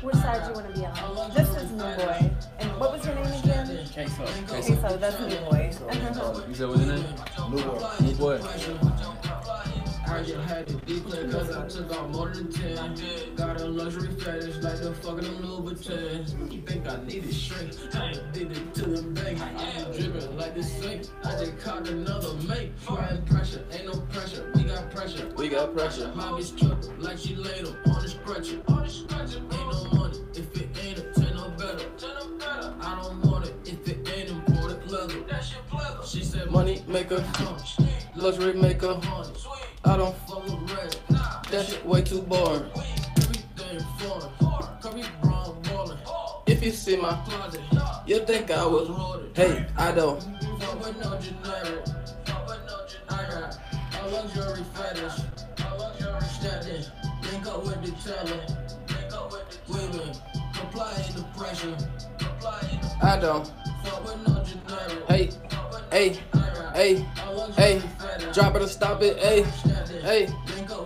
Which side do you want to be on? This is New Boy. And what was your name again? Queso. Queso, that's New Boy. You said what's your name? New Boy. I just had to declare cause I took out more than 10. Got a luxury fetish like the fucking Louboutins. You think I need it straight? I did it to the bank. I ain't dripping like the sink. I just caught another mate. Trying pressure, ain't no pressure. We got pressure. We got pressure. My bitch tripping like she laid up on the stretcher. Ain't no money if it ain't a 10 or better. I don't want it if it ain't imported leather. She said Money maker, luxury maker. I don't fuck with red. that shit way too boring. Everything foreign. Curry brown ballin'. If you see my Closet. you think I was. Hey, I don't. Fuck with no generic. I got a luxury fetish. Stepping. Link up with the teller. Women. Applying the pressure. I don't. Fuck with no generic. Hey, hey, hey, hey. Drop it or stop it. Hey, hey,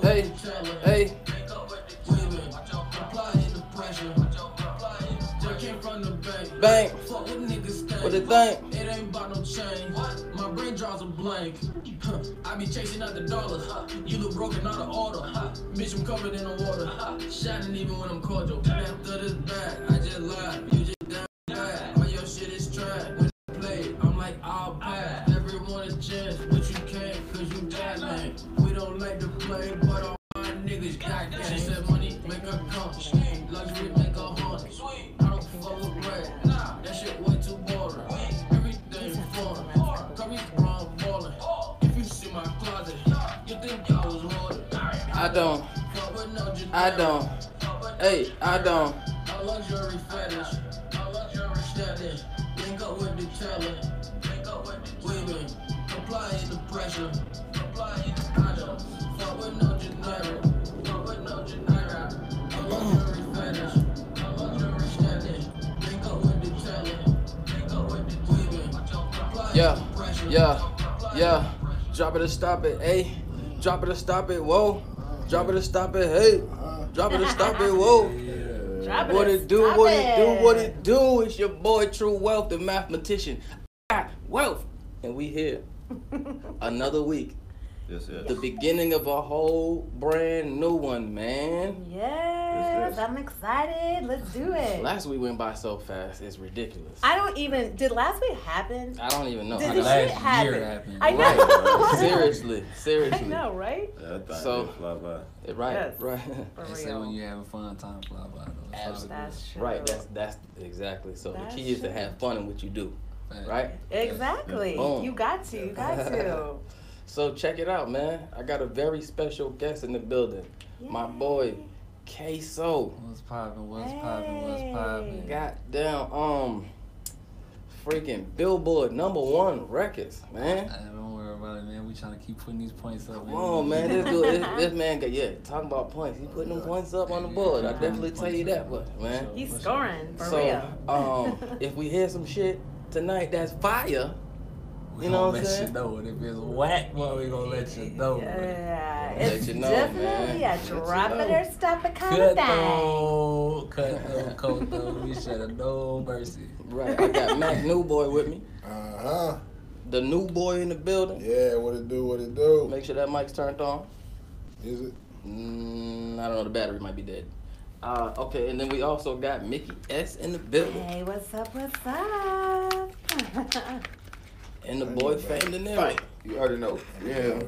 hey, hey. Bang. What they think? It ain't about no change. My brain draws a blank. I be chasing out the dollars. You look broken out of order. Bitch, I'm covered in the water. Shining even when I'm cordial. After this bag, I just lied. You just damn bad. All your shit is trash. When you play, I'm like, I'll pass. Everyone a chance, but you can't, cause you that lame. We don't like to play, but all my niggas got that. She said money make her come. Luxury make her hunt. I don't fuck with bread. That shit way too boring. Everything foreign. Curry brown ballin'. If you see my closet, you think I was hoarded. I don't. I don't. Hey, I don't. A luxury fetish. Stepping. Link up with the teller. Women. Applying the pressure. I don't. Fuck with no generic. I got a luxury fetish. Stepping. Link up with the teller. Women. Yeah, yeah, yeah. Drop it or stop it. Hey, drop it or stop it. Whoa. Drop it or stop it. Hey, drop it or stop it. Whoa. What it do, what it do, what it do. It's your boy True Wealth, the mathematician. I got wealth. And we here. Another week. Yes, yes. The beginning of a whole brand new one, man. Yes, I'm excited. Let's do it. Last week went by so fast, it's ridiculous. I don't even, did last week happen? I don't even know. Did I this got- shit happen? happened. I know. Right. Seriously. I know, right? Yeah, I thought So- it fly by. Right, Yes. right. For They say real. when you having fun, time fly by. Though. Absolutely. That's true. Right, that's exactly. So That's the key is to true. have fun in what you do, Fact. right? Exactly. Boom. You got to. So check it out, man. I got a very special guest in the building. My boy, Queso. What's poppin'? What's poppin'? What's poppin'? Goddamn, freaking Billboard #1 records, man. Don't worry about it, man. We trying to keep putting these points up. Come on, man. This dude, this man got, talking about points. He putting them points up on the board. I definitely tell you that, but man. He's scoring, for So, real. if we hear some shit tonight that's fire, We you know gonna what I'm let saying? you know. And if it's whack, well, we gonna let you know. Yeah, Let it's you know, definitely man. a drop Let it you or stop it kind of thing. Cut though. We should have no mercy. Right. I got Mac New Boy with me. Uh-huh. The new boy in the building. Yeah, what it do, what it do. Make sure that mic's turned on. Is it? I don't know. The battery might be dead. Okay, and then we also got Mickey S in the building. Hey, what's up, what's up? And the boy Fame the Nero. Fight. You already know. Yeah.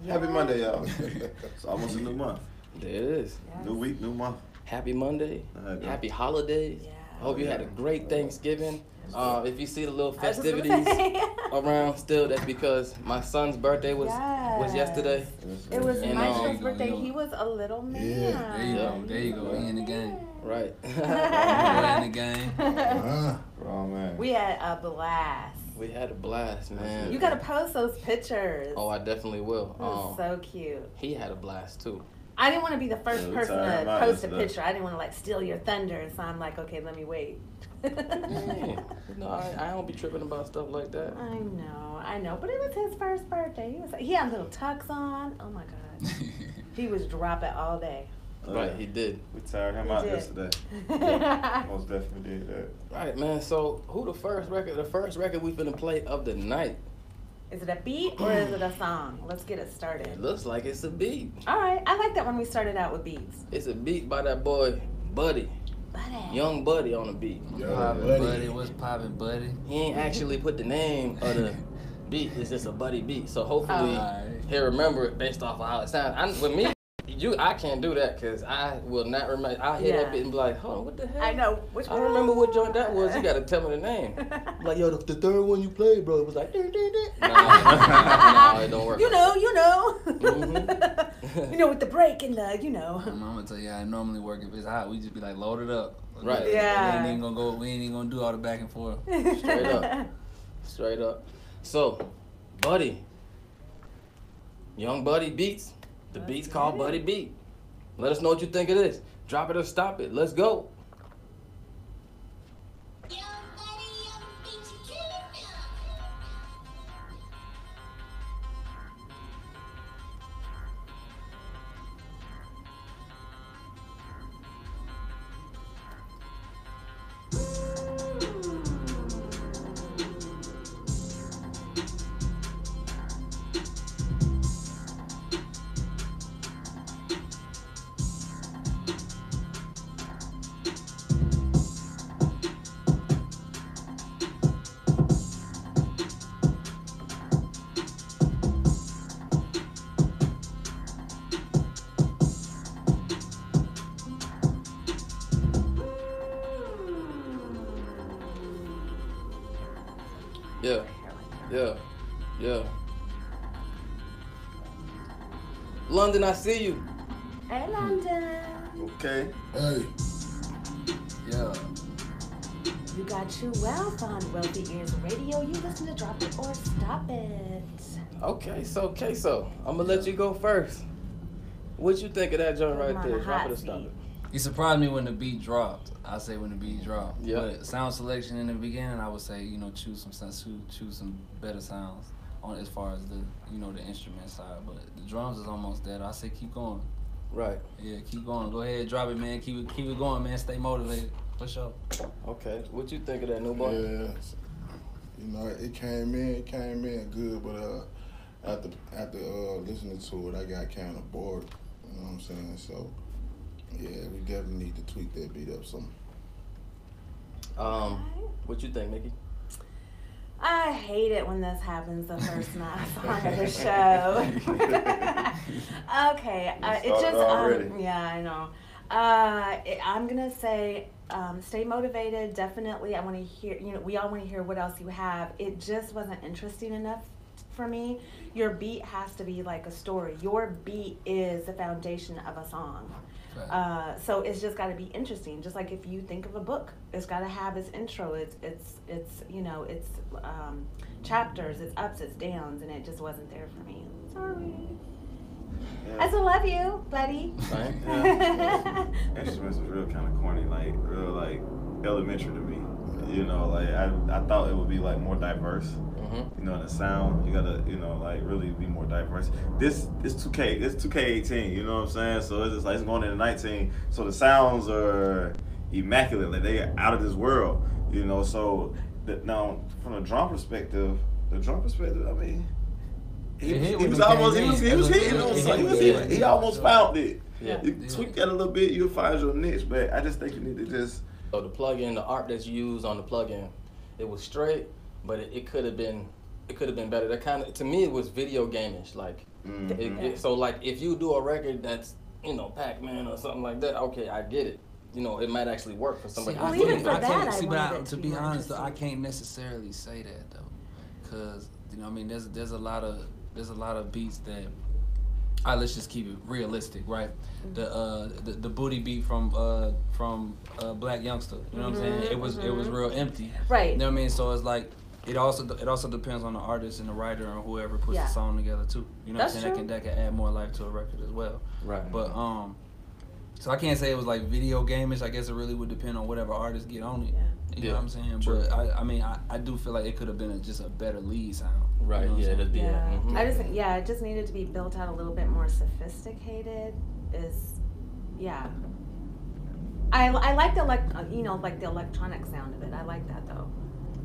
Yeah. Happy Monday, y'all. It's almost a new month. There it is. Yes. New week, new month. Happy Monday. Okay. Happy holidays. Yeah. I hope you had a great Thanksgiving. If you see the little I was just gonna festivities say. around still, that's because my son's birthday was yesterday. It was And, Maestro's um, birthday. He was a little man. Yeah. There you go. There you go. He in the game. Right. He in the game. Uh-huh. Wrong man. We had a blast. We had a blast, man. You gotta post those pictures. Oh, I definitely will. It was so cute. He had a blast too. I didn't want to be the first Yeah, we person tired to of post a mine, so. picture. I didn't want to like steal your thunder, so I'm like, okay, let me wait. Yeah. No, I don't be tripping about stuff like that. I know, but it was his first birthday. He had little tux on. Oh my God, he was dropping all day. Right, he did. We tired him He out did. yesterday. Most definitely did that. Right, man. So, who the first record we finna play of the night? Is it a beat or is it a song? Let's get it started. It looks like it's a beat. All right, I like that when we started out with beats. It's a beat by that boy, Buddy. Young Buddy on the beat. Poppin', buddy. What's poppin', buddy? He ain't actually put the name of the beat. It's just a Buddy beat. So hopefully he'll remember it based off of how it sounds. With me, I can't do that because I will not remember. I'll hear that beat and be like, hold on, what the hell? I know. I don't remember what joint that was. You got to tell me the name. I'm like, yo, the third one you played, bro, it was like, no, it don't work. You know. Mm-hmm. You know, with the break and the, I'm gonna tell you how I normally work. If it's hot, we just be like, load it up. Right. Yeah. We ain't even gonna do all the back and forth. Straight up. So, Buddy. Young Buddy beats. The beat's called Buddy Beat. Let us know what you think of this. Drop it or stop it. Let's go. Yeah. London, I see you. Hey, London. Okay. Hey. Yeah. You got your wealth on Wealthy Ears Radio. You listen to Drop It or Stop It. Okay, so I'm gonna let you go first. What you think of that joint Put him right on there? the Drop hot it or stop seat. it. He surprised me when the beat dropped. I say when the beat dropped. Yeah. But sound selection in the beginning, I would say, choose some better sounds on as far as the the instrument side. But the drums is almost dead. I say keep going. Right. Yeah, keep going. Go ahead, drop it, man. Keep it going, man. Stay motivated. Push up. Okay. What you think of that, new boy? Yeah. It came in good, but after listening to it, I got kind of bored. You know what I'm saying? So yeah, we definitely need to tweak that beat up some. What you think, Nikki? I hate it when this happens the first night on the show. Okay, it just yeah, I know. I'm gonna say stay motivated. Definitely, I want to hear. We all want to hear what else you have. It just wasn't interesting enough for me. Your beat has to be like a story. Your beat is the foundation of a song. So it's just got to be interesting. Just like if you think of a book, it's got to have its intro. It's chapters, it's ups, it's downs, and it just wasn't there for me. Sorry. Yeah. I still love you, buddy. Right. Yeah. Instruments was real kind of corny, real elementary to me. I thought it would be more diverse. Mm-hmm. In the sound, you gotta, really be more diverse. This 2K18, you know what I'm saying? So it's just it's going into 19. So the sounds are immaculate, they are out of this world, So now from the drum perspective, I mean, he almost found it. Yeah. You tweak that a little bit, you'll find your niche. But I just think you need to just. So the plugin, the art that you use on the plugin, it was straight, but it could have been better. That kind of, to me, it was video game-ish. So if you do a record that's Pac-Man or something like that, okay, I get it. It might actually work for somebody. Well, even for that, to be honest, though, I can't necessarily say that though, because there's a lot of beats that. All right, let's just keep it realistic, right? The booty beat from Black Youngster, you know what I'm saying? It was real empty, right? You know what I mean? So it's it also depends on the artist and the writer and whoever puts the song together too. You know what I'm saying? That can add more life to a record as well. Right. But So I can't say it was like video game-ish. I guess it really would depend on whatever artists get on it. Yeah. You know what I'm saying? True. But I mean, I do feel like it could have been just a better lead sound. Right, You know what I'm saying? Yeah. Mhm. I just think, it just needed to be built out a little bit more sophisticated. I like the like the electronic sound of it. I like that though.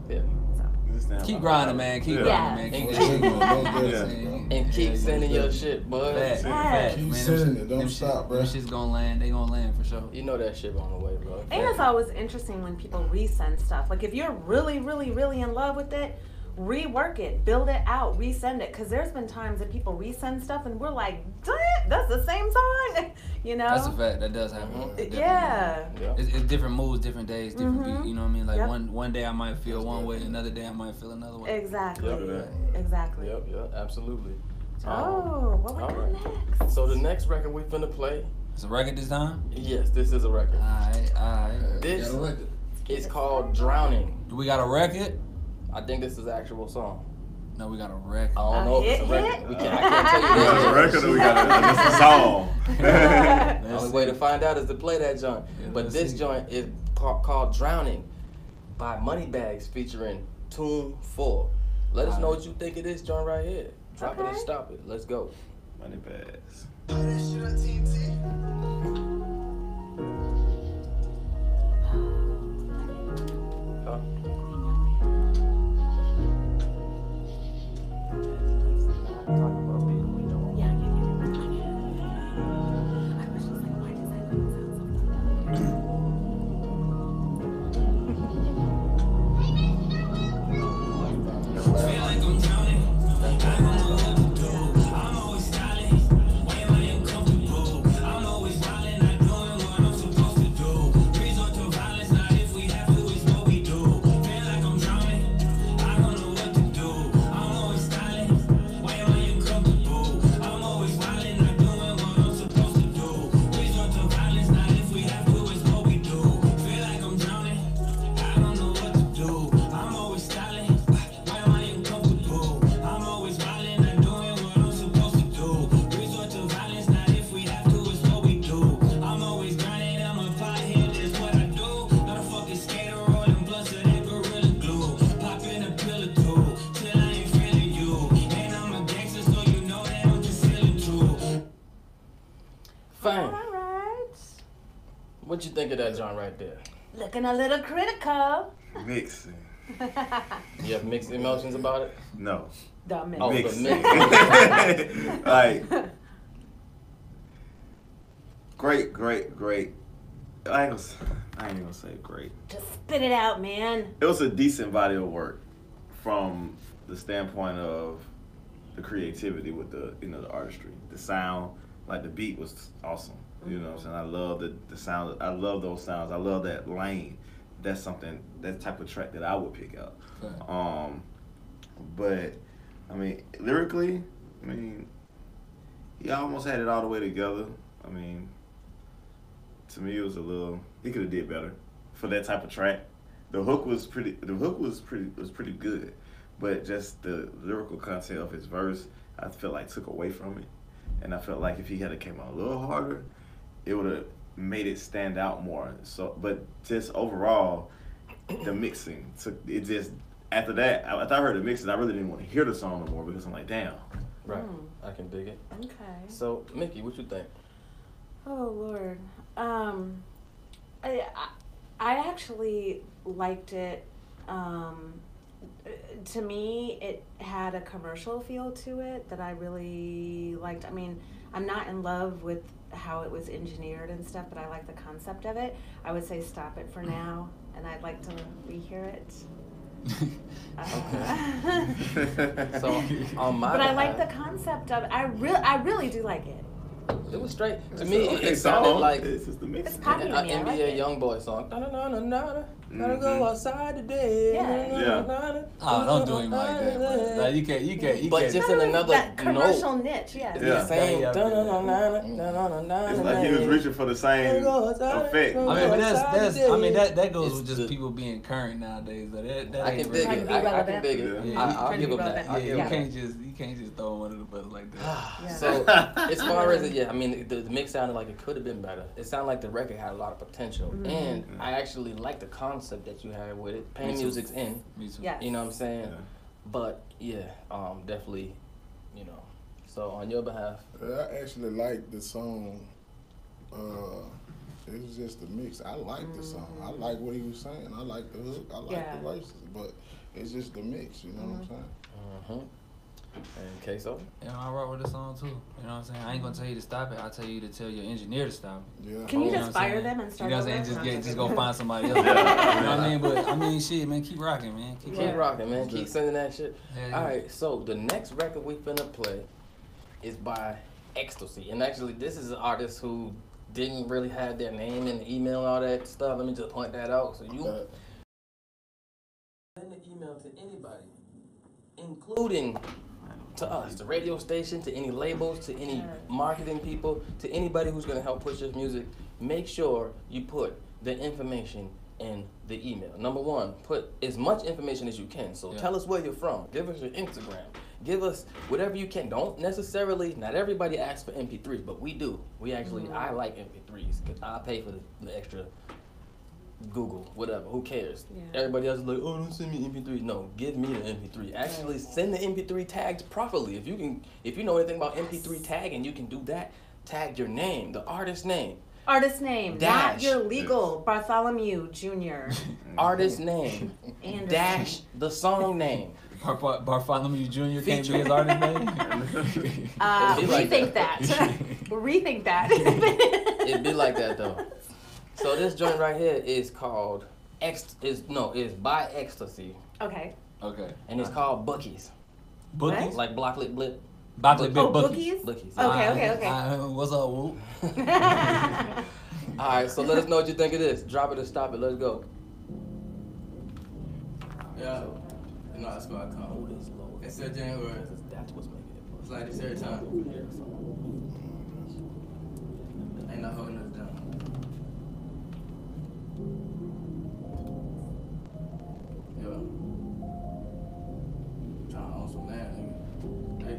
Yeah. So. Keep grinding, man. Keep grinding, man. And keep sending your shit, bud. Facts, Keep man. sending it. Don't stop, bro. Them shit's gonna land. They gonna land for sure. You know that shit on the way, bro. And it's always interesting when people resend stuff. Like if you're really, really, really in love with it, rework it, build it out, resend it. Because there's been times that people resend stuff and we're like, that's the same song, you know? That's a fact. That does happen. Yeah. It's different moods, different days, different beats. You know what I mean? Like Yep. one day I might feel one way, another day I might feel another way. Exactly. Yep. Exactly. Yep, absolutely. Oh, what we all doing right. next? So the next record we finna play, It's a record this time? yes, this is a record. Alright. This is called Drowning. Do we got a record? I think this is the actual song. No, we got a record. I don't know if it's a hit? record. I can't tell you It's that. a record or we got a song? The only way to find out is to play that joint. Yeah, But let's this see. joint is called Drowning by Moneybags featuring Tune 4. Let us know what you think of this joint right here. Drop it and Okay. stop it. Let's go. Moneybags. Huh? I was just like, why does that sound so fucked up? Fine. Alright. What you think of that joint right there? Looking a little critical. Mixing. You have mixed emotions about it? No. The mix. Oh, the Mixing. mix. Like, great. I ain't even gonna say great. Just spit it out, man. It was a decent body of work from the standpoint of the creativity with the the artistry, the sound. Like the beat was awesome. You know what I'm saying? I love the sound. I love those sounds. I love that lane. That's something. That type of track that I would pick up. Okay. But I mean, lyrically, I mean, he almost had it all the way together. I mean, to me, it was a little. He could have did better for that type of track. The hook was pretty good, but just the lyrical content of his verse, I felt like took away from it. And I felt like if he had came out a little harder, it would have made it stand out more. So, but just overall, the mixing took it. Just after that, after I heard the mixing, I really didn't want to hear the song no more because I'm like, damn. Right. I can dig it. Okay. So, Mickey, what you think? Oh Lord. I actually liked it. To me, it had a commercial feel to it that I really liked. I mean, I'm not in love with how it was engineered and stuff, but I like the concept of it. I would say stop it for now, and I'd like to rehear it. So, on my But I like behalf, the concept of it. I really do like it. it was straight. To It's me, an okay it sounded song. like It's just the mix. It's poppy to an me. I like NBA it. Youngboy song. Gotta go outside today. Yeah. Yeah. Oh, don't do him like that, bro. Like you can't. But just in another that commercial note. niche, yeah. It's the same. It's like he was reaching for the same effect. I mean, but that goes with just people being current nowadays. That I can dig it. I can dig it. Yeah. I'll give him that. You can't just throw him under the bus like that. So as far as I mean, the mix sounded like it could have been better. It sounded like the record had a lot of potential, and I actually like the concept that you had with it. Pain music's in. Me too. Yes. You know what I'm saying? Yeah. But definitely, So on your behalf, I actually like the song. It was just the mix. I like the song. I like what he was saying. I like the hook. I like the verses. But it's just the mix. You know what I'm saying? And Queso? Yeah, I rock with the song too. You know what I'm saying? I ain't gonna tell you to stop it. I'll tell you to tell your engineer to stop it. Yeah. Can you just fire them and start? You know what I'm saying? Just go find somebody else. You know what I mean? But shit, man, keep rocking, man. Keep rocking, man. Keep sending that shit. Yeah. All right, so the next record we finna play is by Ecstasy, and actually this is an artist who didn't really have their name in the email and all that stuff. Let me just point that out. So you send the email to anybody, including to us, the radio station, to any labels, to any marketing people, to anybody who's gonna help push this music. Make sure you put the information in the email. Number one, put as much information as you can. So tell us where you're from. Give us your Instagram. Give us whatever you can. Don't necessarily, not everybody asks for MP3s, but we do. We actually, I like MP3s because I pay for the extra Google, whatever, who cares? Yeah. Everybody else is like, oh, don't send me MP3. No, give me the MP3. Actually, send the MP3 tags properly. If you know anything about MP3 tagging, you can do that. Tag your name, the artist name. Artist name, dash. Not your legal Bartholomew Jr. Artist name, dash the song name. Bartholomew Jr. can't be his artist name? Rethink that. Rethink that. It'd be like that, though. So this joint right here is called is by Ecstasy. Okay. And it's called Bookies. Bookies? Like Blocklet Blip. Blocklet Blip Bookies? Bookies. Okay. What's up, Woo? Alright, so let us know what you think of this. Drop it or stop it. Let's go. Yeah. You know, that's what I call it. It's a January. That's what's making it. It's like this every time. Ain't not holding us down. Yo. Trying to own some land, nigga. Hey.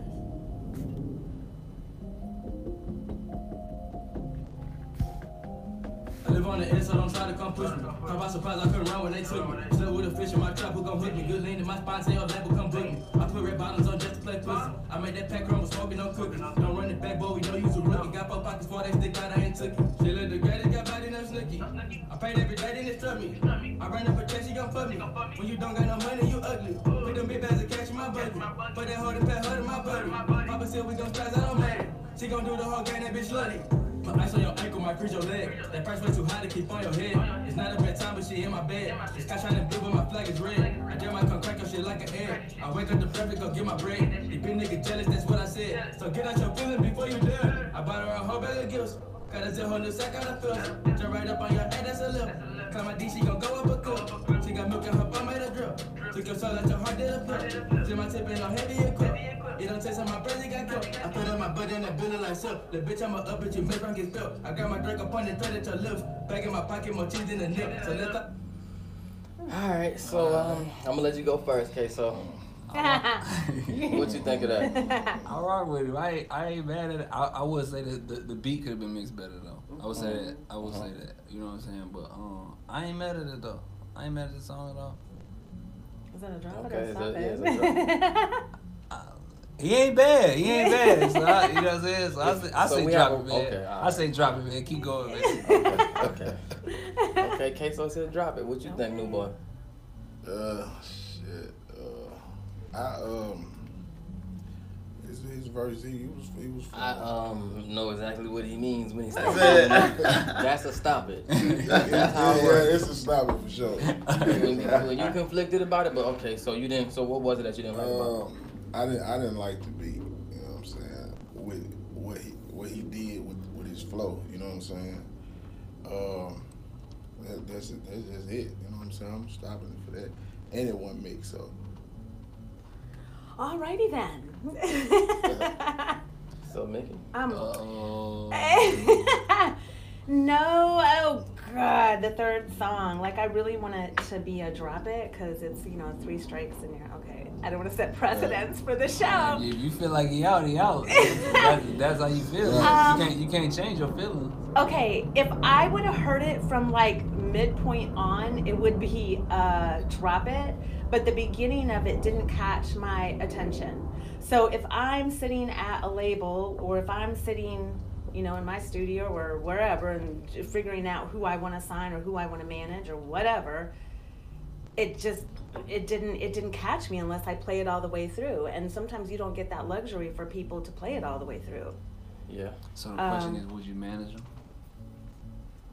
I live on the edge, so don't try to come push me. Caught by surprise, I couldn't run when they took me. Slept with a fish in my trap, who gon' hook me? Good lean in my spine, say your label come book me. I put red bottoms on just to play pussy. I made that pack crumble, smoking, no cooking. Don't run it back, boy, we know you's a rookie. Got 4 pockets, 4 they stick out, I ain't took it. She look the greatest, got body, no snooky. I paid every day, then it struck me. I ran up a check, she gon' fuck me. When you don't got no money, you ugly. Put them big bags of cash in my budget. Put that hoe to pay her to my buddy. Papa said we gon' spaz, I don't matter. She gon' do the whole game, that bitch slutty. My ice on your ankle, might crease your leg. That price way too high to keep on your head. It's not a bad time, but she in my bed. It's cash shining blue, but my flag is red. I dare my come crack your shit like an egg. I wake up the perfect, go get my bread. You big nigga jealous, that's what I said. So get out your feelings before you dare. I bought her a whole bag of gifts. Got a zip on the sack out of filth. Jump right up on your head, that's a lip. Climb my D, she gon' go up a cup. She got milk in her bum, made a drip. Took your soul out your heart, did a flip. Did my tip in on heavy equip. It don't taste like my brother got killed. I put up my butt in that building like soap. The bitch I'ma up at you, make get spilled. I got my drink up on the thread at your lips. Back in my pocket, more cheese in the nip. So let's up. Alright, so I'm gonna let you go first, Queso. What you think of that? I rock with it. I ain't mad at it. I would say that the beat could have been mixed better though. I would say that. I would say that. You know what I'm saying? But I ain't mad at it though. I ain't mad at the song at all. Is that a drop Okay, or stop it's it? a drop. He ain't bad. He ain't bad. So you know what I'm saying? So I say drop it, man. Okay, I say drop it, man. Keep going, man. Okay, Queso said drop it. What you think, new boy? Shit. His verse, he was. I know exactly what he means when he says that's a stop it. That's how it works. It's a stop it for sure. When you conflicted about it, but okay, so you didn't. So what was it that you didn't like about it? I didn't like the beat. You know what I'm saying? With what he did with his flow. You know what I'm saying? That's just it. You know what I'm saying? I'm stopping it for that. And it wasn't mixed, so. Alrighty then. So Mickey. No, oh God, the third song. Like, I really want it to be a drop it because it's, 3 strikes and you're okay. I don't want to set precedents for the show. If you feel like he out, he out. That's how you feel. You can't change your feelings. Okay, if I would have heard it from like midpoint on, it would be drop it. But the beginning of it didn't catch my attention. So if I'm sitting at a label or if I'm sitting, in my studio or wherever and figuring out who I want to sign or who I want to manage or whatever, it didn't catch me unless I play it all the way through. And sometimes you don't get that luxury for people to play it all the way through. Yeah. So the question is, would you manage him?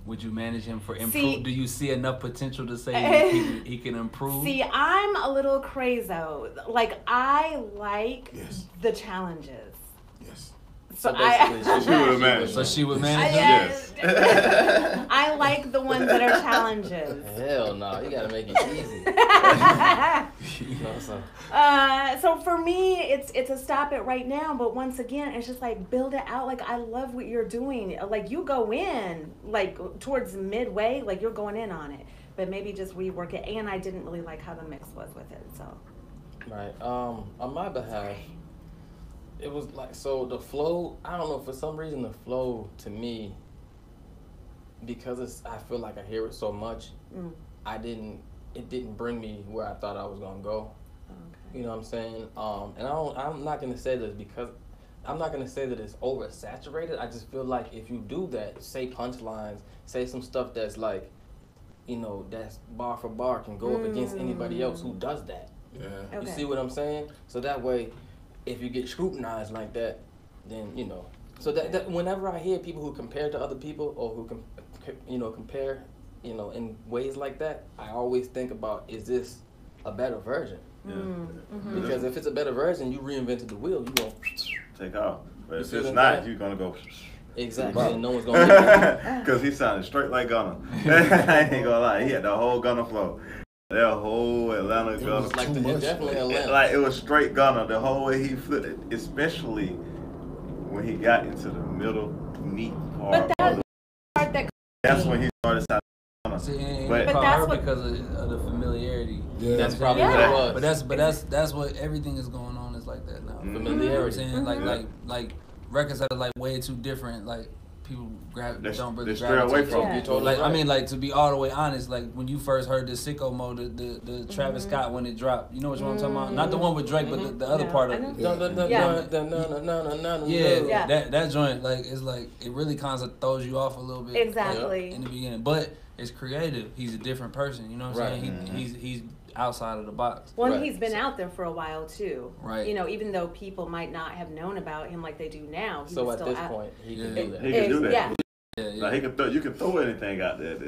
Would you manage him for improve? Do you see enough potential to say he can improve? See, I'm a little crazo. Like, I like the challenges. Yes. So she would manage. So she would manage. Yes. I like the ones that are challenges. Hell no, you gotta make it easy. So for me, it's a stop it right now. But once again, it's just like build it out. Like, I love what you're doing. Like, you go in like towards midway, like you're going in on it. But maybe just rework it. And I didn't really like how the mix was with it. So. Right. On my behalf, it was like, so the flow, I don't know, for some reason the flow to me, because I feel like I hear it so much, it didn't bring me where I thought I was gonna go. Okay. You know what I'm saying? And I'm not gonna say this because I'm not gonna say that it's oversaturated. I just feel like if you do that, say punchlines, say some stuff that's like, that's bar for bar can go up against anybody else who does that. Yeah. Okay. You see what I'm saying? So that way, if you get scrutinized like that, then So that whenever I hear people who compare to other people or who compare, in ways like that, I always think about, is this a better version? Yeah. Mm-hmm. Because if it's a better version, you reinvented the wheel. You gonna take off. But if it's not, you're gonna go. Exactly. And no one's gonna make it. Because he sounded straight like Gunna. I ain't gonna lie. He had the whole Gunna flow. That whole Atlanta Gunna. It definitely Atlanta. Like, it was straight Gunna the whole way he flipped it, especially when he got into the middle meat part. But that's when he started sounding Gunna. See, but that's that's what, because of the familiarity. Yeah. That's probably what it was. But that's what everything is going on is like that now. Familiarity. You know what I'm saying? Like records that are like way too different. Like people don't really gravitate away from. Yeah. Totally like right. I mean, like, to be all the way honest, like when you first heard the Sicko Mode, the Travis Scott when it dropped, you know what I'm talking about? Not the one with Drake, but the other part of it. Yeah, that joint, like, it's like it really kind of throws you off a little bit. Exactly. In the beginning, but it's creative. He's a different person. You know what I'm saying? He's outside of the box. Well, he's been out there for a while too. Right. even though people might not have known about him like they do now. So at this point, he can do that. He can do that. Yeah. Yeah. Like, you can throw anything out there.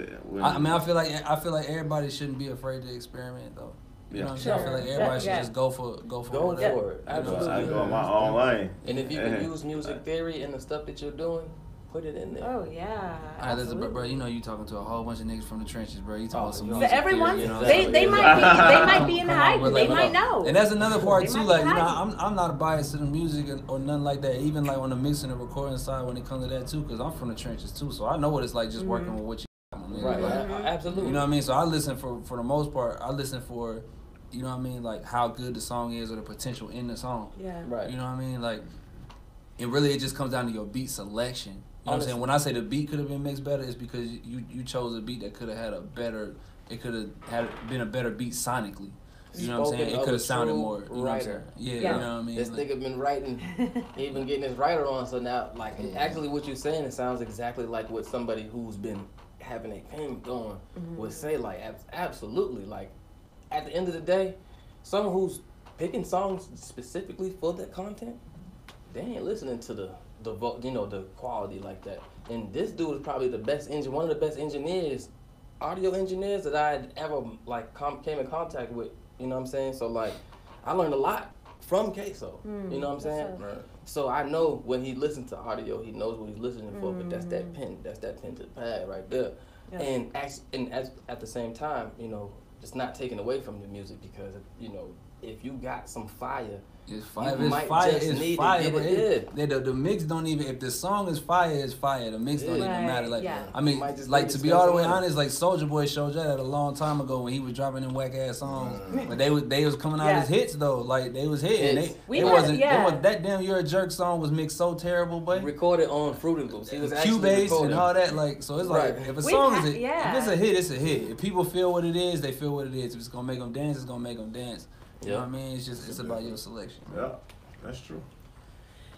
I feel like everybody shouldn't be afraid to experiment though. You know what I'm saying? I feel like everybody should just go for it. Absolutely. I go on my own lane. And if you can use music theory and the stuff that you're doing, put it in there. Oh yeah. All right, bro, you talking to a whole bunch of niggas from the trenches, bro. You talking about some music everyone, theory, they might be in hiding. They might know. And that's another part too. Like, I'm not biased to the music or nothing like that. Even like on the mixing and recording side when it comes to that too, because I'm from the trenches too, so I know what it's like just working with what you got. Right. Like, Absolutely. You know what I mean? So I listen for the most part. I listen for, you know what I mean, like how good the song is or the potential in the song. Yeah. Right. You know what I mean? Like, it just comes down to your beat selection. You know what I'm saying? When I say the beat could have been mixed better, it's because you chose a beat that could have had it could have been a better beat sonically. You know what I'm saying? It could have sounded more, you know what I'm saying? Yeah, you know what I mean? This nigga been writing, he been getting his writer on, so now, like, actually what you're saying, it sounds exactly like what somebody who's been having a pen going would say, like, absolutely. Like, at the end of the day, someone who's picking songs specifically for that content, they ain't listening to the quality like that. And this dude is probably one of the best engineers, audio engineers that I had ever came in contact with. You know what I'm saying? So like, I learned a lot from Queso. You know what I'm saying? Right. So I know when he listens to audio, he knows what he's listening for. But that's that pen to the pad right there. Yeah. And at the same time, it's not taken away from the music because if you got some fire, it's fire. You It's might fire. just It's need to fire. get But it the mix don't even. If the song is fire, it's fire. The mix don't even Right, matter. Like yeah. I mean, Might just like need to to be spend all the some way money. honest, like Soulja Boy showed that a long time ago when he was dropping them whack ass songs. But they was coming out Yeah. as hits though. Like they was hitting. Hits. It wasn't that damn You're a Jerk song was mixed so terrible, boy. recorded on Fruity Loops. He was actually Cubase recording. and all that, like so. It's Right. like if a We song ha- is yeah. if it's a hit, it's a hit. If people feel what it is, they feel what it is. If it's gonna make them dance, it's gonna make them dance. You know what I mean? It's about your selection. Yeah, that's true.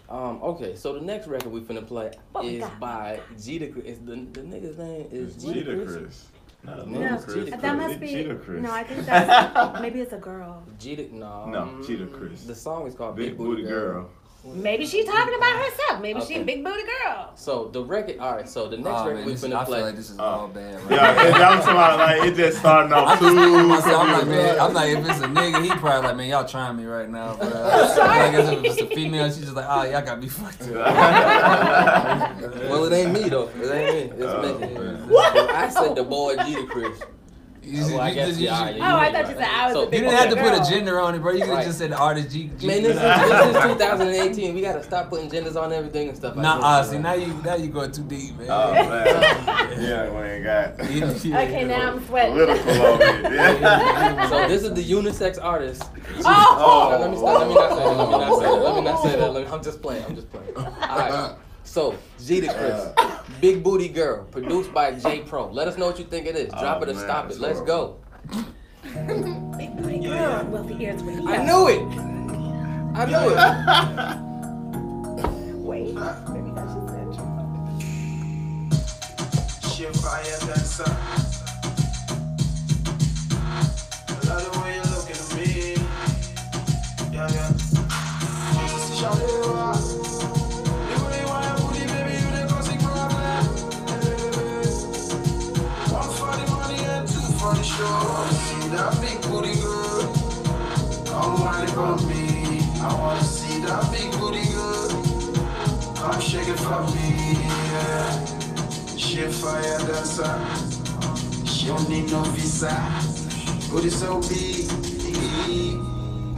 Okay, so the next record we finna play What we is got? by Jada Chris. The nigga's name is It's Jada Jada Chris. Chris. Not a No, little it's Chris. Jada That must be. Cheetah Chris. No, I think that's maybe it's a girl. Jada, no. No, Jada Chris. The song is called Big Booty Girl. Maybe she's talking about herself. Maybe she Okay. a big booty girl. So the record, all right. So the next Oh, record man, we this, finna I play. feel like this is all bad. Right Yeah, I'm talking about like it just starting off too. I'm like, man, I'm like, if it's a nigga, he probably like, man, y'all trying me right now. But I guess if it's a female, she's just like, oh, y'all got me fucked up. Well, it ain't me though. It ain't me. It's me. What? I said the boy Jada Chris. Well, I guess, yeah, all right, Oh, I right, thought you said I was So, a You big didn't have to girl. put a gender on it, bro. You could have Right. just said the artist G. Man, this is 2018. We gotta stop putting genders on everything and stuff like Nah, that. see, now you going too deep, man. Oh man, yeah, we ain't got Okay, now I'm sweating. political over it. Yeah. So this is the unisex artist. Oh! Let me stop. Let me not say that. I'm just playing. All right. So Jada Chris, Big Booty Girl, produced by J Pro. Let us know what you think it is. Drop it or man, stop it. that's Let's go. Big booty girl. Wealthy ears with you. I knew it. Wait, maybe that's just intro. Shit fire dancer. I love the way you look at me. Yeah, yeah. Shout it out. You really want your booty, baby, you the causing problem. One for the money and two for the show. See that big booty girl. Come whine for me. I wanna see that big booty girl. Come shake it for me, yeah. She a fire dancer. She don't need no visa. Booty so big.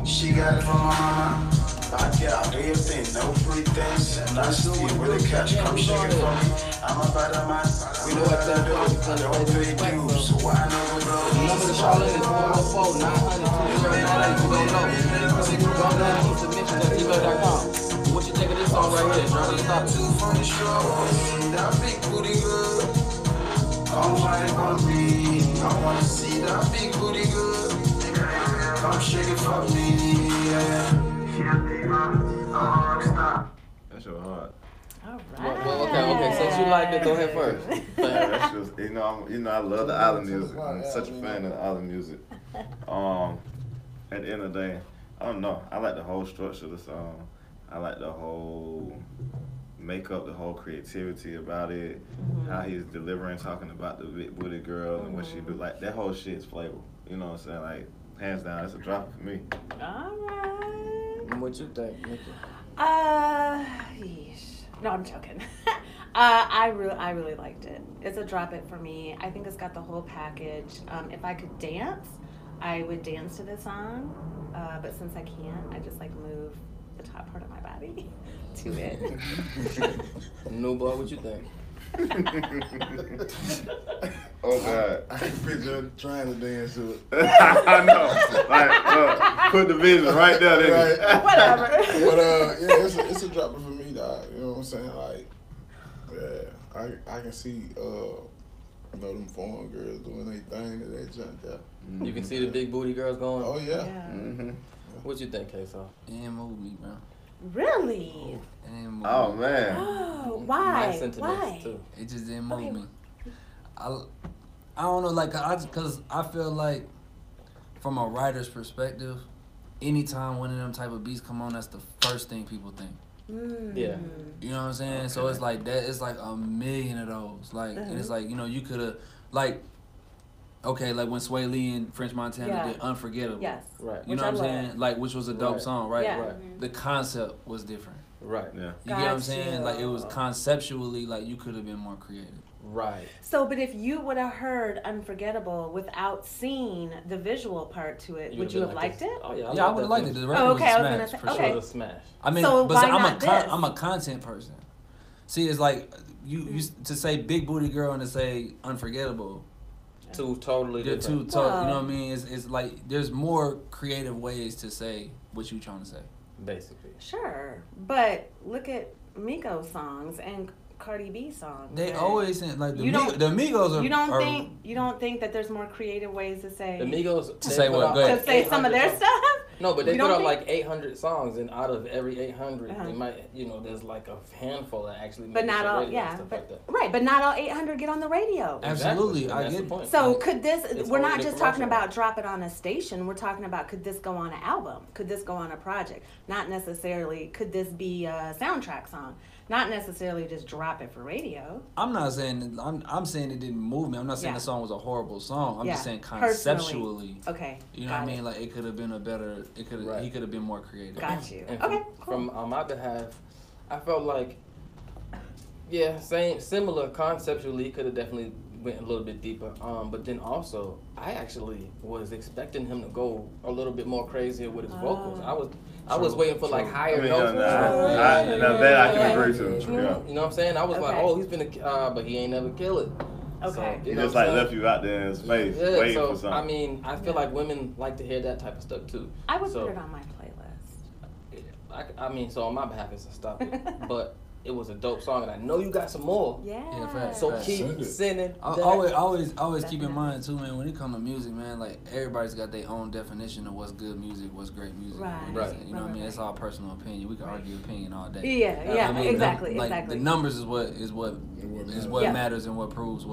She got it from my mama. Bad girl, do your thing, no pretense. Nasty with the cash, come shake it for me. I'm a better man. We know what to do. Don't pay dues, so why no bro? Number to call in is 404 900 What you think of this song right here? Drop it or stop it. For the show, see that big booty girl. Come whine for me. I wanna see that big booty girl. Come shake it for me, yeah. She a diva, I'm a rock star. That's your heart. All right. Well, okay. Since you liked it, go ahead first. Yeah, that's just I love the island music. I'm such a fan of the island music. At the end of the day, I don't know. I like the whole structure of the song. I like the whole makeup, the whole creativity about it. How he's delivering, talking about the big booty girl and what she do. Like that whole shit is flavorful. You know what I'm saying? Like hands down, it's a drop for me. All right. What you think, Nikki? Yeesh. No, I'm joking. I really liked it. It's a drop it for me. I think it's got the whole package. If I could dance, I would dance to this song. But since I can't, I just like move the top part of my body to it. New boy, what you think? Oh God. I can picture her trying to dance to it. I know. Like, put the vision right there. Nigga. Right. Whatever. But yeah, it's a dropper for me, dog. You know what I'm saying? Like, yeah, I can see them foreign girls doing their thing to that junk there. You can see the big booty girls going. Oh yeah. Mm-hmm. What you think, K-So? It didn't move me, bro. Really? It didn't move Oh me. man. Oh, why? My sentiments Why? too. It just didn't move Okay. me. I don't know, like, cause I feel like from a writer's perspective, anytime one of them type of beats come on, that's the first thing people think. Yeah. You know what I'm saying? So it's like that. It's like a million of those. Like, and it's like, you could have, like, okay, like when Sway Lee and French Montana did Unforgettable. Yes. Right. You know what I'm saying? Like, which was a dope Right. song, right? Yeah. Right. The concept was different. Right. Yeah. You get what I'm Got saying? you. Like, it was conceptually, like, you could have been more creative. Right. So, but if you would have heard Unforgettable without seeing the visual part to it, would you have liked it? Oh, yeah. I would have liked it. The record Oh, okay, was I a was gonna smash, say, for okay. sure. It was a smash. I mean, So but why I'm not this? I'm a content person. See, it's like you to say Big Booty Girl and to say Unforgettable. Two totally They're different. two totally. You know what I mean? It's like there's more creative ways to say what you trying to say. Basically. Sure, but look at Migos songs and Cardi B songs. They and always like the You don't- the Migos are. You don't think that there's more creative ways to say The Migos To say what? Go ahead. to say some of their stuff? No, but they You put don't out think- like 800 songs, and out of every 800, Uh-huh. they might, there's like a handful that actually make But it not to all, radio and yeah, stuff but like that. right, but not all 800 get on the radio. Absolutely, Exactly, and I that's get the it. point. So Like, could this? it's We're not only just the talking commercial. about drop it on a station. We're talking about could this go on an album? Could this go on a project? Not necessarily. Could this be a soundtrack song? Not necessarily just drop it for radio. I'm not saying I'm saying it didn't move me. I'm not saying Yeah. the song was a horrible song. I'm just saying Personally. conceptually. Okay. You know what I mean? Like it could have been a better. It could. Right. He could have been more creative. Got you. And Okay. from Cool. on my behalf, I felt like, similar conceptually, he could have definitely went a little bit deeper. But then also, I actually was expecting him to go a little bit more crazier with his vocals. I was waiting for like higher notes. Now that I can agree to. You know what I'm saying? I was like, Okay. oh, he's gonna, but he ain't never kill it. Okay. So, He know just what I'm like saying? left you out there in space, Yeah, waiting so, for something. I mean, I feel like women like to hear that type of stuff too. I would So, put it on my playlist. I mean, so on my behalf, it's a stop it. But it was a dope song, and I know you got some more. Yeah. Yeah, facts. So Facts. keep Send it. sending. I that. always keep in Definitely. mind too, man. When it comes to music, man, like everybody's got their own definition of what's good music, what's great music. Right. Right. You know what I mean? Right. It's all personal opinion. We can argue opinion all day. Yeah. I Yeah. mean, Exactly. like, Exactly. The numbers is what Yeah. matters and what proves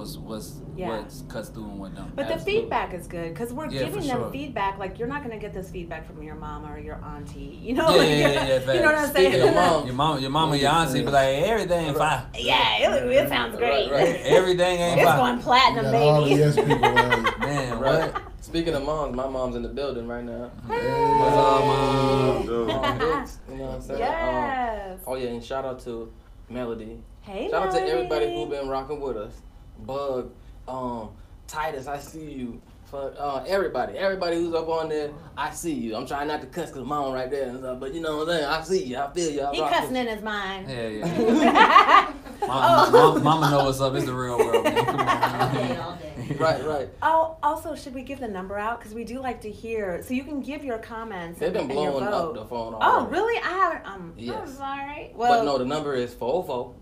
Yeah. what cuts through and what don't. But the Absolutely. feedback is good because we're Yeah, giving for them sure. feedback. Like you're not gonna get this feedback from your mom or your auntie. You know, Yeah, like, yeah, yeah, you know what I'm facts. saying? Speaking of mom, your mama, your auntie be like, everything fine. Yeah, it sounds great. Right. Everything ain't It's fine. going platinum, All the baby. yes people around you. Man, right. what? Speaking of moms, my mom's in the building right now. What's up, mom? Dude. Mom Brooks, you know what I'm saying? Yes. Oh yeah, and shout out to Melody. Hey, Shout out to everybody Melody. who been rocking with us. Bug, Titus, I see you. Everybody who's up on there, I see you. I'm trying not to cuss because mom right there and stuff, but you know what I'm saying? I see you. I feel you. I He rock cussing with in his mind. Yeah, yeah. Mama know what's up. It's the real world, man. Come on. All day. you. Right. Oh, also, should we give the number out? Because we do like to hear. So you can give your comments. They've been and your blowing vote. up the phone Oh, already. really? I haven't. Yes. I'm sorry. But Well, no, the number is 404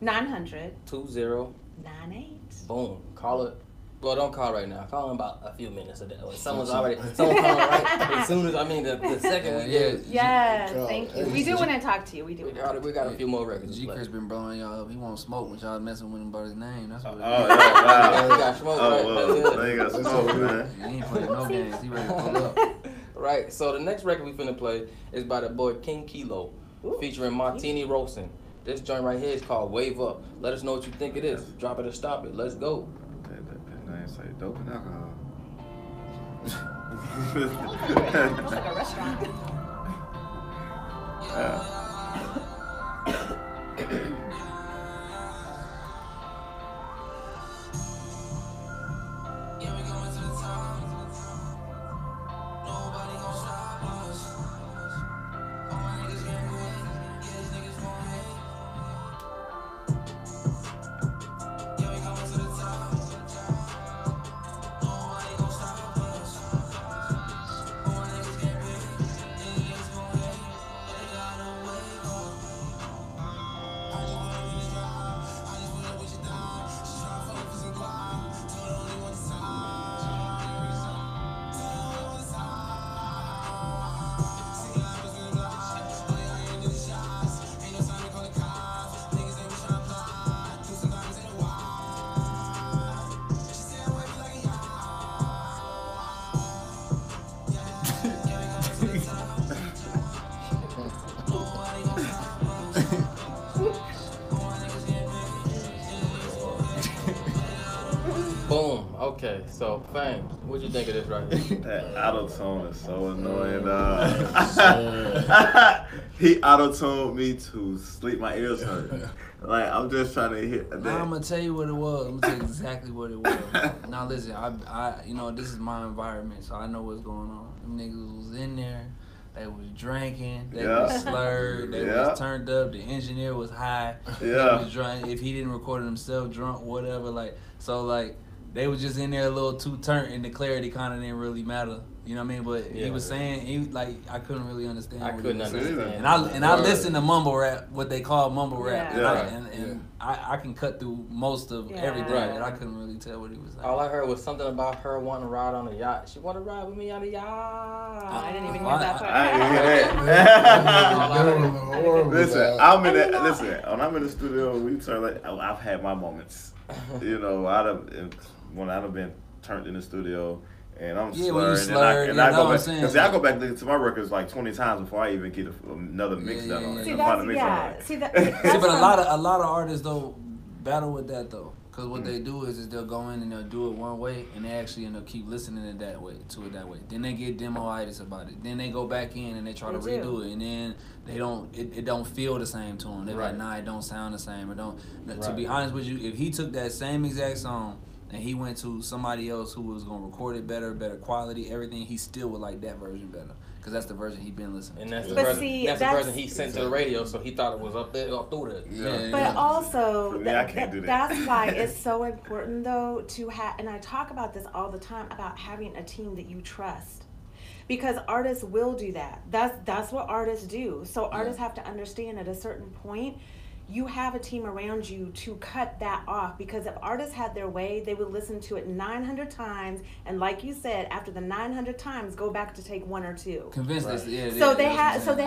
900 20 98. boom. Call it. Well, don't call right now. Call in about a few minutes. Someone calling right as soon as the second we get it. Yes, God, thank you. hey, We do this want to talk to you. We do. We got a few more records. G to play. Chris been blowing y'all up. He won't smoke when y'all messing with him about his name. That's what. Oh, yeah, Yeah, we wow. got smoke, Oh, right? well, they got smoke, man. He ain't playing no games. He ready to pull up. Right. So the next record we finna play is by the boy King Kilo, featuring Martini Rosen. This joint right here is called Wave Up. Let us know what you think it is. Drop it or stop it. Let's go. That name say dope and alcohol. Looks like a restaurant. Yeah, we going to the top. Nobody gon' stop us. All my niggas can't win. Yeah, these niggas won't hate. Yeah, we coming to the top. Nobody gon' stop us. All my niggas can't win. Yeah, these niggas won't hate. They gotta wake up. I just wanna be the drive. I just wanna wish you die. She try to fuck with some glide. Told her only one side. Boom. Okay. So, Fame, what you think of this right here? That auto tone is so annoying, dog. He auto-tuned me to sleep. My ears hurt. Like, I'm just trying to hit that. I'm gonna tell you what it was. I'm gonna tell you exactly what it was. Now listen, I you know, this is my environment, so I know what's going on. Them niggas was in there. They was drinking. They was slurred. They was turned up. The engineer was high. They was drunk. If he didn't record it himself, drunk, whatever. Like, so like they was just in there a little too turned, and the clarity kind of didn't really matter. You know what I mean? But he was saying, I couldn't really understand. I couldn't understand. And I listen to mumble rap, what they call mumble rap, and I can cut through most of everything, and I couldn't really tell what he was saying. All I heard was something about her wanting to ride on a yacht. She want to ride with me on a yacht. I didn't even hear that part. I didn't hear that. Listen, when I'm in the studio, I've had my moments. You know, when I've been turned in the studio. And I'm slurred, and I go back. Cause I go back to my records like 20 times before I even get another mix done on it. See, but a lot of artists though battle with that though, cause what they do is they'll go in and they'll do it one way, and they actually end up keep listening to it that way. Then they get demoitis about it. Then they go back in and they try to redo it, and then they don't. It don't feel the same to them. They're like, nah, it don't sound the same. It don't. To be honest with you, if he took that same exact song and he went to somebody else who was gonna record it better quality, everything, he still would like that version better, because that's the version he been listening to. And that's the version he sent to the radio, so he thought it was up there, up through there. But also, I can't do that. That's why it's so important though to have, and I talk about this all the time, about having a team that you trust. Because artists will do that. That's what artists do. So artists have to understand at a certain point, you have a team around you to cut that off, because if artists had their way, they would listen to it 900 times, and like you said, after the 900 times, go back to take one or two. Convince this, So they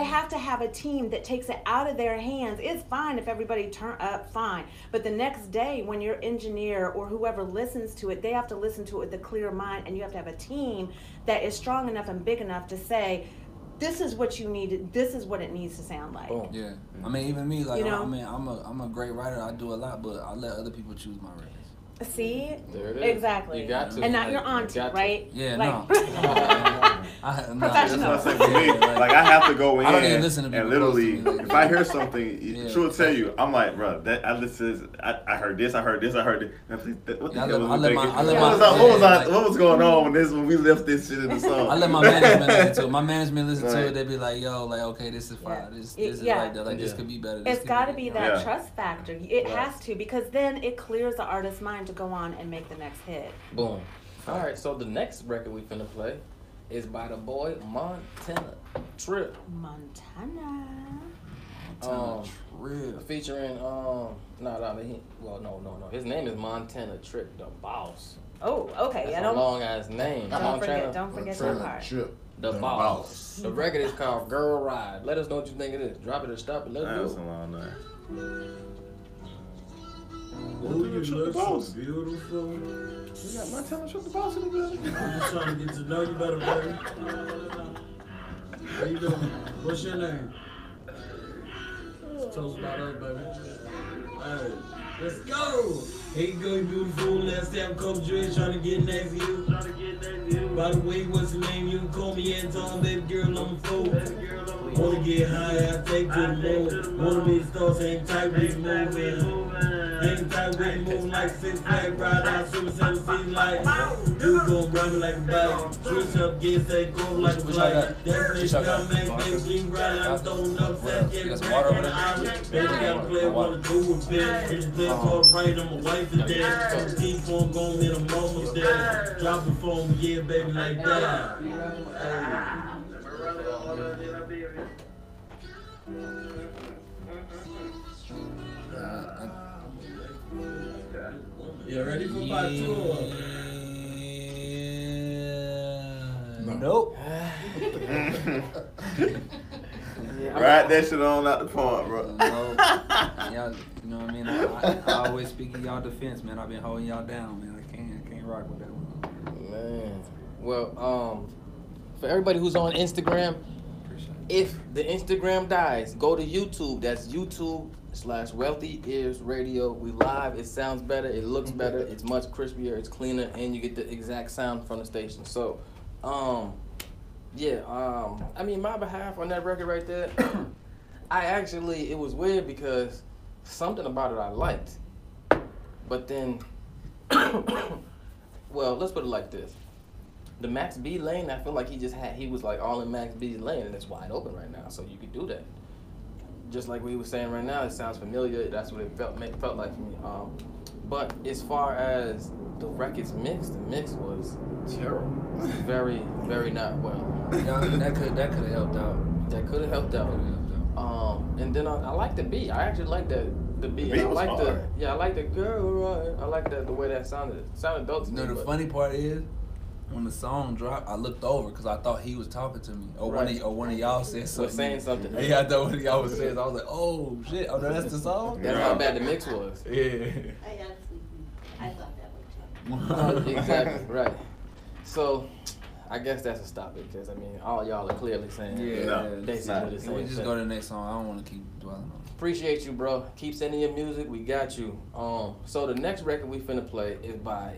have to have a team that takes it out of their hands. It's fine if everybody turn up, fine, but the next day when your engineer or whoever listens to it, they have to listen to it with a clear mind, and you have to have a team that is strong enough and big enough to say, this is what you need. This is what it needs to sound like. Oh. Yeah, I mean, even me, like, I mean, I'm a great writer. I do a lot, but I let other people choose my records. See, there it is. Exactly. You got to, and not your auntie, right? Yeah, like, no. Professional. That's what I say for me. Like, I have to go in I don't even listen to people and literally, like, if I hear something, she will tell you. I'm like, bro, I listen. I heard this. I heard this. I heard this. What the hell? What was going on when we left this shit in the song? I let my management listen to it. My management listen to it. They be like, yo, like, okay, this is fine. This is like that. Like, this could be better. It's got to be that trust factor. It has to, because then it clears the artist's mind to go on and make the next hit. Boom. All right, so the next record we finna play is by the boy Montana Trip. Montana Trip. Featuring no. His name is Montana Trip, the boss. Oh, okay. That's a long ass name. Don't forget that part. Trip. The boss. The record is called Girl Ride. Let us know what you think it is. Drop it or stop it. Let's do it. That's a long name. Oh, you look so beautiful. You got Montana Trip the boss in the building. I'm just trying to get to know you better, baby. How you doing? What's your name? Tell us about us, baby. Hey, let's go. Hey, good, beautiful. Last time come dress, trying to get next to you. By the way, what's your name? You can call me Anton, baby girl, I'm a fool. Wanna get high, I take to the moon. Wanna be the stars, hang tight with moving. Hang tight with moving like 6 pack, ride out, super 7 feet like. You gon' ride me like a bike. Switch up, get that go like a flight. Definition, I'm back, baby, keep riding. I'm throwing up, fast, get back on the island. Baby, gotta play, wanna do with bitch. It's been called right, I'm a wife to death. Keep on going in a moment there. Drop the phone, yeah, baby, like that. You ready for part 2? Nope. Ride that shit on out the pond, bro. No. Y'all, you know what I mean? I always speak in y'all defense, man. I've been holding y'all down, man. I can't rock with that one. Man. Well, for everybody who's on Instagram, if the Instagram dies, go to YouTube. That's YouTube/Wealthy Ears Radio. We live. It sounds better. It looks better. It's much crispier. It's cleaner, and you get the exact sound from the station. So, I mean, my behalf on that record right there, it was weird because something about it I liked. But then, well, let's put it like this. The Max B lane, I feel like he was like all in Max B's lane, and it's wide open right now, so you could do that. Just like we were saying right now, it sounds familiar. That's what it felt like for me. But as far as the record's mix, the mix was terrible. Very, very not well. That could have helped out. That could have helped out. And then I like the beat. I actually like the beat. The beat I was like hard. I like the girl. Right. I like the way that sounded. It sounded dope to me. The funny part is, when the song dropped, I looked over because I thought he was talking to me, or one of y'all said something. Was saying something. Yeah, I thought one of y'all was saying. I was like, oh shit, oh no, that's the song. That's how bad the mix was. Yeah. I thought that was Exactly right. So, I guess that's a stop it because I mean, all y'all are clearly saying basically the same We just thing. go to the next song. I don't want to keep dwelling on it. Appreciate you, bro. Keep sending your music. We got you. So the next record we finna play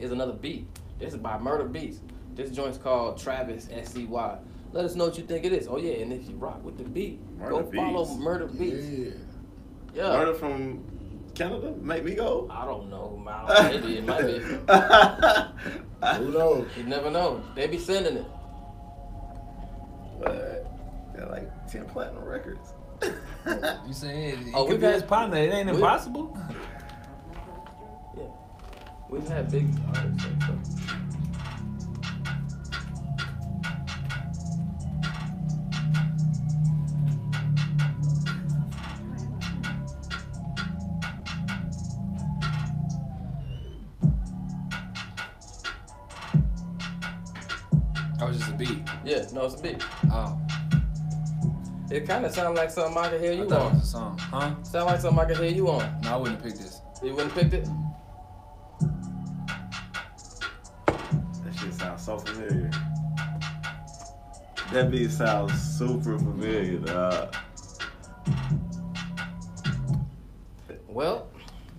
is another beat. This is by Murder Beats. This joint's called Travis SCY. Let us know what you think it is. Oh yeah, and if you rock with the beat, go follow Murder Beats. Yeah. Murder from Canada? Make me go? I don't know. Maybe it might be. Who knows? You never know. They be sending it. But they're like 10 platinum records. You saying Oh, it could be his partner? It ain't impossible. Yeah. We've had big artists like that. Oh, it's just a beat. Yeah, no, it's a beat. Oh, It kind of sounds like something I could hear I you thought it on. was a song. Huh? Sound like something I could hear you on. No, I wouldn't pick this. You wouldn't picked it? That shit sounds so familiar. That beat sounds super familiar, dog. Well,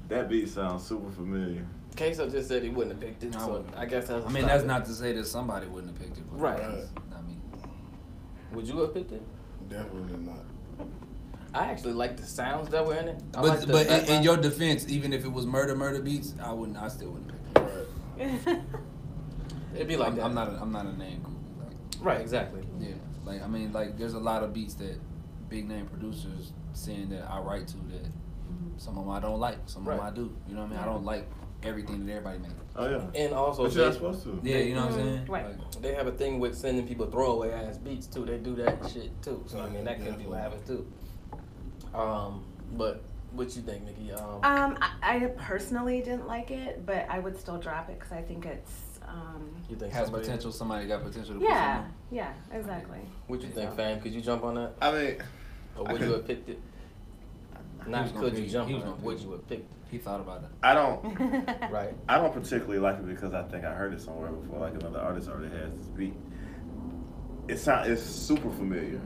That beat sounds super familiar. Queso just said he wouldn't have picked it, I so wouldn't. I guess that's. I mean, that's not to say that somebody wouldn't have picked it. But Right. I mean, Would you have picked it? Definitely not. I actually like the sounds that were in it. I but like the but in background. your defense, even if it was Murder Beats, I still wouldn't pick it. It'd be like that. I'm not a name group. Like, Right, exactly. yeah, like I mean, like there's a lot of beats that big name producers saying that I write to that some of them I don't like, some of them I do. You know what I mean? I don't like everything that everybody makes. Oh, yeah. And also, But you're not supposed to. Yeah, you know what I'm saying? Right. Like, they have a thing with sending people throwaway ass beats too. They do that shit too. So I mean, that could be what happens too. But what you think, Nikki? I personally didn't like it, but I would still drop it because I think it's. You think has somebody- potential. Somebody got potential to put Yeah, something yeah, exactly. What you think, fam? Could you jump on that, I mean, or would you have picked it? Not was gonna could you pick it. jump He on was it? gonna Would pick you have picked it? He thought about it. I don't Right. I don't particularly like it because I think I heard it somewhere before, like another artist already has this beat. It's super familiar.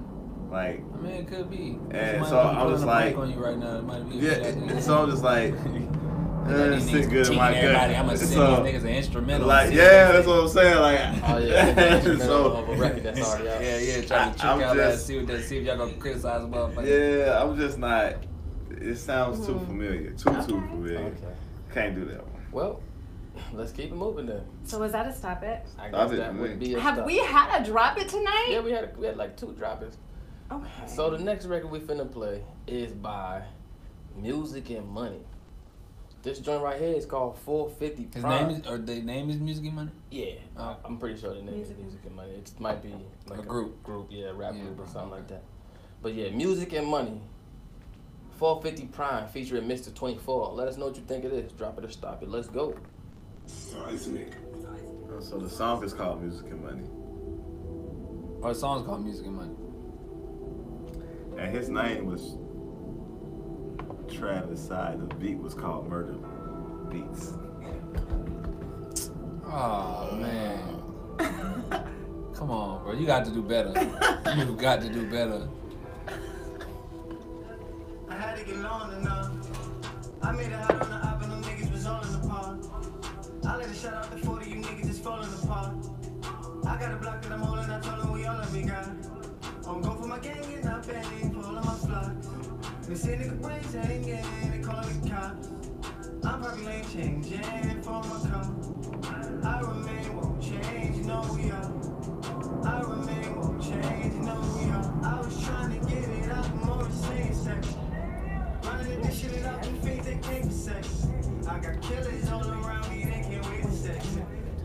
Like, I mean, it could be. And Somebody so might be I'm putting just a like- break on you right now. It might be a yeah, good idea. so I'm just like, it's sitting good in my gut. I'm gonna send So, these niggas an instrumental. like, yeah, that's what I'm saying. Like, Oh yeah. so, of a record that's already out. Yeah, trying to trick I'm out just- that, see if y'all gonna criticize a motherfucker. yeah, I'm just not. It sounds too familiar. Too familiar. Okay. Can't do that one. Well, let's keep it moving then. So was that a stop it? I Stop guess it, that would man. be a Have stop. we had a drop it tonight? Yeah, we had like 2 droppers. Okay. So the next record we finna play is by Music and Money. This joint right here is called 450 His Prime. name is, or the name is Music and Money? Yeah, Oh. I'm pretty sure the name is Music and Money. It might be like A group. yeah, rap Yeah, group or something okay. like that. But yeah, Music and Money. 450 Prime featuring Mr. 24. Let us know what you think it is. Drop it or stop it. Let's go. So the song is called Music and Money. Or the song's called Music and Money. And his name was Travis Side. The beat was called Murder Beats. Oh man. Come on, bro. You got to do better. You got to do better. I had to get long enough. I made it hot on the op and them niggas was all in the park. I let it shout out to 40, you niggas is falling apart. I got a block that I'm holding, I told them we all let me got. I'm going for my gang and I'm banging for all of my flocks. They say nigga brains hanging, they call the cops. I'm probably ain't changing for my car. I remain, won't change, you know we are. I remain, won't change, you know we are. I was trying to get it out, more to say it sex. Running this shit out, them fiends that came for sex. I got killers all around me, they can't wait to sex.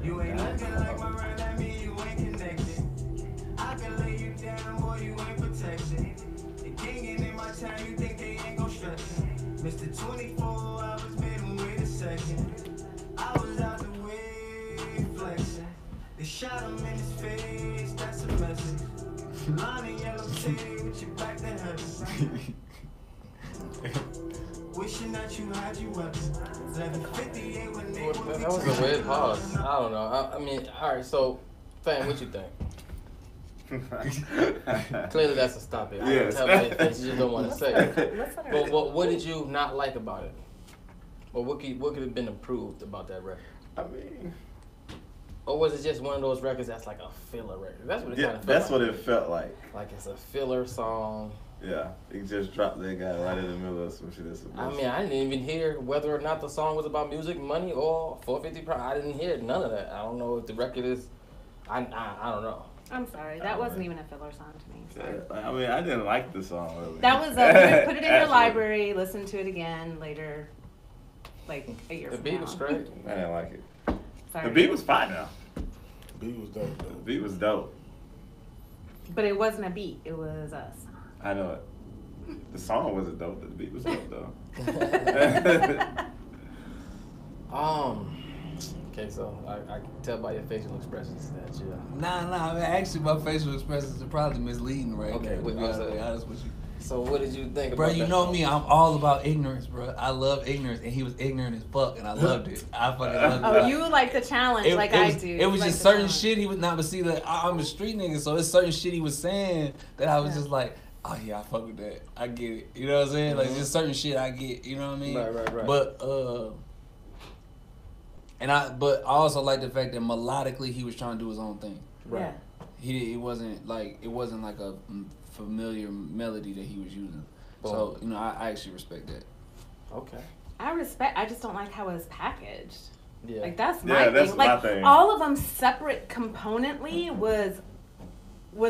You ain't looking like my ride, that mean you ain't connected. I can lay you down, boy, you ain't protected. The king ain't in my town, you think they ain't gon' stress. Mr. 24 hours, been wait a second. I was out the way, flexing. They shot him in his face, that's a message. Line in yellow titty with your back to heaven. Wishing that you had your weapon. 11:58 when they were. That was a weird pause. I don't know. I mean, all right. So, fam, what you think? Clearly, that's a stop it. I can tell by your face you just don't want to say it. But what did you not like about it? Or what could have been improved about that record? I mean, or was it just one of those records that's like a filler record? That's what it kind of felt that's like. what it felt like. Like it's a filler song. Yeah, he just dropped that guy right in the middle of some shit. I mean, I didn't even hear whether or not the song was about music, money, or 450 I didn't hear none of that. I don't know if the record is. I don't know. I'm sorry, that wasn't even a filler song to me. Sorry. I mean, I didn't like the song really. That was put it in your library, listen to it again later, like a year from now. The beat was great. I didn't like it. Sorry. The beat was fine now. The beat was dope. The beat was dope. But it wasn't a beat, it was us. I know it. The song wasn't dope, but the beat was dope though. Okay, so I can tell by your facial expressions that you. Nah. Actually, my facial expressions are probably misleading right Okay, now. To be honest with you. So what did you think Bro, about you that know song? me, I'm all about ignorance, bro. I love ignorance, and he was ignorant as fuck, and I loved it. I fucking loved it. Oh, you like the challenge like I do. It was You just like certain the shit he was not, but see, like, I'm a street nigga, so it's certain shit he was saying that I was just like, oh yeah, I fuck with that. I get it. You know what I'm saying? Like, just certain shit I get, you know what I mean? Right. But, but I also like the fact that melodically he was trying to do his own thing. Right. Yeah. It wasn't like a familiar melody that he was using. So, you know, I actually respect that. Okay. I just don't like how it was packaged. Yeah. Like that's my thing. That's like my thing. all of them separate componently was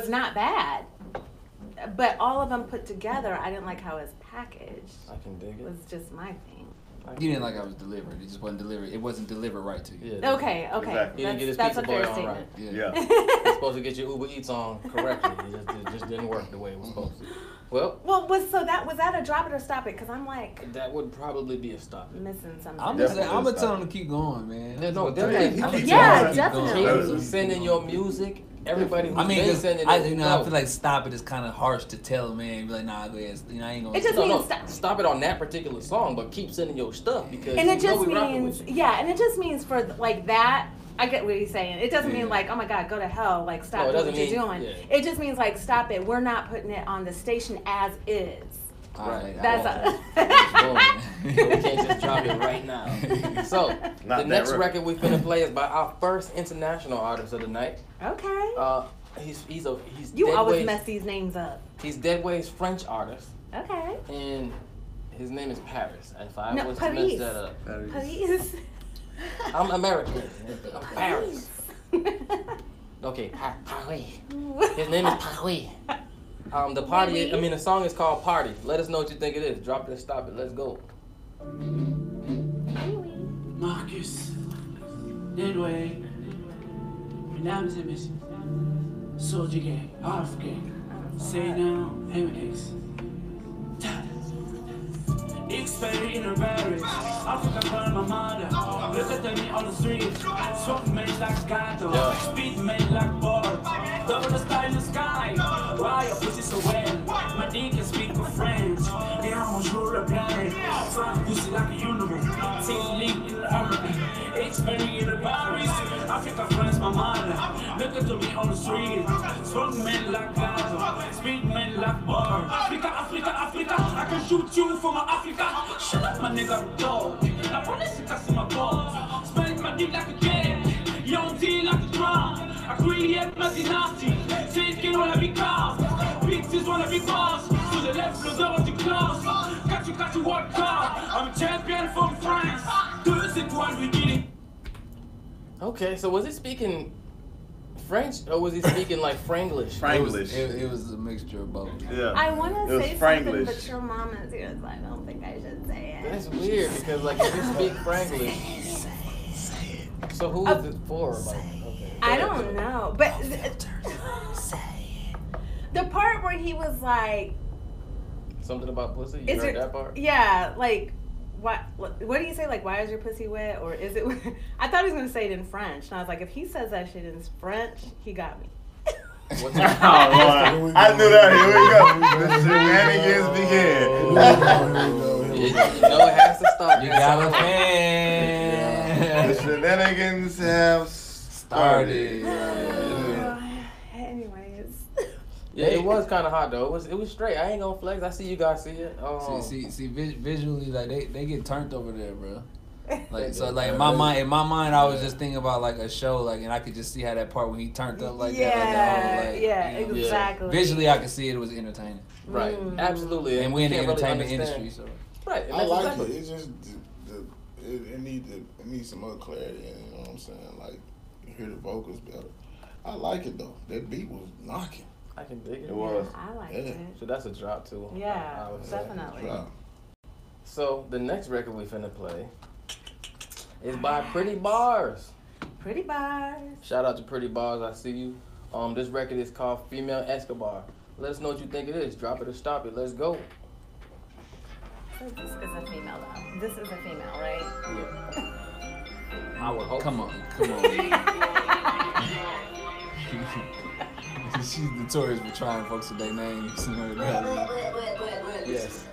not bad. But all of them put together, I didn't like how it was packaged. I can dig it. Was just my thing. You didn't like how it was delivered. It just wasn't delivered. It wasn't delivered right to you. Yeah. Okay. Exactly. He didn't get his That's pizza a boy fair on statement. right. Yeah. He's supposed to get your Uber Eats on correctly. It just didn't work the way it was supposed to. Well, was that a drop it or stop it? Because I'm like that would probably be a stop. missing something. I'm gonna tell him to keep going, man. No, definitely. Yeah, definitely. Keep sending your music. Everybody who's I mean, been 'cause sending I it. feel like stop it is kind of harsh to tell him, man. Be like, nah, go ahead. You know, I ain't gonna. It just means stop it on that particular song, but keep sending your stuff because and it you know just we rocking means with you. and it just means for like that. I get what he's saying. It doesn't mean like, oh my God, go to hell, like stop No, it doing what doesn't you're mean- doing. yeah. It just means like stop it. We're not putting it on the station as is. Alright, That's We can't just drop it right now. So Not the that next record. record we're gonna play is by our first international artist of the night. Okay. He's You always Deadway's- mess these names up. He's Deadway's French artist, Okay. and his name is Paris. If I No, was to mess Paris. that up, Please. I'm American. I'm Paris. Okay, Paris. His name is Paris. The song is called Party. Let us know what you think it is. Drop it and stop it. Let's go. Marcus, Deadway, Relatability, Soldier Gang, Off Gang, Say Now, MX. Expert in the barracks, Africa burn my mother. Look at me on the streets, smoke men like gato, speed men like bar. Double the style in the sky, why your pussy so well? My dick can speak for French, et I'm sure the planet. Fly pussy like a universe, take leap in the America. Expert in the barracks, Africa burns my mother. Look at me on the streets, smoke men like gato, speed men like bar. Africa, I can shoot you from Africa. Shut up, my nigga, dog. La police is casting my balls. Spread my dick like a kid. Young T like a drum. I create my dynasty. Say skin wanna be cars. Bitches wanna be boss. To the left, the door of the class. Okay, so was he speaking French or was he speaking like Franglish? Franglish. It was a mixture of both. Yeah. I want It to was say something, Franglish. but your mom is here, so I don't think I should say it. That's weird because like if you speak Franglish. So who is it for? Like, okay. I don't know, but the part where he was like, Something about pussy? You "Is heard your that part? yeah, like what do you say? Like, why is your pussy wet? Or is it? I thought he was gonna say it in French, and I was like, if he says that shit in French, he got me. Oh, Lord. I knew that. Here we go. The shenanigans begin. You know it has to stop. You got a fan. The shenanigans have started. Anyways. Yeah, it was kind of hot though. It was straight. I ain't gonna flex. I see you guys see it. See, visually, like they get turned over there, bro. Like so, like in my mind, I was just thinking about like a show, like, and I could just see how that part when he turned up like that, like, Exactly. Visually, I could see it was entertaining. Right, absolutely. And we're in the can't really entertainment understand. industry, so Right, and I that's like exactly. it. It's just it needs some other clarity. You know what I'm saying? Like you hear the vocals better. I like it though. That beat was knocking. I can dig it. It was. I like Yeah. it. So that's a drop too. Yeah, I would say. definitely. Drop. So the next record we finna play is by Pretty Bars. Pretty bars. Shout out to Pretty Bars. I see you. This record is called Female Escobar. Let us know what you think it is. Drop it or stop it. Let's go. So this is a female though. This is a female, right? Yeah. I would hope. come on. She's notorious for trying folks with their names. Yes.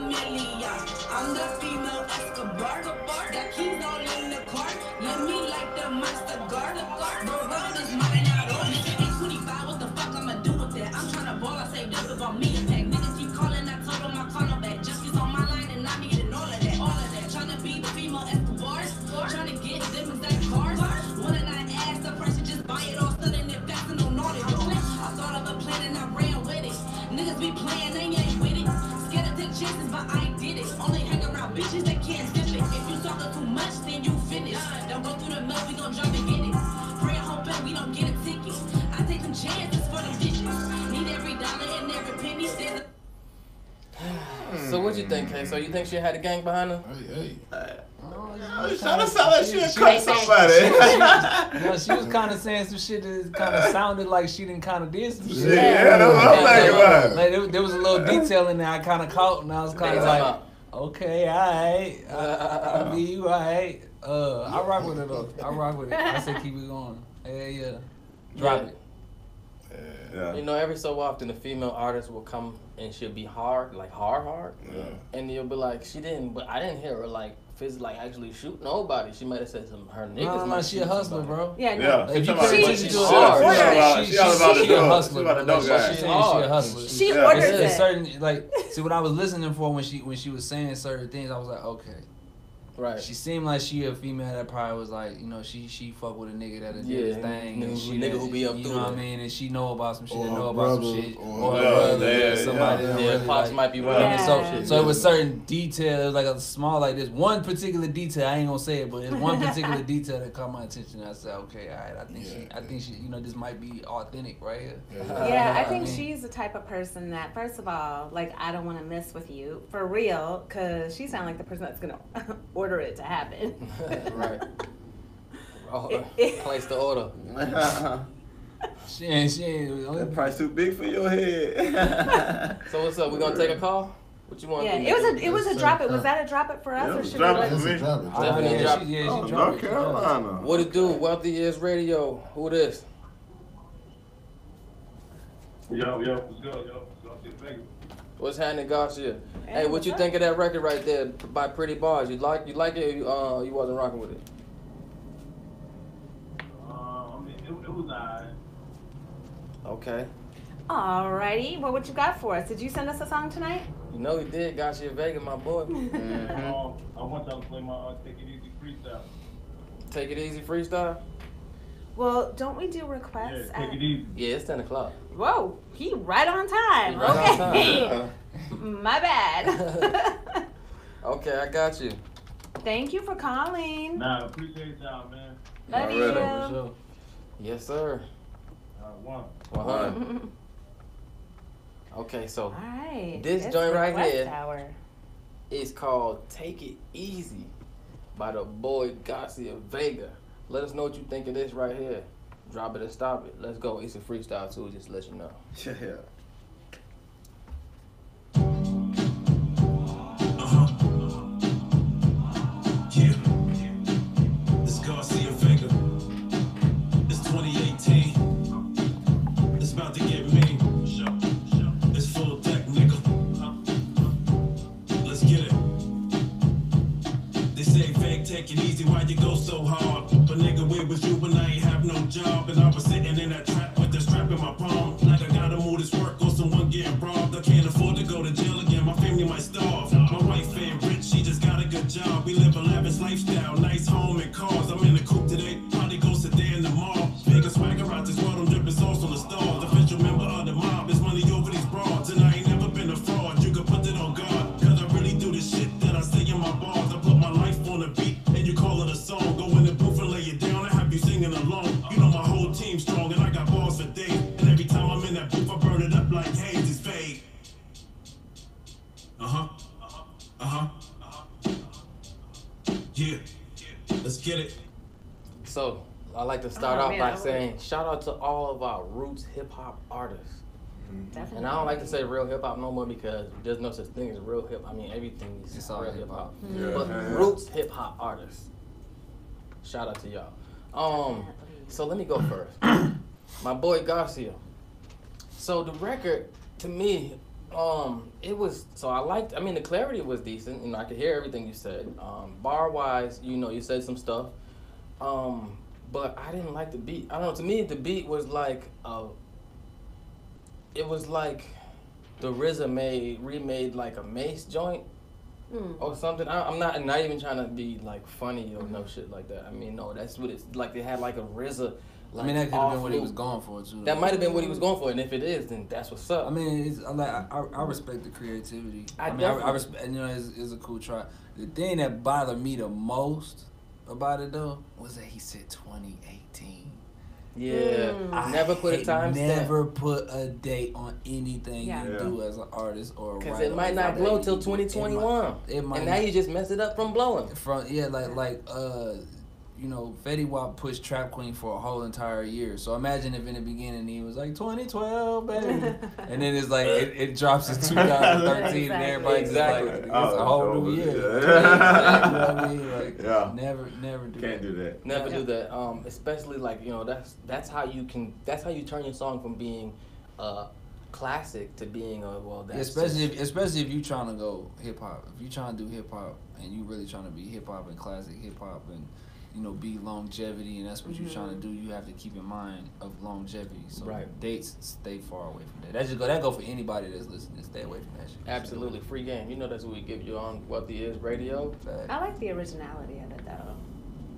I'm the female Escobar. Got keys all in the car. Let me like the monster guard. The world is mine out. Mission 25, what the fuck I'ma do with that? I'm tryna ball, I say this about me and pack. Niggas keep calling, I told them I call them back. Just on my line and I needed all of that. Tryna be the female Escobar. Tryna get them exact cars. One and I asked the person just buy it all, studying it fast and on all it. I thought of a plan and I ran with it. Niggas be playing, they ain't with it. Scared to take chances, but I did it. Only hang around bitches that can't zip it. If you talking too much, then you finish. Don't go through the mud, we gon' drop and get it. Pray and hope that we don't get a ticket. I take them chances for them bitches. Need every dollar and every penny. So what you think, Kay? So you think she had a gang behind her? Hey. I was trying to sound like she had cut somebody. No, she was kind of saying some shit that kind of sounded like she didn't kind of did some shit. Yeah, that's what I'm thinking about. Like there was a little detail in there I kind of caught, and I was kind of like, okay, alright, I'll be you, alright. I rock with it though. I rock with it. I say keep it going. Yeah. Drop it. Yeah. You know, every so often a female artist will come and she'll be hard, like hard. Yeah. And you'll be like, I didn't hear her like physically like actually shoot nobody. She might have said her niggas. No, she a hustler, bro. Yeah, no. Yeah. If you She pay attention to her, she all about the she a dope. hustler. She about the dope guy. She a hustler. She Yeah. orders It's it. certain like see what I was listening for when she was saying certain things, I was like, okay. Right. She seemed like she a female that probably was like, you know, she fuck with a nigga that did his thing. And she nigga who be up you through know what I it. mean? And she know about some shit, Or and know her about some brother, shit. or Or her her brother, yeah, somebody yeah. that Yeah, really Pops like, might be Yeah. running. So it was certain details, like a small, like this one particular detail. I ain't gonna say it, but it's one particular detail that caught my attention. I said, okay, all right, I think she, you know, this might be authentic, right here. Yeah, I think I mean- she's the type of person that, first of all, like, I don't want to mess with you for real, because she sounds like the person that's gonna order it to happen. Right. Oh, place the order. She ain't. That price too big for your head. So what's up? We gonna take a call? What you want? Yeah, from me? it was a drop it. Was that a drop it for us, Yeah, or it should was we drop it let for me. Definitely yeah, drop. she Oh, dropped North it. Carolina. What it do? Wealthy is radio. Who this? Yo, let's go, yo. Let's go see Vegas. What's happening, Garcia? Hey, Hey, what what's you up? think of that record right there by Pretty Bars? You like it or you wasn't rocking with it? I mean, it was alright. Okay. Alrighty. Well, what you got for us? Did you send us a song tonight? You know he did, Garcia Vega, my boy. I want y'all to play my Take It Easy freestyle. Take it easy freestyle? Well, don't we do requests? Yeah, take it easy. Yeah, it's 10 o'clock. Whoa, he right on time. He right on Okay. My bad. Okay, I got you. Thank you for calling. Nah, appreciate y'all, man. Love Alright, you. for sure. Yes, sir. One. 100. Okay, so All right. This it's joint right request here. hour. it's called Take It Easy by the boy Garcia Vega. Let us know what you think of this right here. Drop it or stop it. Let's go. It's a freestyle too, just to let you know. Yeah. Yeah, it's Garcia Vega. It's 2018. It's about to get mean. It's full deck, nigga. Let's get it. They say, Veg, take it easy. Why you go so hard? But nigga, where was you when I ain't have no job? And I was sitting in that trap with the strap in my palm. Like I gotta move this work or someone getting robbed. I can't afford to go to jail again. My family might starve. My wife ain't rich. She just got a good job. We live a lavish lifestyle. Nice home and cars. I'm in the coupe today. Probably go sit there in the mall. Biggest swagger out this world. I'm dripping sauce on the stars. Official member of the mob. It's money over these broads. And I ain't never been a fraud. You can put it on God. Cause I really do the shit that I say in my bars. I put my life on the beat. And you call it a song. Go in the booth and lay it down. And have you singing along. You know my whole team's strong. And I got bars for days. And every time I'm in that booth, I burn it up like haze. It's fade. Yeah, let's get it. So, I like to start Oh, off man, by I would- saying shout out to all of our roots hip hop artists. Definitely. And I don't like to say real hip hop no more because there's no such thing as real hip. I mean, everything is It's all real hip hip hop. hop. Yeah. But Yeah. roots hip hop artists. Shout out to y'all. So let me go first. My boy Garcia. So the record, to me, it was, so I liked, I mean, the clarity was decent. You know, I could hear everything you said. Bar wise, you know, you said some stuff. But I didn't like the beat. I don't know, to me, the beat was like, it was like the RZA remade like a Mace joint or something. I'm not even trying to be like funny or no shit like that. I mean, no, that's what it's like. They had like a RZA. Like, I mean, that could have been off what he loop. was going for too. That might have been what he was going for, and if it is, then that's what's up. I mean, it's like I respect the creativity. I I definitely- respect. You know, it's a cool try. The thing that bothered me the most about it though was that he said 2018. Yeah, I never put a hate time Never put a date on anything Yeah. you do as an artist or a because writer. it might not blow till 2021. It might and now not. you just messed it up from blowing. From you know, Fetty Wap pushed Trap Queen for a whole entire year. So imagine if in the beginning he was like 2012, baby, and then it's like it drops in 2013, and everybody's Exactly. just like it's a whole new year. Yeah. You know what I mean? Like, Yeah. never do Can't that. do that. Never do that. Especially like, you know, that's how you turn your song from being classic to being Especially if you trying to go hip hop. If you trying to do hip hop and you really trying to be hip hop and classic hip hop and you know be longevity and that's what you're trying to do, you have to keep in mind of longevity. So Right. dates, stay far away from that. That go for anybody that's listening. Stay away from that shit. Absolutely free game. You know that's what we give you on Wealthy Is Radio. I like the originality of it though.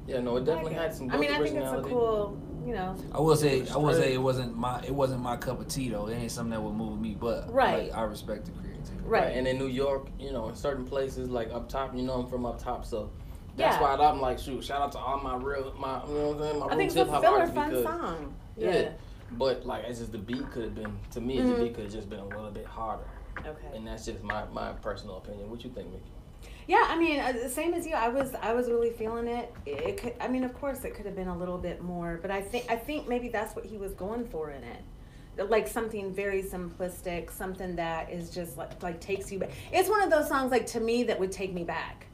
Yeah, no, it definitely had some I good mean, I think it's a originality. cool, you know. I will say it wasn't my cup of tea though. It ain't something that would move me, but Right. like, I respect the creativity. Right. And in New York, you know, in certain places like up top, you know, I'm from up top, so that's Yeah. why I'm like, shoot, shout out to all my you know what I'm saying, my I think roots it's a hip hop filler artists fun because song. yeah. But like it's just the beat could have been the beat could have just been a little bit harder. Okay. And that's just my personal opinion. What you think, Mickey? Yeah, I mean, same as you. I was really feeling it. It could. I mean, of course, it could have been a little bit more, but I think maybe that's what he was going for in it. Like something very simplistic, something that is just like takes you back. It's one of those songs like to me that would take me back.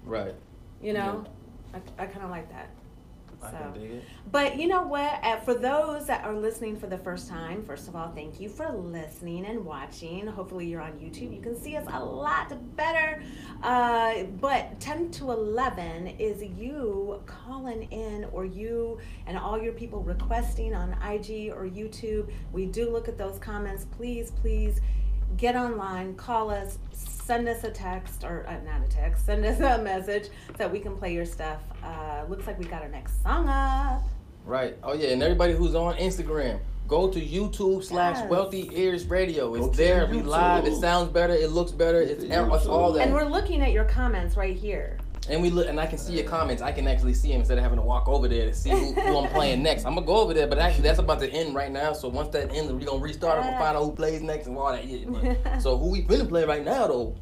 Right. You know, I kind of like that. I can dig it. But you know what? For those that are listening for the first time, first of all, thank you for listening and watching. Hopefully you're on YouTube. You can see us a lot better. But 10 to 11 is you calling in, or you and all your people requesting on IG or YouTube. We do look at those comments. Please, please get online, call us, send us a text, or not a text, send us a message so that we can play your stuff. Looks like we got our next song up. Right. Oh yeah, and everybody who's on Instagram, go to YouTube/Wealthy Ears Radio. It's there. We live. It sounds better. It looks better. It's all that. And we're looking at your comments right here. And we look, and I can see your comments. I can actually see them instead of having to walk over there to see who I'm playing next. I'm gonna go over there, but actually that's about to end right now. So once that ends, we're gonna restart. I'm gonna find out who plays next and all that. Yeah. So who we finna play right now though?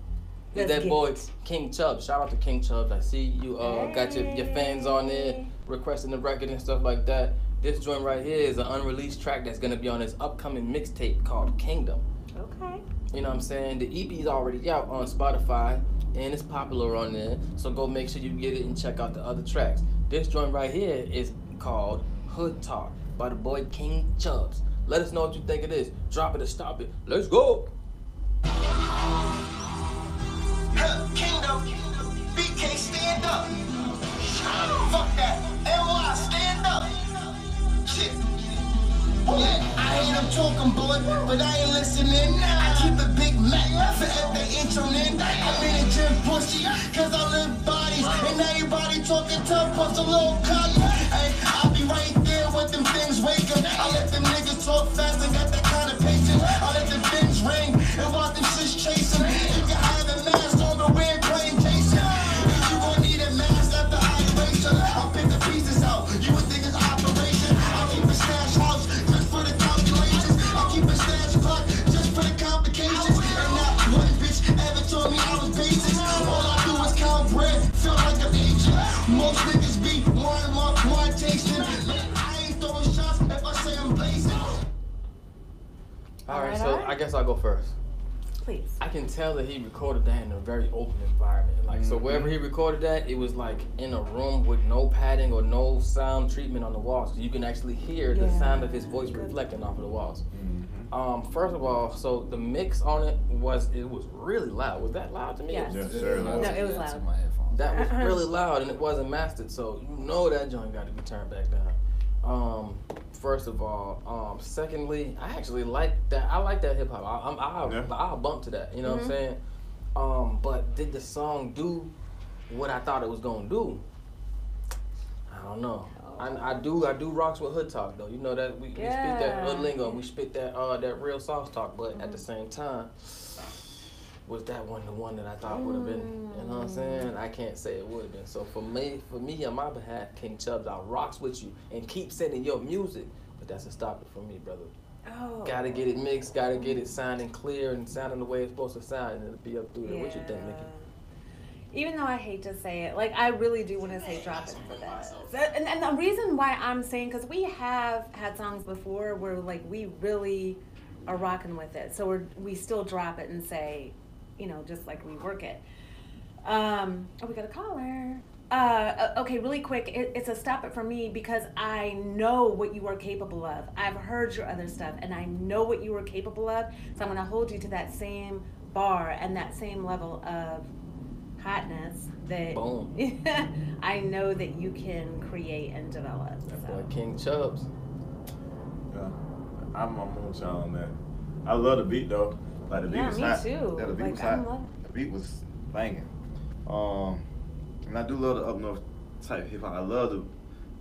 Is that boy King Chubbs. Shout out to King Chubbs. I see you got your fans on there requesting the record and stuff like that. This joint right here is an unreleased track that's gonna be on his upcoming mixtape called Kingdom. Okay. You know what I'm saying? The EP is already out on Spotify and it's popular on there. So go make sure you get it and check out the other tracks. This joint right here is called Hood Talk by the boy King Chubbs. Let us know what you think of this. Drop it or stop it. Let's go. Kingdom, BK, stand up. Fuck that. NY, stand up. Shit. Yeah, I ain't I'm talking, boy, but I ain't listening. I keep a Big Mac forever introning. I'm in a gym pussy, cause I live bodies. And everybody talking tough, bust a little cocky. Hey, I'll be right there with them things wake up. I let them niggas talk fast and got that kind of patience. I let the things ring and watch them shits chasing. You can have a mask on the red plane Jason. If you gon' need a mask after operation, I'll pick the pieces out. You would think it's operation. I'll keep a stash house just for the calculations. I'll keep a stash clock just for the complications. And not one bitch ever told me I was basic. All I do is count bread, feel like an agent. Most niggas be one tasting. I ain't throwing shots if I say I'm blazing. Alright, so I guess I'll go first. Please. I can tell that he recorded that in a very open environment. Like, so wherever he recorded that, it was like in a room with no padding or no sound treatment on the walls. You can actually hear the sound of his voice reflecting off of the walls. First of all, so the mix on it was really loud. Was that loud to me? Yes. Yes, sir. No, it was loud. That was really loud, and it wasn't mastered, so you know that joint got to be turned back down. First of all, secondly, I actually like that. I like that hip hop. I'll bump to that. You know what I'm saying? But did the song do what I thought it was gonna do? I don't know. I do rocks with hood talk though. You know that we spit that hood lingo. We spit that real sauce talk. But at the same time, was that one the one that I thought would have been? You know what I'm saying? I can't say it would have been. So for me on my behalf, King Chubbs, I rocks with you and keep sending your music. But that's a stop it for me, brother. Oh. Gotta get it mixed. Gotta get it sounding clear and sounding the way it's supposed to sound, and it'll be up through there. What you think, Nikki? Even though I hate to say it, like I really do want to say drop it for that. And the reason why I'm saying, because we have had songs before where like we really are rocking with it, so we still drop it and say, you know, just like rework it. Oh, we got a caller. Okay, really quick, it's a stop it for me because I know what you are capable of. I've heard your other stuff and I know what you are capable of, so I'm going to hold you to that same bar and that same level of hotness that I know that you can create and develop. That boy King Chubbs. Yeah, I'm on y'all on that. I love the beat though. Like the beat was hot. Too. Yeah, the beat was hot. The beat was banging. And I do love the up north type hip hop. I love the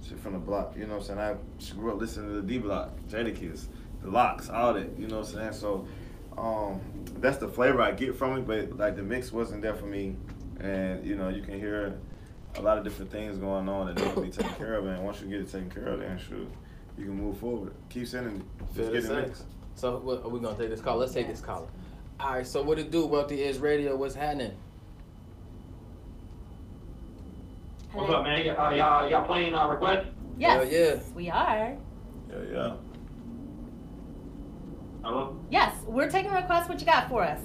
shit from the block. You know what I'm saying? I grew up listening to the D Block, Jadakiss, the Locks, all that. You know what I'm saying? So that's the flavor I get from it. But like the mix wasn't there for me. And you know you can hear a lot of different things going on that need to be taken care of. And once you get it taken care of, then sure you can move forward. Keep sending it. Just get it mixed. So are we gonna take this call? Let's take this caller. All right. So what it do? Wealthy Ears Radio. What's happening? What's up, man? Y'all playing requests? Yes, we are. Yeah. Hello? Yes, we're taking requests. What you got for us?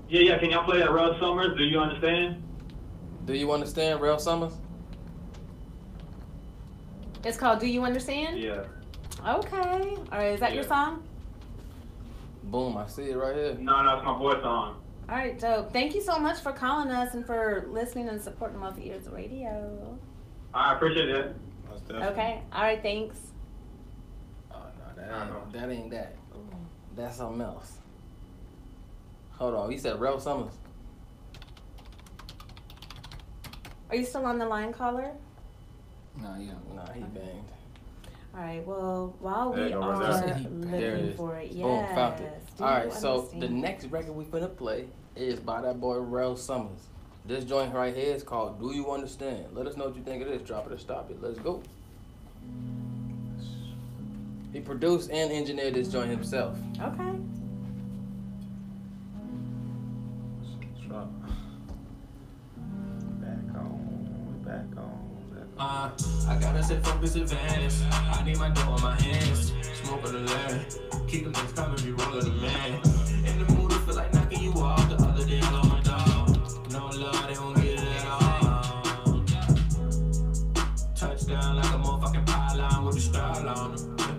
Yeah. Can y'all play that Rel Summers? Do you understand? Do you understand, Rel Summers? It's called Do You Understand? Yeah. Okay. All right, is that your song? Boom, I see it right here. No, it's my boy's song. All right, dope. Thank you so much for calling us and for listening and supporting Wealthy Ears Radio. I appreciate it. Okay. All right, thanks. Oh, no, that ain't that. That's something else. Hold on, you said Rel Summers. Are you still on the line, caller? Nah, he banged. All right, well, while we There you go, are right there. looking for it, Boom, found yes. it. Do All you right, so understand? the next record we finna play is by that boy Rel Summers. This joint right here is called Do You Understand? Let us know what you think of this. Drop it or stop it. Let's go. He produced and engineered this joint himself. Okay. I gotta set focus advantage. I need my dough in my hands. Smoke on the land. Keep the things coming, be rolling the man. In the mood, I feel like knocking you off. The other day, I got my dog. No love, they don't get it at all. Touchdown like a motherfucking pylon with a style on them. Yeah.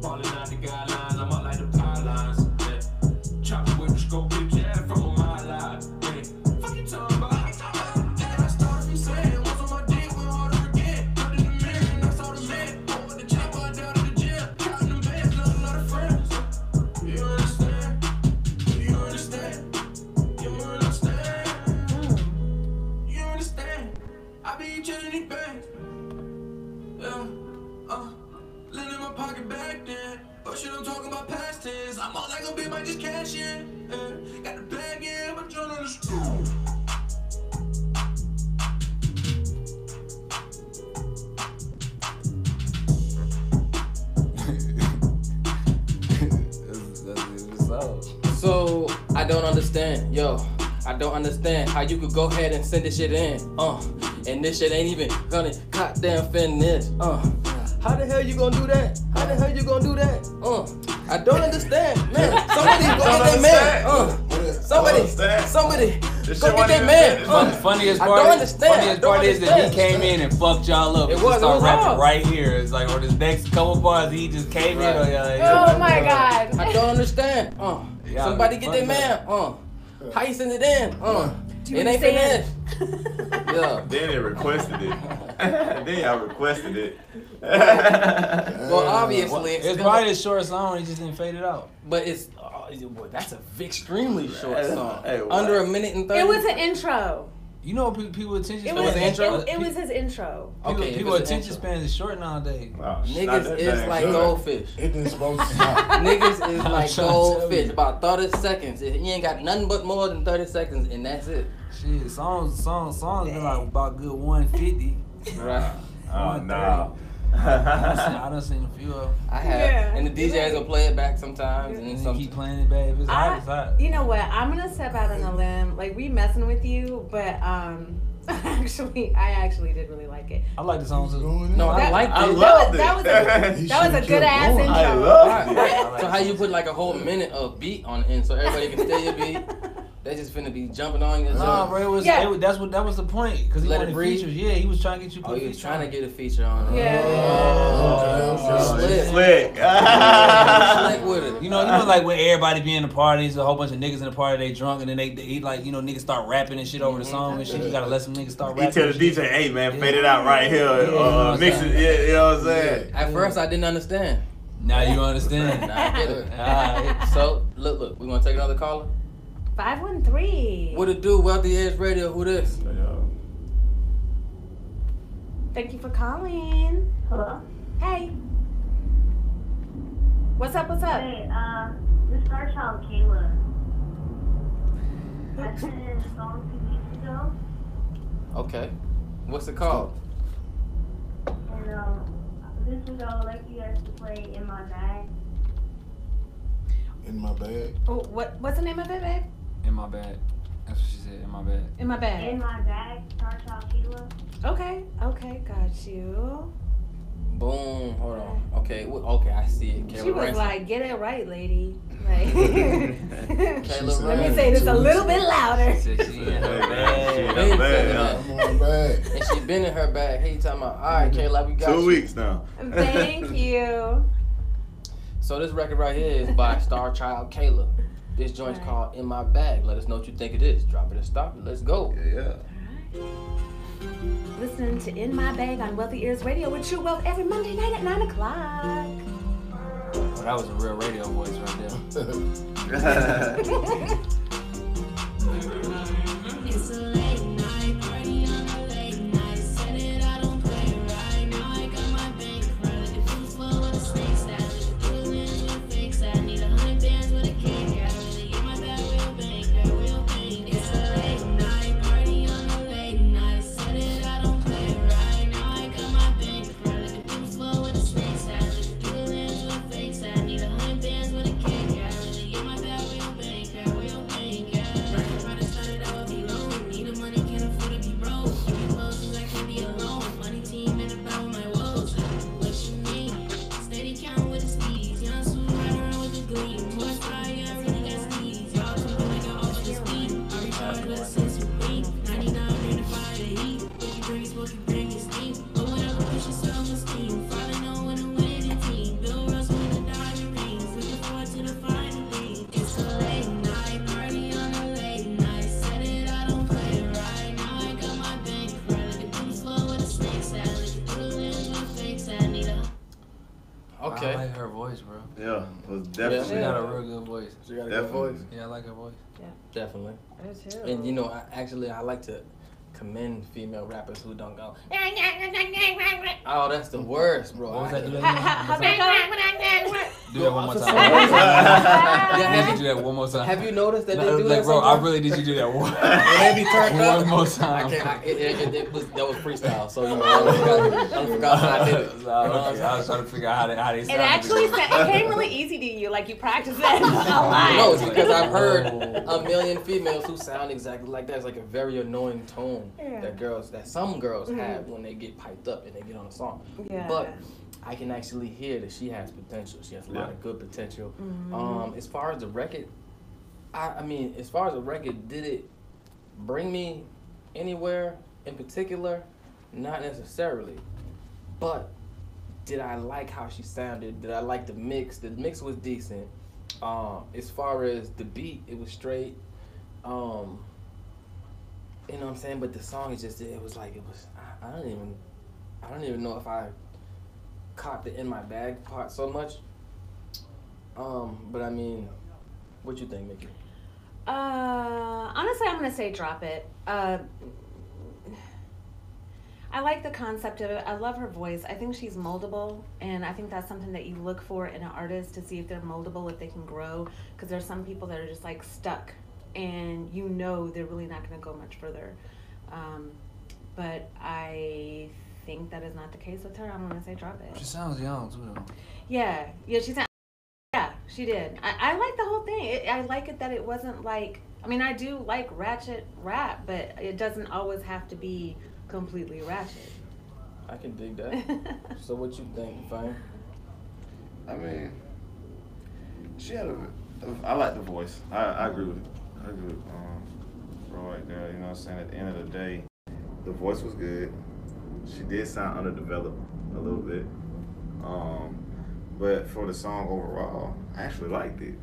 Falling out the guidelines, I'm up like the pylons. Yeah. Chopping with the scope, big jab from a mile out. Yeah. Fuck you talking about? I started from saying, once on my dick, went harder again. Looked in the mirror and I saw the man. Over the chopper, down to the jail. Counting them bands, not a lot of friends. You understand? You understand? You understand? You understand? I be chilling these bands. Yeah, living in my pocket back then. But shit, I'm talking about past tense. I'm all like a bitch, might just cash in. Got the bag in, but you're on the school. So I don't understand, yo. I don't understand how you could go ahead and send this shit in, and this shit ain't even gonna goddamn finish, How the hell you gonna do that? How the hell you gonna do that? I don't understand, man. Somebody go get that man. Somebody go get that man. Funniest I part, don't understand. funniest part is that he came in and fucked y'all up. It He was started rapping hard. right here. It's like on his next couple bars, he just came in. Oh my God. I don't understand. Yeah, Somebody get that man. How you send it in? It ain't finished. Yeah. Then they requested it. Then I requested it. Well, obviously, It's probably a short song. He just didn't fade it out. but it's boy, that's a extremely short song. Hey, what? Under a minute and 30. It was an intro. You know, people attention. It was was an intro? It was his intro. Okay, if people it's an attention intro. span is short nowadays. Wow, Niggas is like good. goldfish. It didn't supposed to stop. Niggas is like trying to tell goldfish. you. About 30 seconds. You ain't got nothing but more than 30 seconds, and that's it. Shit, songs been like about good 150. Right. Oh, no. I done seen a few of them. I have. Yeah. And the DJs will play it back sometimes, and then And some. they keep playing it back. If it's hot, it's hot. You know what? I'm gonna step out on a limb. Like, we messing with you, but I actually did really like it. I like the song too. No, I That- like I it. loved it. That was a good ass going. intro. I love Right, it. right. So how you put like a whole minute of beat on it, so everybody can steal your beat? They just finna be jumping on you. Nah, bro, Yeah. that was the point. Cause he Let it wanted breathe. features. Yeah, he was trying to get you. Oh, you was trying to get a feature on it. Yeah. Oh, Slick. slick. Slick with it. You know, like when everybody be in the parties, a whole bunch of niggas in the party, they drunk, and then they like, niggas start rapping and shit over the song and shit. You gotta let some niggas start He rapping. tell the and shit. DJ, hey man, fade it out right here. Yeah, Mix it, yeah, you know what I'm saying? At first, I didn't understand. Now you understand. Now I get it. Alright. So look, we gonna take another caller. 513. What it do? Wealthy Edge Radio. Who this? Thank you for calling. Hello? Hey. What's up? What's up? Hey, this Star Child Kayla. I sent in a song 2 weeks ago, Okay. What's it called? and this week I would like you guys to play In My Bag. In my bag. Oh, what's the name of it, babe? In my bad. That's what she said. In my bad. In my bag. In My Bag, Star Child Kayla. Okay, got you. Boom. Hold on. Okay, okay, I see it. Kayla She was Ransom. like, "Get it right, lady." Like, Kayla let me Ransom. say this a little bit louder. She in her bag. Been bag, saying huh? I'm on bag. And she been in her bag. Hey, you talking about? All right, Kayla, we got 2 you. weeks now. Thank you. So this record right here is by Star Child Kayla. This joint's Right. called In My Bag. Let us know what you think it is. Drop it and stop it. Let's go. Yeah. Listening to In My Bag on Wealthy Ears Radio with True Wealth every Monday night at 9 o'clock. Well, that was a real radio voice right there. It's a late night party on a late night. Said it, I don't play right now. I got my bank credit. It feels full with a snake stash. Doodling with fake side. Need 100 bands with a cake. I really get my bag real bank. It's a late night party on a late night. Said it, I don't play right now. I got my bank credit. It feels full with a snake stash. Doodling with fake side. Need 100 bands with a cake. I really get my bag real bank. Okay. I like her voice, bro. Yeah, it was She definitely. got a real good voice. She got a good Definitely. voice. Yeah, I like her voice. Definitely. I do too. And you know, I like to commend female rappers who don't go. Oh, that's the worst, bro. What was that? How's that Do that one more time. Yeah, Do that one more time. have you noticed that they do Like, that? bro, I sometimes? really need you to do that one. When they be turned up, One more time. I can't. That was freestyle, so you know, I forgot how I did it. You know what I'm Okay, I was trying to figure out how they It sound. actually it came really easy to you. Like you practiced that a lot. No, it's because I've heard a million females who sound exactly like that. It's like a very annoying tone that some girls have when they get piped up and they get on a song. Yeah. But I can actually hear that she has potential. She has a lot of good potential. As far as the record, I mean, as far as the record, did it bring me anywhere in particular? Not necessarily. But did I like how she sounded? Did I like the mix? The mix was decent. As far as the beat, it was straight. You know what I'm saying? But the song is just, I don't even know if I caught the In My Bag part so much. But I mean, what you think, Mickey? Honestly, I'm gonna say drop it. I like the concept of it. I love her voice. I think she's moldable, and I think that's something that you look for in an artist to see if they're moldable, if they can grow. Because there's some people that are just like stuck, and you know they're really not going to go much further. But I think that is not the case with her. I'm going to say drop it. She sounds young too, though. Yeah, she did. I like the whole thing. I like it that it wasn't like. I mean, I do like ratchet rap, but it doesn't always have to be completely ratchet. I can dig that. So what you think, Fine? I mean, she had I like the voice. I agree with it. I agree with bro right there. You know what I'm saying? At the end of the day, the voice was good. She did sound underdeveloped a little bit. But for the song overall, I actually liked it.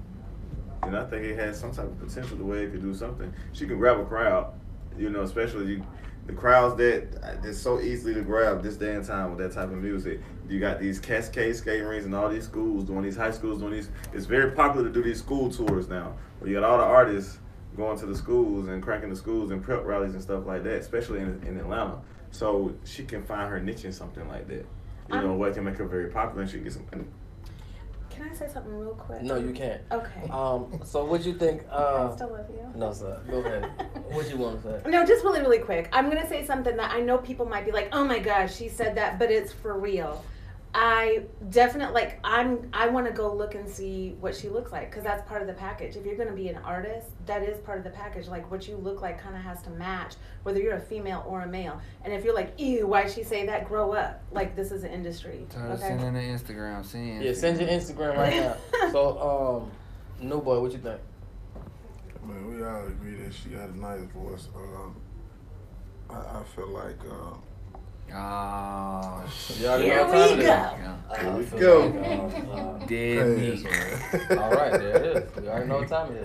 And I think it had some type of potential the way it could do something. She can grab a crowd, you know, especially the crowds that's so easily to grab this day and time with that type of music. You got these Cascade skating rinks and all these schools doing these, high schools doing these. It's very popular to do these school tours now, where you got all the artists going to the schools and cranking the schools and prep rallies and stuff like that, especially in Atlanta. So she can find her niche in something like that. You know, what can make her very popular, and she can get some. Can I say something real quick? No, you can't. Okay. So what you think? I still love you. No, sir. Go ahead. What you want to say? No, just really, really quick. I'm going to say something that I know people might be like, oh my gosh, she said that, but it's for real. I definitely I want to go look and see what she looks like, because that's part of the package. If you're going to be an artist, that is part of the package. Like, what you look like kind of has to match, whether you're a female or a male. And if you're like, ew, why'd she say that? Grow up. Like, this is an industry. Okay? Send in the Instagram. Send your Instagram right now. So, New Boy, what you think? Man, we all agree that she got a nice voice. I feel like. Here we go. Dead meat. All right, there it is. We already know what time it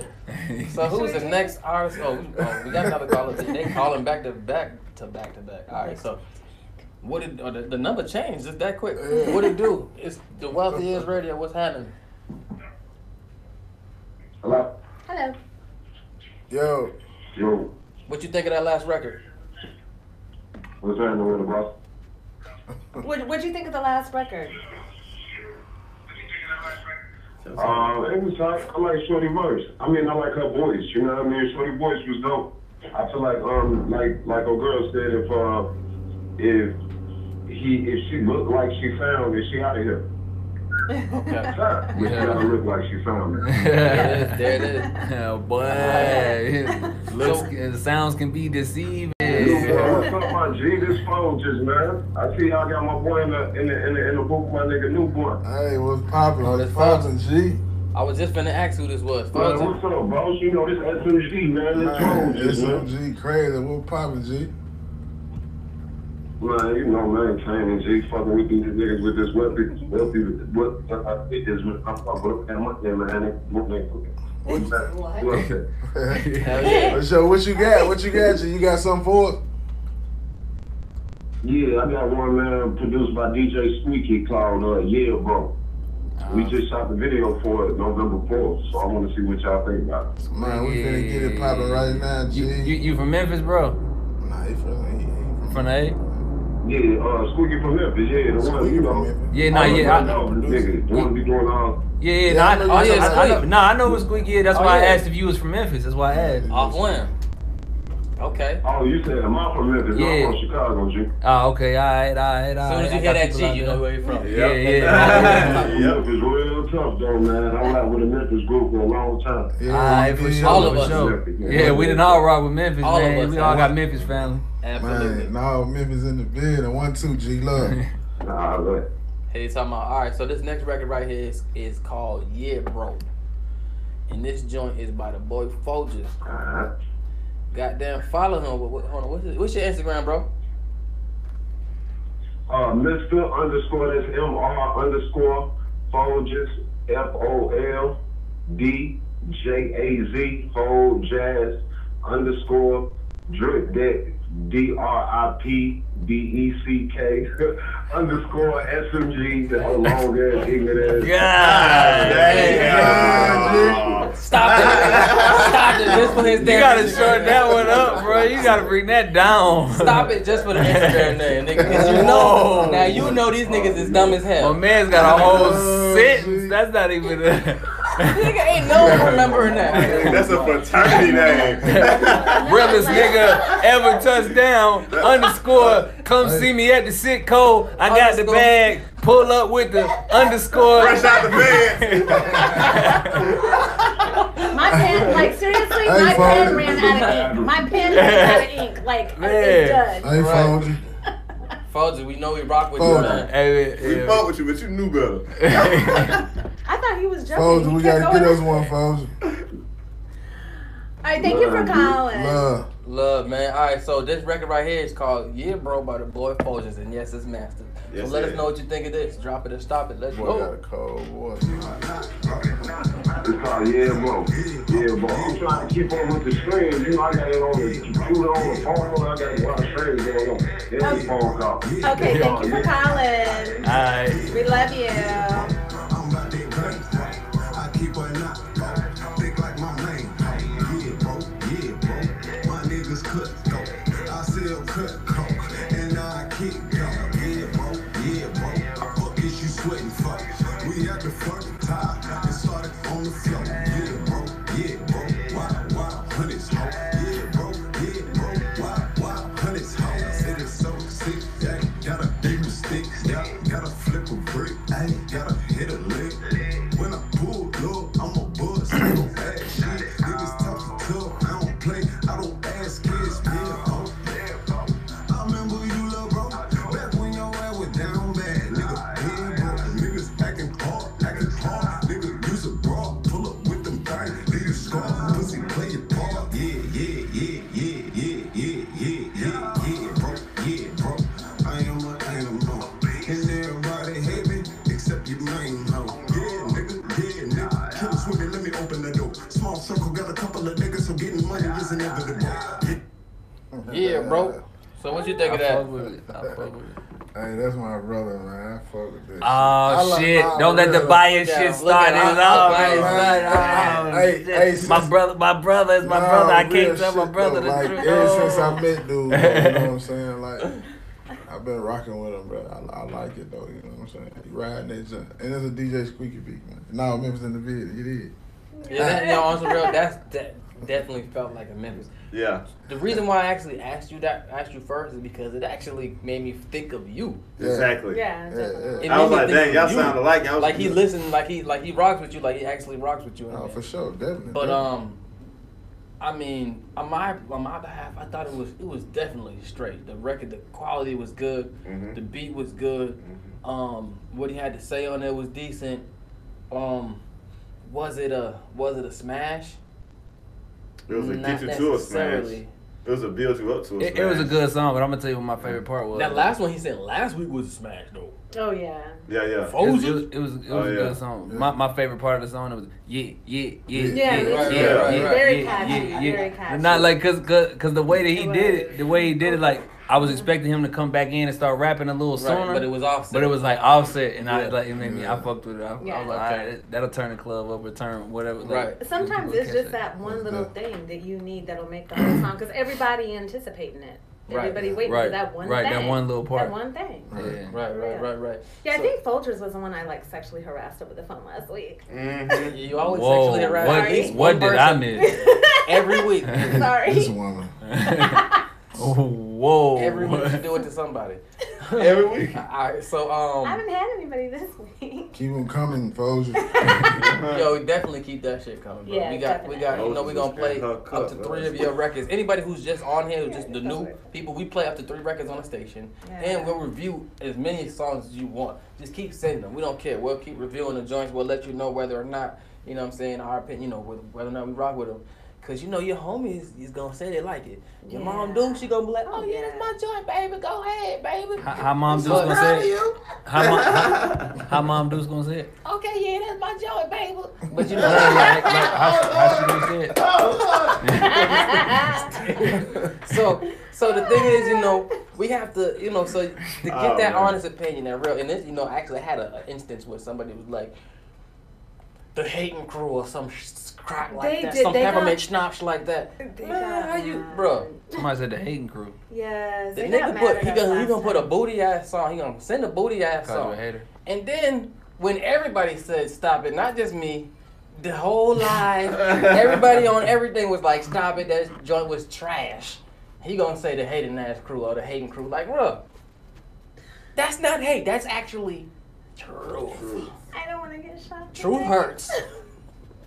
is. So who's the next artist? We got another caller. They calling back to back. All right, so what did the number changed just that quick? What it do? It's the Wealthy Is Radio. What's happening? Hello. Hello. Yo. What you think of that last record? What's happening with the boss? What'd you think of the last record? It was like, I like Shorty voice. I mean, I like her voice. You know what I mean? Shorty voice was dope. I feel like like a girl said, if she looked like she found it, she out of here. Okay. Which gotta look like she found it. There it is. Oh boy, the sounds can be deceiving. What's up, my G? This phone just, man. I see y'all got my boy in the book, my nigga Newborn. Hey, what's poppin'? This poppin', G? I was just finna ask who this was. Man, what's up, boss? You know this SMG, man. This phone just, man. SMG, crazy. What's poppin', G? Man, you know, man, Tane, G, fucking with these niggas with this wealthy, So what you got? What you got? You got something for us? Yeah, I got one, man, produced by DJ Squeaky called Yeah, Bro. We just shot the video for it November 4th, so I want to see what y'all think about it. Man, we finna get it poppin' right now, G. You from Memphis, bro? Nah, he from the A? Yeah, Squeaky from Memphis, yeah, the one, you know. Yeah, nah, yeah. I know, nigga, the one be doing all. Yeah, I know what Squeaky is. That's why I asked if you was from Memphis. That's why I asked. Off when? Okay. Oh, you said I'm out from Memphis. Yeah. I'm from Chicago, G. Oh, okay. All right. As soon as you hear that G, you know where you're from. Yeah. Memphis real tough, though, man. I was with a Memphis group for a long time. Yeah, for sure. All of us. Yeah, we didn't all rock with Memphis, all man. Of us, we all got Memphis family. Absolutely. Man, no, Memphis in the building. 1, 2, G Love. Nah, look. Hey, talking about, all right, so this next record right here is called Yeah, Bro. And this joint is by the boy Folgers. Goddamn, follow him. Hold on, what's your Instagram, bro? Mr. _ that's MR _ Folgers, FOLDJAZ, Fold Jazz _ Drip Deck, DRIPDECK _ SMG, that long ass ignorant ass. Stop it. Stop it just for his damn. You gotta short that one up, bro. You gotta bring that down. Stop it just for the Instagram name, nigga. Cause you know, now you know these niggas is dumb as hell. My man's got a whole sentence. That's not even a... Nigga ain't no one remembering that. That's a fraternity name. Realest nigga ever touched down _ come see me at the Sitco. I got the bag. Pull up with the _ Fresh out the bed. My pen, like seriously, my pen ran out of ink. My pen ran out of ink. Like, it's done. Hey, Folgers. Folgers, we know we rock with you, man. We fought with you, but you knew better. I thought he was joking. Folgers, we gotta get us one, Folgers. Alright, thank you for calling. Love, man. Alright, so this record right here is called Yeah, Bro by the boy Folgers, and yes, it's mastered. So let us know what you think of this. Drop it or stop it. Let's go. Got a cold voice. It's called Yeah, Bro. Yeah, Bro. I'm trying to keep up with the streams. You know, I got it on the computer, on the phone. I got a lot of streams going on. There's a phone call. Okay, thank you for calling. Alright. We love you. I keep a knock, think like my main. Yeah, bro. My niggas cut coke. I sell cut coke, and I kick coke. Yeah, bro. Fuck is you sweating for? We at the front top and started on the floor. Yeah, bro. Wild hundreds hoe. Yeah, bro. Wild hundreds hoe. Said it's so sick, yeah. Gotta beat with sticks, yeah. Gotta flip a freak. I ain't gotta hit a lick. When I pull up, I'm a buzz. I don't ask shit. Niggas talking tough. I don't play. I don't ask kids. Yeah, oh. I remember you, little bro. Back when your ass was down bad. Nigga, head broke. Niggas acting hard. Nigga, use a bra. Pull up with them things. Leave a scar. Pussy play your part. Yeah, bro. Yeah, bro. I am a animal. And everybody hate me except your main hoe. Yeah, nigga. Kill swimming, let me open the door. Small circle, got a couple of niggas, so getting money is inevitable. Yeah, bro. So what you think of I that? fuck with it. Hey, that's my brother, man. I fuck with that. Oh shit! Don't let the bias shit start. My brother is my brother. I can't tell my brother the like, truth. Ever since I met dude, you know what I'm saying? Like, I've been rocking with him, bro. I like it though. You know what I'm saying? He riding that junk, and it's a DJ Squeaky beat, man. No, Memphis in the video. You did. Yeah, on some real, that definitely felt like a Memphis. Yeah. The reason why I actually asked you first is because it actually made me think of you. Exactly. Yeah, definitely. I was like, dang, y'all sound alike. Like he listened, like he rocks with you, like he actually rocks with you. Oh, for sure, definitely. But I mean, on my behalf, I thought it was definitely straight. The record, the quality was good, the beat was good. What he had to say on it was decent. Was it a smash? It was a get you to a smash. It was a build you up to a smash. It was a good song, but I'm gonna tell you what my favorite part was. That last one he said last week was a smash though. Oh yeah. Yeah. It was a good song. Yeah. My favorite part of the song, it was Very catchy. Not like cause the way that he did it, like I was expecting him to come back in and start rapping a little sooner. But it was offset. But it was like offset, and it made me. I fucked with it. I was like, all right, that'll turn the club up, or turn whatever. Right. Sometimes it's just that one little thing that you need that'll make the whole song, because everybody anticipating it. Everybody waiting for that one thing. Right, that one little part. That one thing. Right. Yeah, I think Folgers was the one I like sexually harassed over the phone last week. Mm-hmm. You always sexually harass at least what one did person. I miss? Every week. Sorry. This woman. Whoa. Every week you do it to somebody. Every week. All right, so I haven't had anybody this week. Keep them coming, folks. Yo, definitely keep that shit coming, bro. Yeah, we got. You know, we gonna play up to 3 of your records. Anybody who's just on here, just the new people, we play up to 3 records on the station, and we'll review as many songs as you want. Just keep sending them. We don't care. We'll keep reviewing the joints. We'll let you know whether or not, you know what I'm saying, our opinion, you know, whether or not we rock with them. Cause you know your homies is gonna say they like it. Your mom do, she gonna be like, oh yeah, that's my joint, baby. Go ahead, baby. How mom Deuce gonna say it? How mom Deuce gonna say it? Okay, yeah, that's my joint, baby. But you know, like how she gonna say it? So the thing is, you know, we have to, you know, so to get that honest opinion, that real, and this, you know, I actually had an instance where somebody was like, the hating crew or some crap like that, some peppermint schnapps like that. Man, how you, bro? Somebody said the hating crew. Yes. The nigga he gonna put a booty ass song. He gonna send a booty ass song. A hater. And then when everybody said stop it, not just me, the whole live, everybody on everything was like stop it. That joint was trash. He gonna say the hating ass crew or the hating crew. Like, bro, that's not hate. That's actually truth. I don't want to get shot. Truth hurts.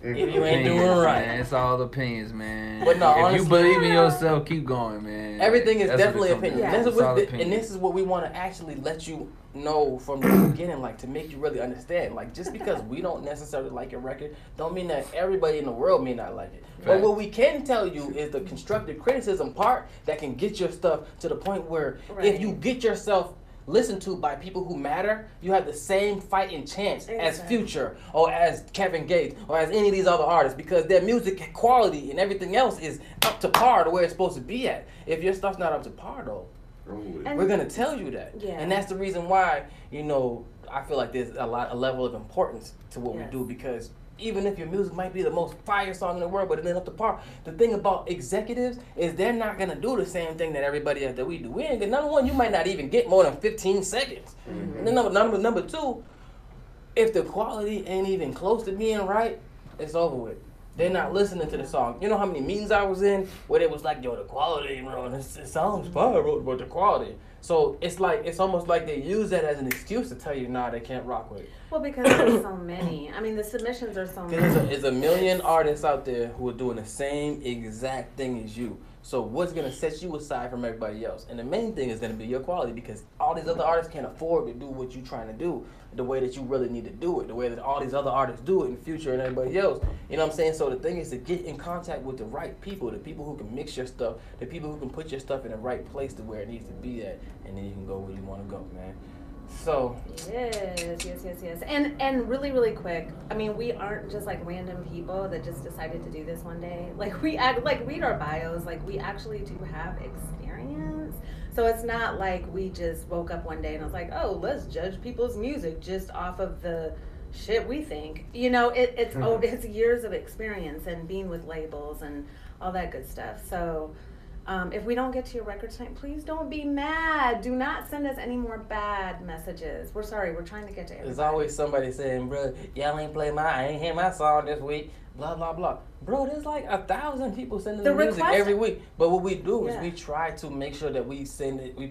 If you ain't doing right. Man, it's all opinions, man. But no, if honestly, you believe in yourself, keep going, man. Everything is That's definitely opinion. Yeah. And this is what we want to actually let you know from the beginning, like to make you really understand. Like just because we don't necessarily like your record, don't mean that everybody in the world may not like it. Right. But what we can tell you is the constructive criticism part that can get your stuff to the point where if you get yourself listened to by people who matter, you have the same fighting chance as Future or as Kevin Gates or as any of these other artists, because their music quality and everything else is up to par to where it's supposed to be at. If your stuff's not up to par though, we're gonna tell you that. And that's the reason why, you know, I feel like there's a level of importance to what we do, because even if your music might be the most fire song in the world, but it ain't up to par, the thing about executives is they're not gonna do the same thing that everybody else that we do. We ain't get, number one, you might not even get more than 15 seconds. And then number two, if the quality ain't even close to being right, it's over with. They're not listening to the song. You know how many meetings I was in where it was like, yo, the quality, bro, it sounds fire, but the quality. So it's almost like they use that as an excuse to tell you, nah, they can't rock with it. Well, because there's so many. I mean, the submissions are so many. There's a million artists out there who are doing the same exact thing as you. So what's gonna set you aside from everybody else? And the main thing is gonna be your quality, because all these other artists can't afford to do what you're trying to do the way that you really need to do it, the way that all these other artists do it in Future and everybody else. You know what I'm saying? So the thing is to get in contact with the right people, the people who can mix your stuff, the people who can put your stuff in the right place to where it needs to be at, and then you can go where you want to go, man. So yes. And really quick, I mean, we aren't just like random people that just decided to do this one day. Like we read our bios, like we actually do have experience. So it's not like we just woke up one day and was like, oh, let's judge people's music just off of the shit we think. You know, it's years of experience and being with labels and all that good stuff. So if we don't get to your record tonight, please don't be mad. Do not send us any more bad messages. We're sorry. We're trying to get to everybody. There's always somebody saying, bro, y'all ain't play I ain't hear my song this week, blah, blah, blah. Bro, there's like 1,000 people sending the music every week. But what we do is we try to make sure that we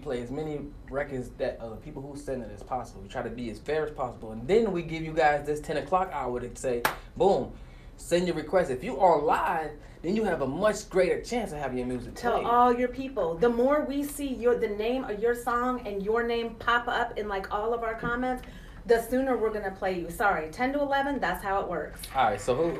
play as many records that people who send it as possible. We try to be as fair as possible. And then we give you guys this 10 o'clock hour to say, boom, send your request. If you are live, then you have a much greater chance of having your music played. Tell all your people. The more we see the name of your song and your name pop up in like all of our comments, the sooner we're gonna play you. Sorry, 10 to 11. That's how it works. All right, so who's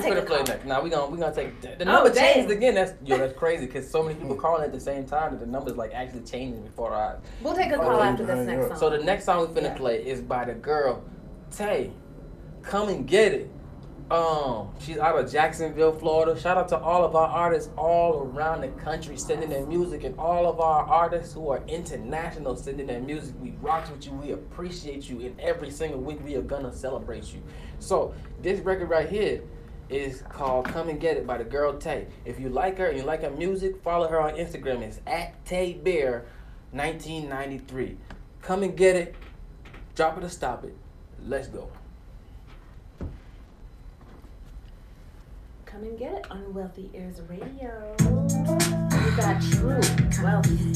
gonna play next? Now we're gonna take the number changed again. That's crazy because so many people calling at the same time that the numbers like actually changing before our eyes. We'll take a call after this next song. So the next song we're finna play is by the girl Tay. Come and Get It. She's out of Jacksonville, Florida. Shout out to all of our artists all around the country sending their music, and all of our artists who are international sending their music. We rock with you. We appreciate you. And every single week we are gonna celebrate you. So this record right here is called Come and Get It by the girl Tay. If you like her and you like her music, follow her on Instagram. It's @TayBear1993. Come and Get It. Drop it or stop it. Let's go. Come and get it on Wealthy Ears Radio. We got True Wealthy.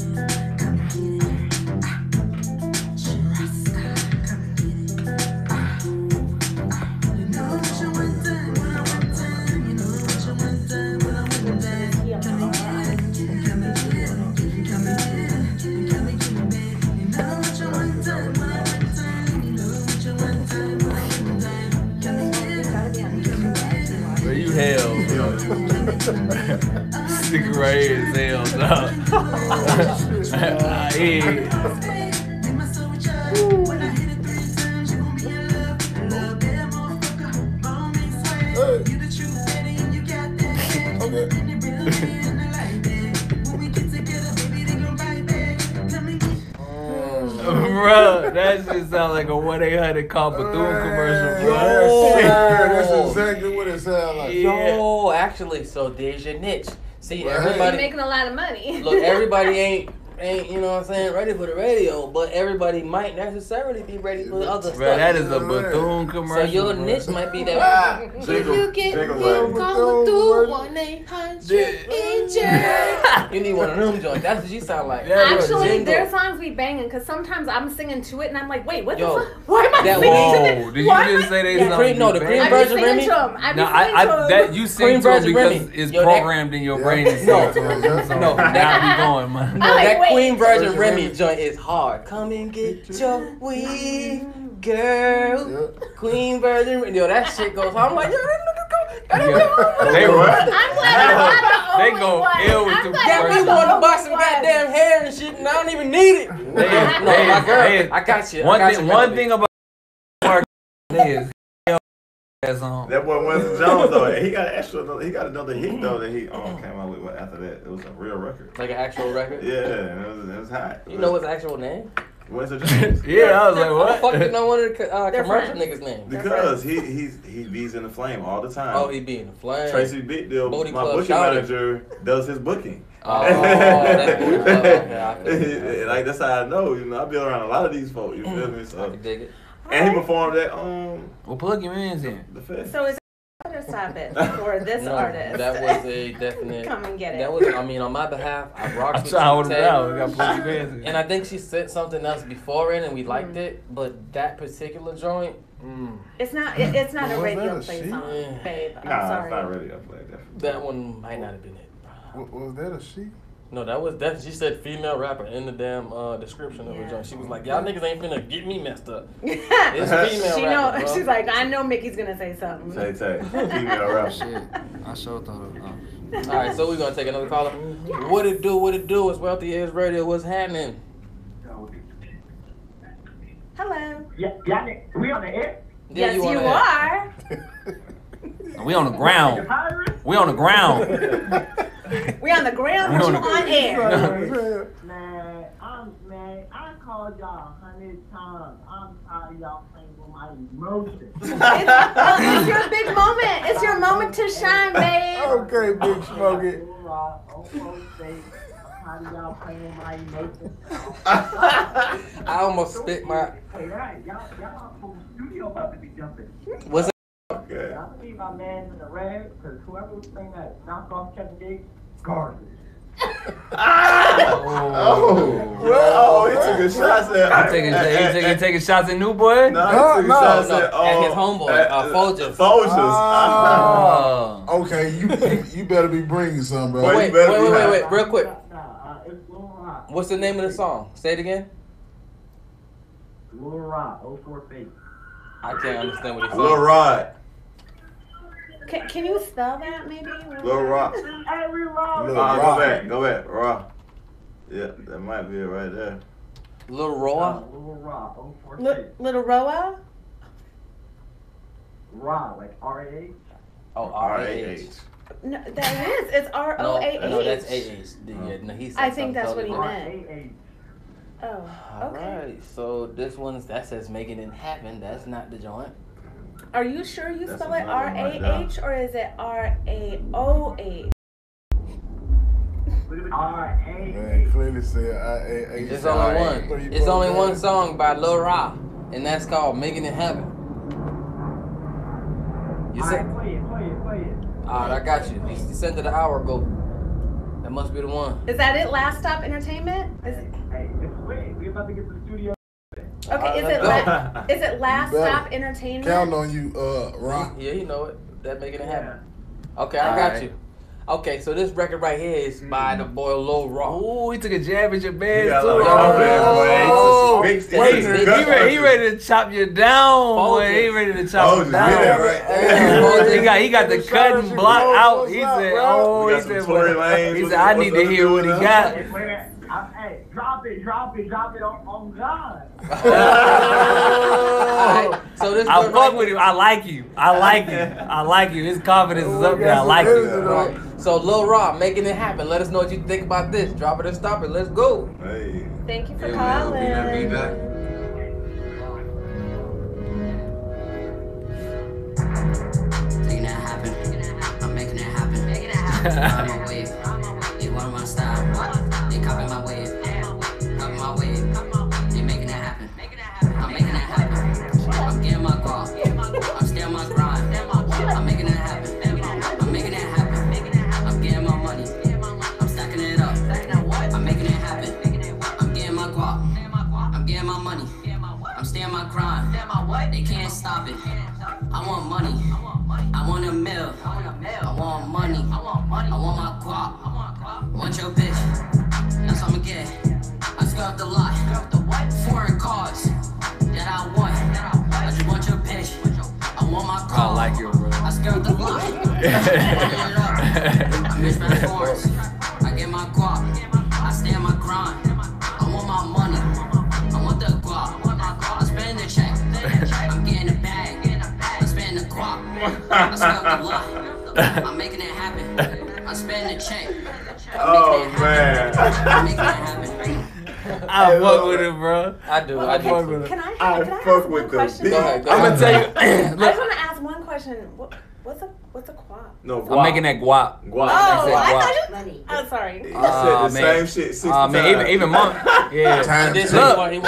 Hell, stick right here, hell, dog. Bro, that shit sound like a 1-800 call Bethune commercial, bro. That's exactly what it sounds like. Yo, actually, so there's your niche. See, everybody making a lot of money. Look, everybody ain't you know what I'm saying, ready for the radio, but everybody might necessarily be ready for the other stuff. Bro, that is a Bethune commercial. So your niche might be that. If you get me, call through 1-800-INJURY. You need one of them joints. That's what you sound like. Actually, their songs be banging because sometimes I'm singing to it and I'm like, wait, what the fuck? Why am I singing to it? Did you just say they sound? No, the cream version Remy. No, that you sing to it because it's programmed in your brain. No, now we going, man. No, that Queen version Remy joint is hard. Come and get your weed, girl. Queen version, yo, that shit goes hard. I'm like, yo, that nigga go. They go ill with the Got me want to buy some goddamn hair and shit, and I don't even need it. No, my girl, I got you. One thing about is that boy Winston Jones though, he got another hit though that he came out with after that. It was a real record. Like an actual record? Yeah, it was hot. You know his actual name? Winston Jones. Yeah, I was like, what? How the fuck you know one of the commercial niggas' names? Because he bees in the flame all the time. Oh, he be in the flame. Tracy Big Deal, my booking manager, does his booking. Oh, that's Booty Club. Okay, like that's how I know. You know, I be around a lot of these folks. You feel me? So I can dig it. And he performed at well, plug your mans in. The fest. So is stop it for this artist. That was a definite. Come and get it. That was, I mean, on my behalf, I rocked with trying to hold it Tay. down. We got to put your hands in. And I think she said something else before it, and we liked it. But that particular joint, it's not a Was radio that a play she? song, babe. I'm Nah, sorry. it's not radio play. Definitely. that one might not have been it. Was that a she? No, that was that. She said female rapper in the damn description of the joint. She was like, "Y'all niggas ain't finna get me messed up." It's female She rapper, know. bro. She's like, I know Mickey's gonna say something. Tay, female rap. Shit, I sure thought of All right, so we're gonna take another caller. Yes. What it do? What it do? It's Wealthy Is Radio. What's happening? Hello. Yeah, we on the air? Yes, you on the air. are. We on the ground. We on the ground. We on the ground, but you on air. Man, I called y'all 100 times. I'm tired of y'all playing with my emotions. It's your big moment. It's your moment to shine, babe. Okay, Big Smokey. I'm tired of y'all playing with my emotions. I almost spit my. Hey, y'all from the studio about to be jumping. What's it? Okay. I'm gonna leave my man in the red, because whoever was saying that knockoff Kevin Diggs, garbage. Oh, he took a shot at. He taking shots at New Boy? No, he took a shot at. And his homeboy, Folgers. Folgers. Okay, you better be bringing some, bro. Wait, real quick. What's the name of the song? Say it again. Lil Rod, 04 Face. I can't understand what he's Lil saying. Rod. Can you spell that maybe? Lil Rod. Every Rod. Go back. Raw. Yeah, that might be it right there. Lil Roa? Lil Rod, 04 Face. Little Roa? Rod, like R-A-H? Oh, R-A-H. No, that is. It's R-O-A-H. No, that's A-H. Yeah, no, he said I think that's what something he totally meant. Oh, All okay. right, so this one that says making it happen. That's not the joint. Are you sure you That's spell it another one right R-A-H or is it R-A-O-H? R-A-H. Man, clearly said I-A-H. It's only one. It's only one song by Lil Ra, and that's called "Making It Happen." You said, Play it. "Alright, I got you." You sent it an hour ago. That must be the one. Is that it? Last Stop Entertainment? Hey, it's quick. We about to get to the studio. Okay, is it Last Stop Entertainment? Count on you, Ron. Yeah, you know it. That making it happen. Okay, I got you. Okay, so this record right here is by the boy Lil Ra. Ooh, he took a jab at your man Yeah, too. He ready to chop you down, boy. He ready to chop you down. He got the cutting block out. He said, he said, I need to hear what he got. Hey, drop it on God. So this I fuck with him. I like you. His confidence is up there. I like you. Right. So Lil Ra, making it happen. Let us know what you think about this. Drop it or stop it. Let's go. Hey. Thank you for calling. Making it happen. I'm making it happen. I'm my wave. They want my style. They copy my wave. Copy my wave. They making it happen. I'm making it happen. I'm getting my guap. I'm staying my grind. I'm making it happen. I'm making it happen. I'm getting my money. I'm stacking it up. I'm making it happen. I'm getting my guap. I'm getting my money. I'm staying my grind. They can't stop it. I want money. I want a mill. I want money. I want my guap. I want your bitch. That's what I'ma get. I scrubbed the lot. Foreign cars that I want. I just want your bitch. I want my car. I like you, bro. I scrubbed the lot. I miss my forms. I get my guap. I stay on my grind. I want my money. I want the guap. I spend the check. I'm getting the bag. I spend the guap. I scrubbed the lot. I'm making it happen. I spend the check. Oh man. I'm making it happen. I fuck with him, bro. I do. Can I fuck ask with one question? Go ahead. I'm gonna tell you. I just want to ask one question. What's a guap? No, guap. I'm making that guap. Oh, I thought you. Money. I'm sorry. He said the same shit 60 times. Man, even mom. Yeah.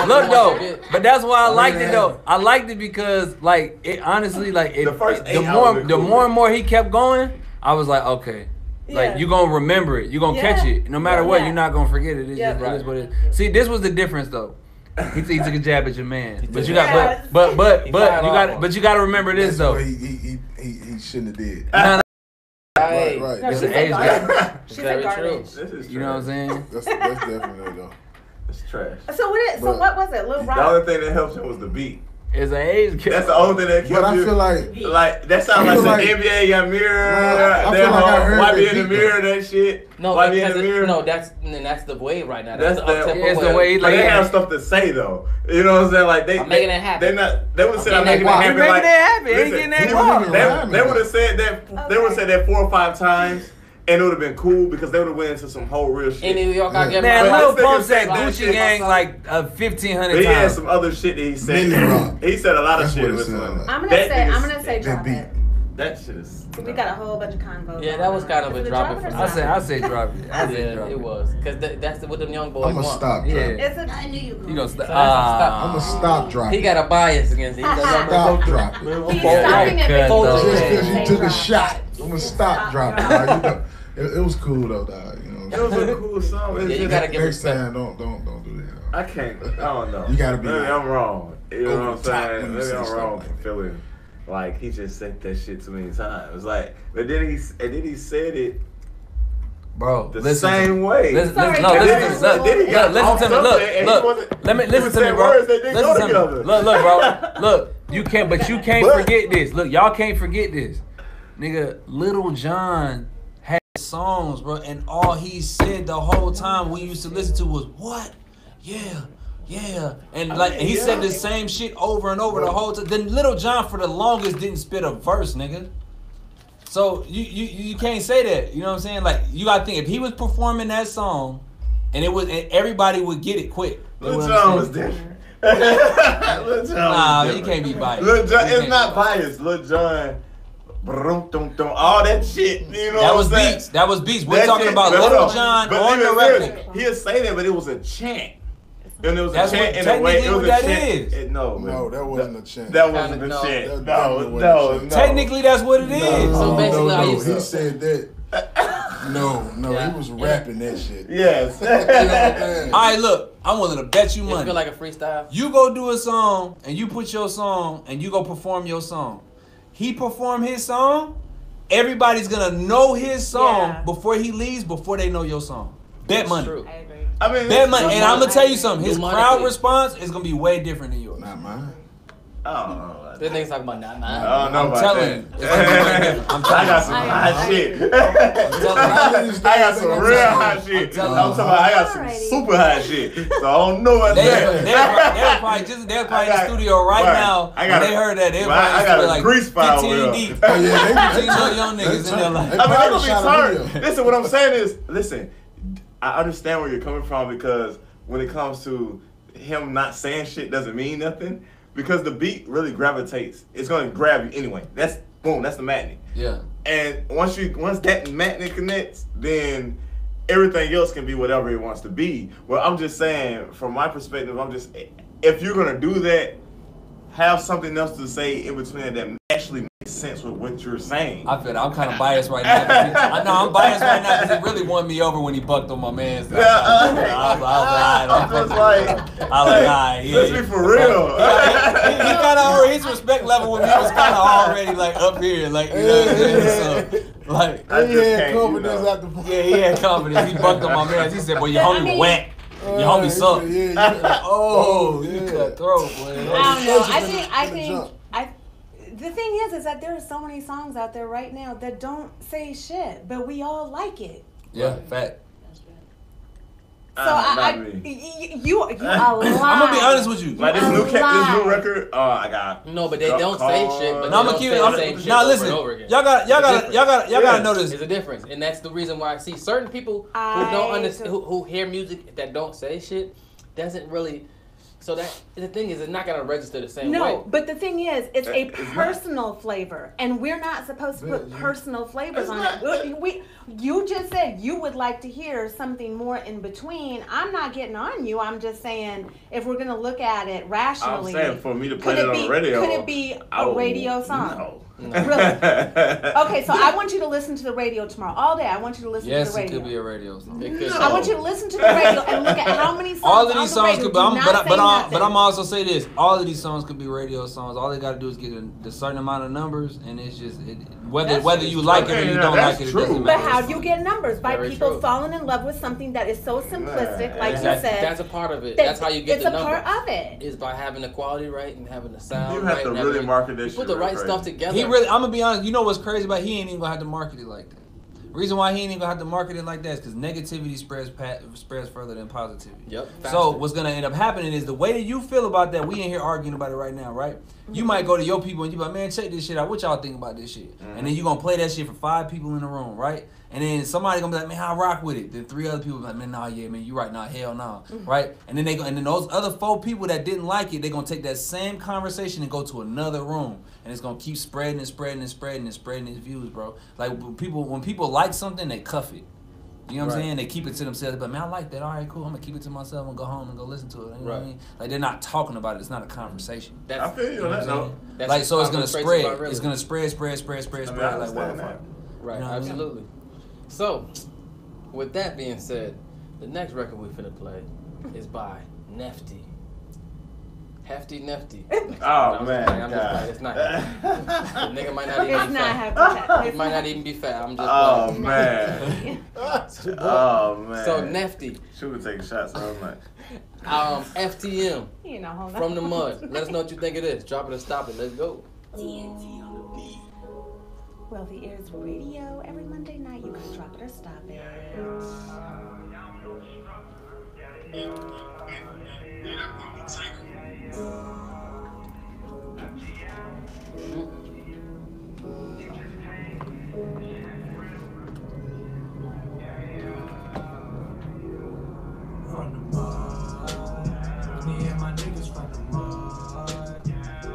Look though, but that's why I liked it though. I liked it because like it honestly like it. The more and more he kept going, I was like, okay. Like you gonna remember it, you gonna catch it. No matter what, you're not gonna forget it. It is what it is. See, this was the difference though. He took a jab at your man, but you got but you got to remember this though. He shouldn't have did. Right. It's an age gap. She's very true. You know what I'm saying? That's definitely though. It's trash. So what was it? Lil Rock. The only thing that helped him was the beat. It's an age gap. That's the only thing that kept But I feel like that sounds like some NBA got mirror. Why be in the mirror? That shit. No, why be in the mirror? No, that's the wave right now. That's the way. Like they have stuff to say though. You know what I'm saying? Like I'm making it happen. They would say I'm making it happen. Making it happen. Ain't getting that guap. They would have said that. They would have said that 4 or 5 times. And it would have been cool because they would have went into some whole real shit. In New York, I get man, Lil Pump said Gucci Gang like 1,500 times. He had some other shit that he said. He said a lot of shit. I'm gonna say drop it. That shit is. We got a whole bunch of convos. Yeah, that was kind of a drop it. I say drop it. It was because that's what them young boys want. I'm gonna stop. Yeah. I knew you. You gonna stop? I'm gonna stop dropping. He got a bias against it. Stop dropping. He's stopping it just because you took a shot. I'm gonna stop dropping. It was cool though, dog. You know. It was a cool song. Yeah, you gotta give next time. Don't do that. I can't. I don't know. You gotta be. Maybe I'm wrong. You know what I'm saying? Maybe I'm wrong like for feeling like he just said that shit too many times. Like, but then he said it. Bro, the same way. Listen to me. Look, bro. Look, you can't forget this. Look, y'all can't forget this. Nigga, Little John had songs, bro, and all he said the whole time we used to listen to was, what? Yeah. And like he said the same shit over and over the whole time. Then Little John for the longest didn't spit a verse, nigga. So you can't say that. You know what I'm saying? Like you gotta think if he was performing that song and everybody would get it quick. Lil John was different. Nah, you can't be biased. Lil John, it's not biased. Lil John, all that shit. You know that was beats. That was beats. We're talking about Little John on the record. He'll say that, but it was a chant. And it was That's a chant in a way. It was a chant. No, that wasn't a chant. That wasn't a chant. No. Technically, that's what it is. So basically, he said that. No, he was rapping that shit. Yes. All right, look, I'm willing to bet you money. Feel like a freestyle. You go do a song and you put your song and you go perform your song. He perform his song. Everybody's gonna know his song before he leaves. Before they know your song. Bet money. True. I agree. I mean, bet money, and I'm gonna tell you something. His crowd response is gonna be way different than yours. Not mine. Oh. This nigga's talking about not mine. I'm telling you. I got some hot shit. I got some real hot shit. I'm talking about I got some super hot shit. So I don't know what that. They're probably in the studio right now. When they heard that, they probably like grease fire 15 deep. 15 young niggas in there like. I mean, they're gonna be turned. Listen, what I'm saying is, listen, I understand where you're coming from because when it comes to him not saying shit doesn't mean nothing. Because the beat really gravitates. It's gonna grab you anyway. That's the magnet. Yeah. And once that magnet connects, then everything else can be whatever it wants to be. Well, I'm just saying, from my perspective, if you're gonna do that, have something else to say in between that actually makes sense with what you're saying. I feel that. I'm kind of biased right now. I know I'm biased right now because he really won me over when he bucked on my man's. I was like, let's be for real. He kind of already, his respect level with me was kind of already like up here, like you know what I'm saying? So like, he had confidence after. Yeah, he had confidence. He bucked on my man's. He said, "Boy, your homie whack. Your homie suck." You cut throat, boy. I don't know. I think. The thing is that there are so many songs out there right now that don't say shit, but we all like it. Yeah, fact. So you a lot. I'm gonna be honest with you. Like this new record, I got. No, but they don't say shit. But I'm gonna keep it. Now listen, y'all gotta know this. There's a difference, and that's the reason why I see certain people who don't understand, who hear music that don't say shit, doesn't really So that the thing is, it's not gonna register the same way. No, but the thing is, it's a personal flavor, and we're not supposed to put personal flavors on it. You just said you would like to hear something more in between. I'm not getting on you. I'm just saying if we're gonna look at it rationally. I'm saying for me to play it on the radio. Could it be a radio song? No. Really? Okay, so I want you to listen to the radio tomorrow all day. I want you to listen to the radio. Yes, it could be a radio song. I want you to listen to the radio and look at how many songs. All of these songs could be. But I'm also say this: all of these songs could be radio songs. All they got to do is get a certain amount of numbers, and it's just whether you like it or you don't like it. It doesn't matter. But how do you get numbers? By people falling in love with something that is so simplistic, like you said. That's a part of it. That's how you get the numbers. It's a part of it. Is by having the quality right and having the sound. You have to really market this. You put the right stuff together. I'm gonna be honest. You know what's crazy about he ain't even gonna have to market it like that. The reason why he ain't even gonna have to market it like that is because negativity spreads further than positivity. Yep. So what's gonna end up happening is the way that you feel about that. We ain't here arguing about it right now, right? You might go to your people and you be like, man, check this shit out. What y'all think about this shit? And then you gonna play that shit for 5 people in the room, right? And then somebody gonna be like, man, I rock with it. Then 3 other people be like, man, nah, yeah, man, you right, nah, hell no, right? And then then those other 4 people that didn't like it, they gonna take that same conversation and go to another room, and it's gonna keep spreading and spreading and spreading and spreading its views, bro. Like when people like something, they cuff it. You know what I'm saying? They keep it to themselves. But man, I like that. All right, cool. I'm gonna keep it to myself and go home and go listen to it. You know what I mean? Like they're not talking about it. It's not a conversation. I feel you on that note. Like so, it's gonna spread. It's gonna spread like wildfire. Right. You know Absolutely. So, with that being said, the next record we're finna play is by Nefty. Hefty Nefty. Oh man, I'm just playing. It's not. The nigga might not even be fat. It might not even be fat. I'm just. Oh man. Oh man. So Nefty. She would take shots all night. FTM. You know, hold on. From the mud. Let us know what you think of this. Drop it or stop it. Let's go. Wealthy Ears Radio every Monday night. You can drop it or stop it. From the mud, me and my niggas from the mud.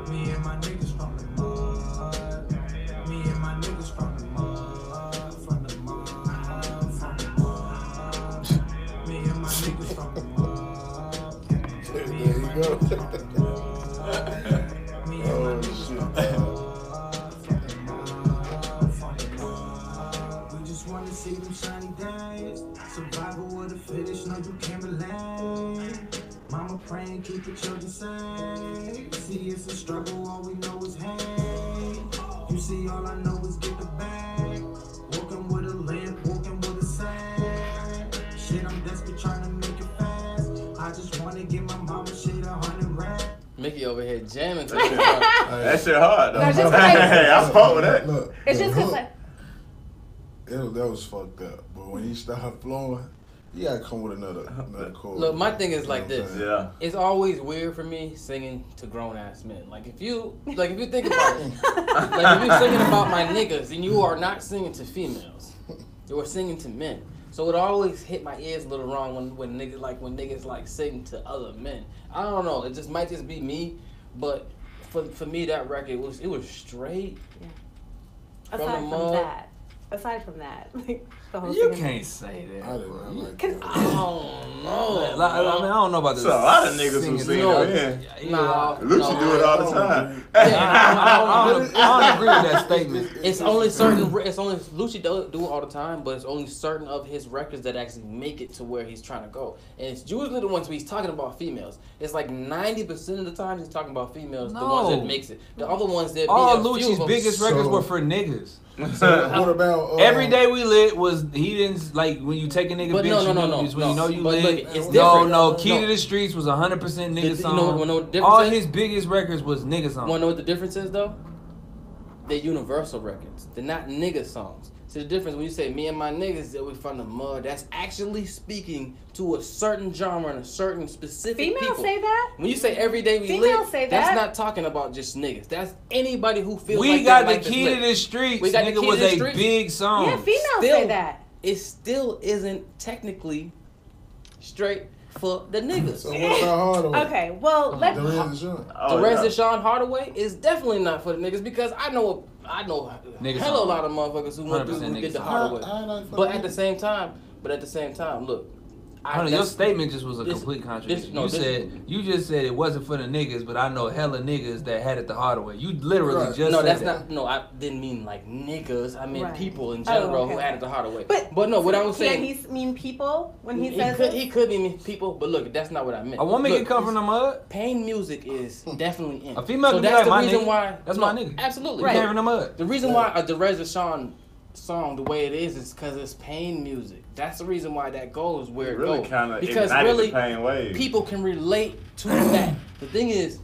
Me and my niggas from the mud. Me and my niggas from the mud. From the mud, from the mud. Me and my niggas from the mud. There you go. Me and my niggas from the mud. We just wanna see them shiny days. Survival of the fittest, no you can't relate. Mama praying, keep the children safe. See, it's a struggle, all we know is hate. You see, all I know is get the bag. Walking with a limp, walking with a sack. Shit, I'm desperate trying to make it fast. I just wanna give my mama shit 100 racks. Mickey over here jamming. That shit hard though. No, just Hey, I fought with that. Look, It's just because like. That was fucked up. But when he started flowing, you gotta come with another chord. Look, my thing is like this. Yeah. It's always weird for me singing to grown ass men. Like if you think about it, like if you're singing about my niggas and you are not singing to females, you are singing to men. So it always hit my ears a little wrong when niggas sing to other men. I don't know. It just might just be me, but for me that record it was straight. Yeah. Aside from that, like the whole You thing. can't say that. I didn't like I don't know. I mean, I don't know about this. So a lot of niggas who sing that. Nah, Lucci do it all the time. I don't agree with that statement. It's only Lucci do it all the time, but it's only certain of his records that actually make it to where he's trying to go. And it's usually the ones where he's talking about females. It's like 90% of the time he's talking about females. The ones that makes it. The other ones that all Lucci's biggest records were for niggas. So what about Every Day We Lit was he didn't like when you take a nigga bitch. You know you lit. Key to the Streets was 100% nigga song. All his biggest records was nigga songs. Wanna know what the difference is though? They're universal records. They're not nigga songs. So the difference when you say me and my niggas that we from the mud, that's actually speaking to a certain genre and a certain specific Females people. say that? When you say every day we Females lit, say that's that? not talking about just niggas. That's anybody who feels We like got they the Key to the Streets. We got the Nigga Key was to the a Streets. big song. Yeah, females say that. It still isn't technically straight for the niggas. So what about Hardaway? Okay, well, let's. Derez Deshaun Hardaway is definitely not for the niggas because I know Niggas hella lot of motherfuckers who went through who did the Hardaway. But at the same time, look. Your statement just was a complete contradiction. You just said it wasn't for the niggas, but I know hella niggas that had it the harder way. You literally just said that. No, I didn't mean like niggas. I meant people in general who had it the harder way. But no, what I was saying. Can he mean people when he says it? He could mean people, but look, that's not what I meant. A woman can come from the mud. Pain music is definitely in. A female can be like my nigga. That's my nigga. Absolutely. Right. Came from the mud. The reason why a Derez Deshaun song the way it is because it's pain music. That's the reason why that goes where it goes. Because really, people can relate to that. The thing is,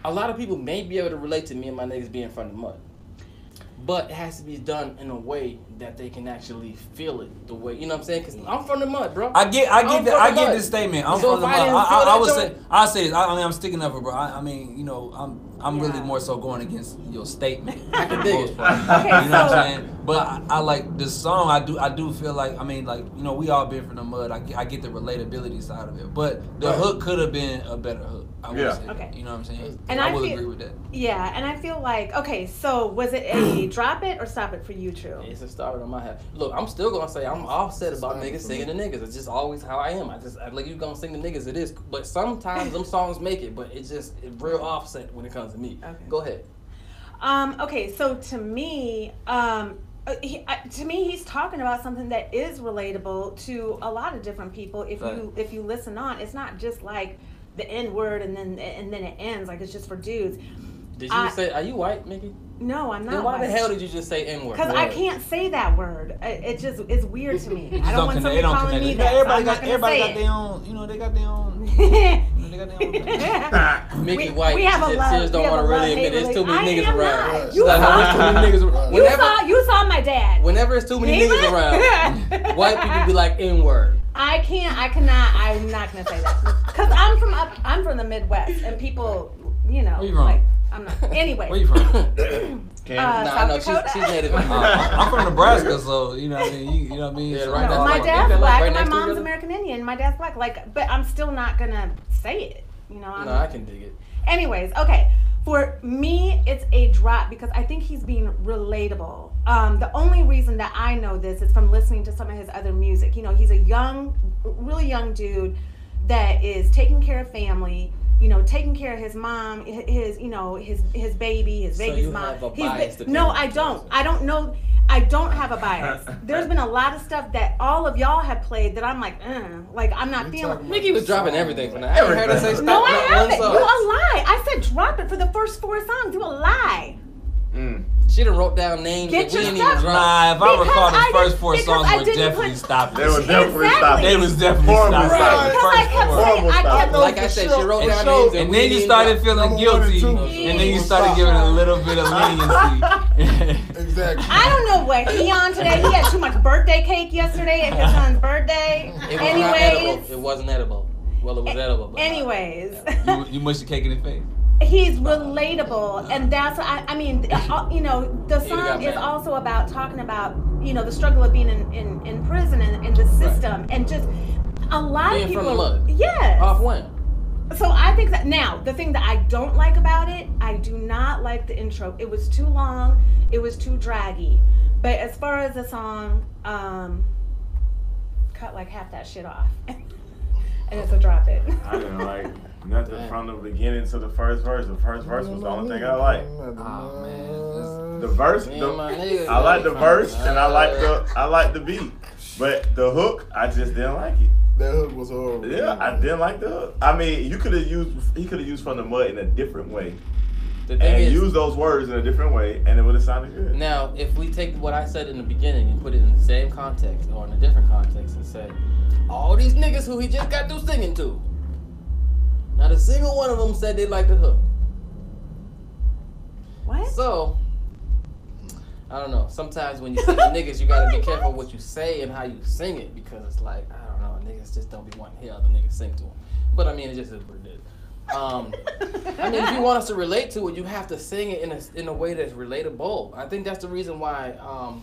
a lot of people may be able to relate to me and my niggas being from the mud. But it has to be done in a way that they can actually feel it the way, you know what I'm saying? Because I'm from the mud, bro. I get this statement. I'm from the mud. I'll say this. I mean, I'm sticking up for bro. I mean, you know, I'm really more so going against your statement. I can dig it. You know what I'm saying? But I like this song. I do feel like, I mean, like, you know, we all been from the mud. I get the relatability side of it. But the hook could have been a better hook. I would say. Okay. You know what I'm saying? And I will agree with that. Yeah, and I feel like, okay, so was it a drop it or stop it for you, True? It's a start on my head. Look, I'm still gonna say I'm offset about niggas singing the niggas. It's just always how I am. I like you gonna sing the niggas. It is, but sometimes them songs make it. But it's real offset when it comes to me. Okay. Go ahead. Okay, so to me, he's talking about something that is relatable to a lot of different people. If you listen on, it's not just like the N word and then it ends like it's just for dudes. Did you say? Are you white, Mickey? No, I'm not. Then why white. the hell did you just say N word? Because I can't say that word. It's weird to me. I don't want somebody calling me that. Everybody got their own. You know, they got their own. Mickey White. We have a lot. Just don't want to really admit there's too many niggas around. You saw my dad. Whenever it's too many niggas around, white people be like N word. I'm not gonna say that because I'm from the Midwest and people, you know, like I'm not. Anyway. Where you from? I know she's native. I'm from Nebraska, so you know what I mean. You know what I mean. Yeah, so right. My dad's black and my mom's American Indian. My dad's black. Like, but I'm still not gonna say it. You know. No, I can dig it. Anyways, okay. For me, it's a drop because I think he's being relatable. The only reason that I know this is from listening to some of his other music. You know, he's a really young dude that is taking care of family. You know, taking care of his mom, his baby's mom. No, I don't. I don't know. I don't have a bias. There's been a lot of stuff that all of y'all have played that I'm like I'm not feeling. Mickey was dropping everything for now. I heard her say stop. No, I haven't. You a lie. I said drop it for the first 4 songs. You a lie. She done wrote down names that we didn't even drop. Nah, if I recall, the first 4 songs were definitely stopping. They was definitely stopping. They was definitely stopping. Like I said, she wrote down names. And then you started feeling guilty, and then you started giving a little bit of leniency. Exactly. I don't know what he on today. He had too much birthday cake yesterday at his son's birthday. It wasn't edible. Well, it was edible. But anyways. You mushed the cake in his face? He's relatable, and that's I mean, you know, the song is also about talking about, you know, the struggle of being in prison and in the system, and just a lot being of people. From the mud. Yes. Off when? So I think that now the thing that I don't like about it, I do not like the intro. It was too long. It was too draggy. But as far as the song, cut like half that shit off, and it's a drop it. I didn't like nothing from the beginning to the first verse. The first verse was the only thing I liked. Oh man, the verse. I like the verse and I like the beat, but the hook I just didn't like it. That hook was horrible. Yeah, I didn't like the hook. I mean, he could have used From the Mud in a different way. And use those words in a different way, and it would have sounded good. Now, if we take what I said in the beginning and put it in the same context or in a different context and say, all these niggas who he just got through singing to, not a single one of them said they liked the hook. What? So, I don't know. Sometimes when you sing to niggas, you gotta be careful what you say and how you sing it, because it's like, I don't know, niggas just don't be wanting to hear other niggas sing to them. But I mean, it just is what it is. I mean, if you want us to relate to it, you have to sing it in a way that's relatable. I think that's the reason why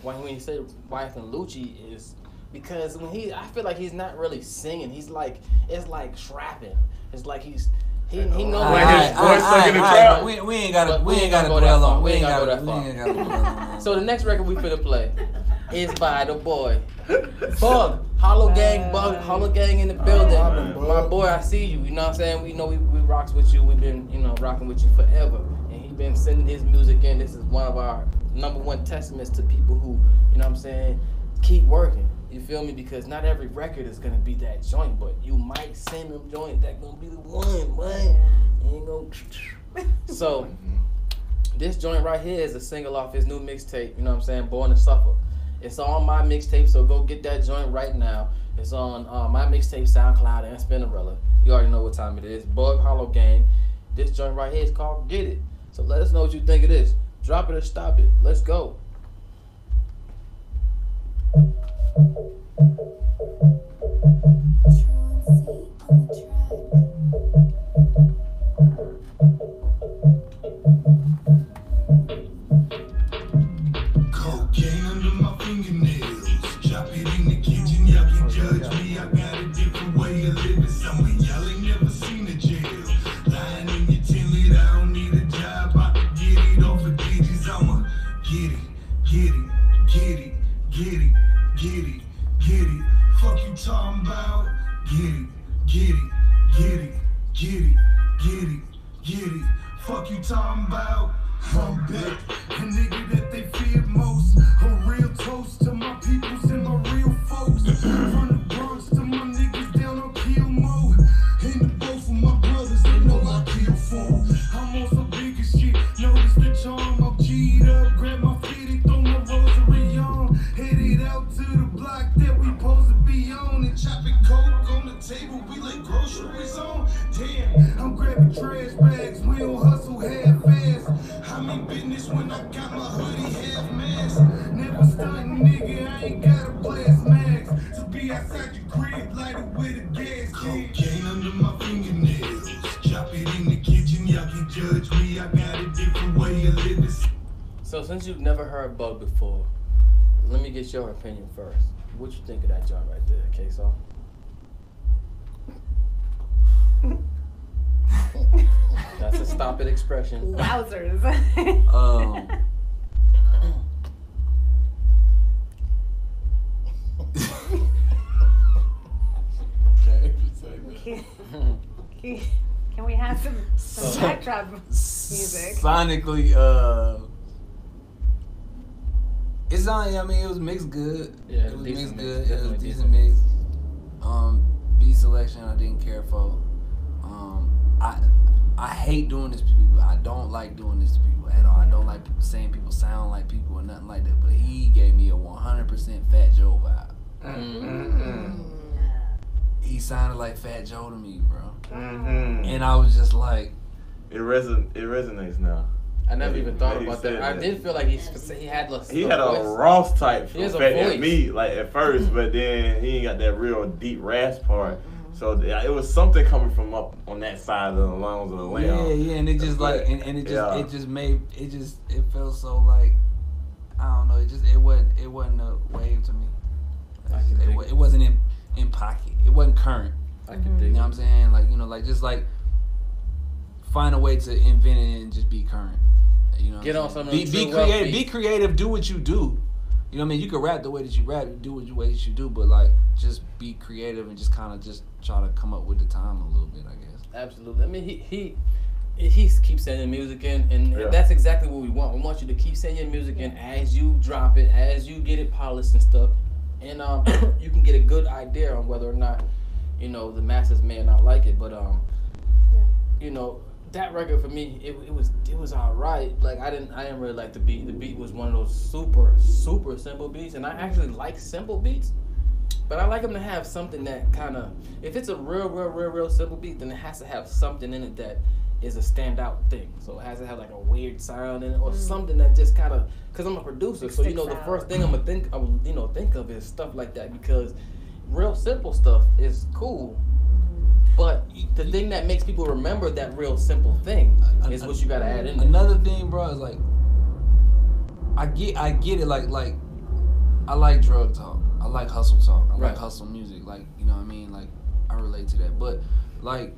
when you say Wife and Lucci is because when I feel like he's not really singing. He's like, it's like trapping. It's like he knows. We ain't gotta go that long. We ain't gotta go that far. So the next record we finna play is by the boy Bug. Hollow Gang in the building. My boy, I see you. You know what I'm saying? We know we rocks with you. We've been, rocking with you forever. And he been sending his music in. This is one of our #1 testaments to people who, you know what I'm saying, keep working. You feel me? Because not every record is gonna be that joint, but you might send them joint that gonna be the one, man. Ain't gonna. So this joint right here is a single off his new mixtape. You know what I'm saying? Born to Suffer. It's on my mixtape, so go get that joint right now. It's on my mixtape, SoundCloud, and Spinnerella. You already know what time it is. Bug, Hollow Gang. This joint right here is called Get It. So let us know what you think it is. Drop it or stop it. Let's go. Cocaine under my fingernails. Drop it in the kitchen, y'all can judge me. I got a different way of living. Some of y'all ain't never seen a jail. Lying in your tin lid, I don't need a job. I can get it off of digits. I'ma get it, get it, get it, get it, get it, get it. Fuck you talking about? Get it, get it, get it, get it, get it, get it. Fuck you talking about? I'm back, a nigga that they fear most. A real toast to my peoples and my real folks. From the Bronx to my niggas down on Kill Mo. And the both of my brothers, they know I kill for. I'm on some bigger shit, notice the charm. I'm G'd up, grab my feet and throw my rosary on. Headed out to the block that we supposed to be on. And chopping coke on the table, we lay groceries on. Damn, I'm grabbing trash bags, we don't hustle half-ass. I'm in business when I got my hoodie half mask. Never stuntin', nigga, I ain't got a blast max. To be outside your crib, light it with a gas can. Cocaine under my fingernails. Chop it in the kitchen, y'all can judge me. I got a different way of living. So since you've never heard Bug before, let me get your opinion first. What you think of that joint right there, K-Saw? That's a stop it expression. Wowzers. Can we have some backdrop music? Sonically, it's on. I mean, it was mixed good. Yeah, it was mixed good. It was decent mix. Beat selection, I didn't care for. I hate doing this to people. I don't like doing this to people at all. I don't like saying people sound like people or nothing like that. But he gave me a 100% Fat Joe vibe. He sounded like Fat Joe to me, bro. And I was just like, it resonates now. I never even thought about that. I did feel like he had a Ross type effect at me, like at first, but then he ain't got that real deep rasp part. So it was something coming from up on that side of the lungs of the lamb. Yeah, and it just like, and it felt so like, I don't know, it wasn't a wave to me. It wasn't in pocket. It wasn't current. I can dig. You know what I'm saying? Like, like just like find a way to invent it and just be current. You know, get on something. Be creative. Be creative. Do what you do. You know what I mean? You can rap the way that you rap, do what way that you do, but like just be creative and just kind of just try to come up with the time a little bit, I guess. Absolutely. I mean, he keeps sending music in, and that's exactly what we want. We want you to keep sending your music in as you drop it, as you get it polished and stuff, and you can get a good idea on whether or not the masses may or not like it. But that record for me, it was alright. Like I didn't really like the beat. The beat was one of those super simple beats, and I actually like simple beats, but I like them to have something that kind of, if it's a real simple beat, then it has to have something in it that is a standout thing. So it has to have like a weird sound in it or something that just kind of, because I'm a producer, so the first thing I'm gonna think of is stuff like that, because real simple stuff is cool. But the thing that makes people remember that real simple thing is what you gotta add in there. Another thing, bro, is like I get it. Like I like drug talk. I like hustle talk. I like hustle music. Like, you know what I mean? Like, I relate to that. But like,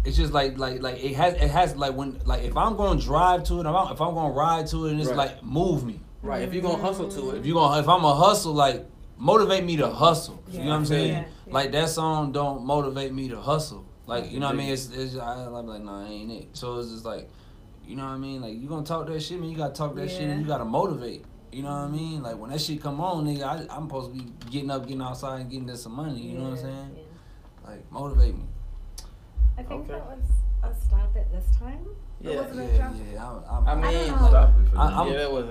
it's just like it has like when like if I'm gonna drive to it, if I'm gonna ride to it, and it's like move me. Right. If you're gonna hustle to it. If I'm a hustle, like motivate me to hustle. You know what I'm saying? Like that song don't motivate me to hustle. Like, you know what I mean? I'm like, nah, ain't it. So it's just like, you know what I mean? Like, you gonna talk that shit, man, you gotta talk that shit and you gotta motivate. You know what I mean? Like, when that shit come on, nigga, I'm supposed to be getting up, getting outside, and getting some money. You know what I'm saying? Like, motivate me. I think that was a stop it this time. Yeah, I mean,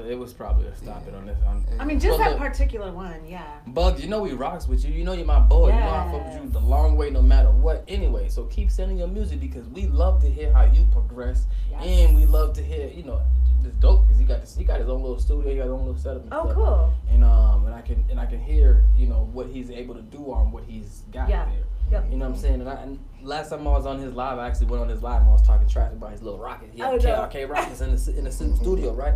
it was probably a stop it on this. I mean, just that particular one, yeah. Bug, you know we rocks with you. You know you're my boy. Yes. You know I fuck with you the long way, no matter what. Anyway, so keep sending your music because we love to hear how you progress, and we love to hear, you know, this dope because he got his own little studio, he got his own little setup. Oh, cool. And I can hear, you know, what he's able to do on what he's got there. Yep. You know what I'm saying? And last time I was on his live, I actually went on his live and I was talking trash about his little rocket. He had KRK rockets in the studio, right?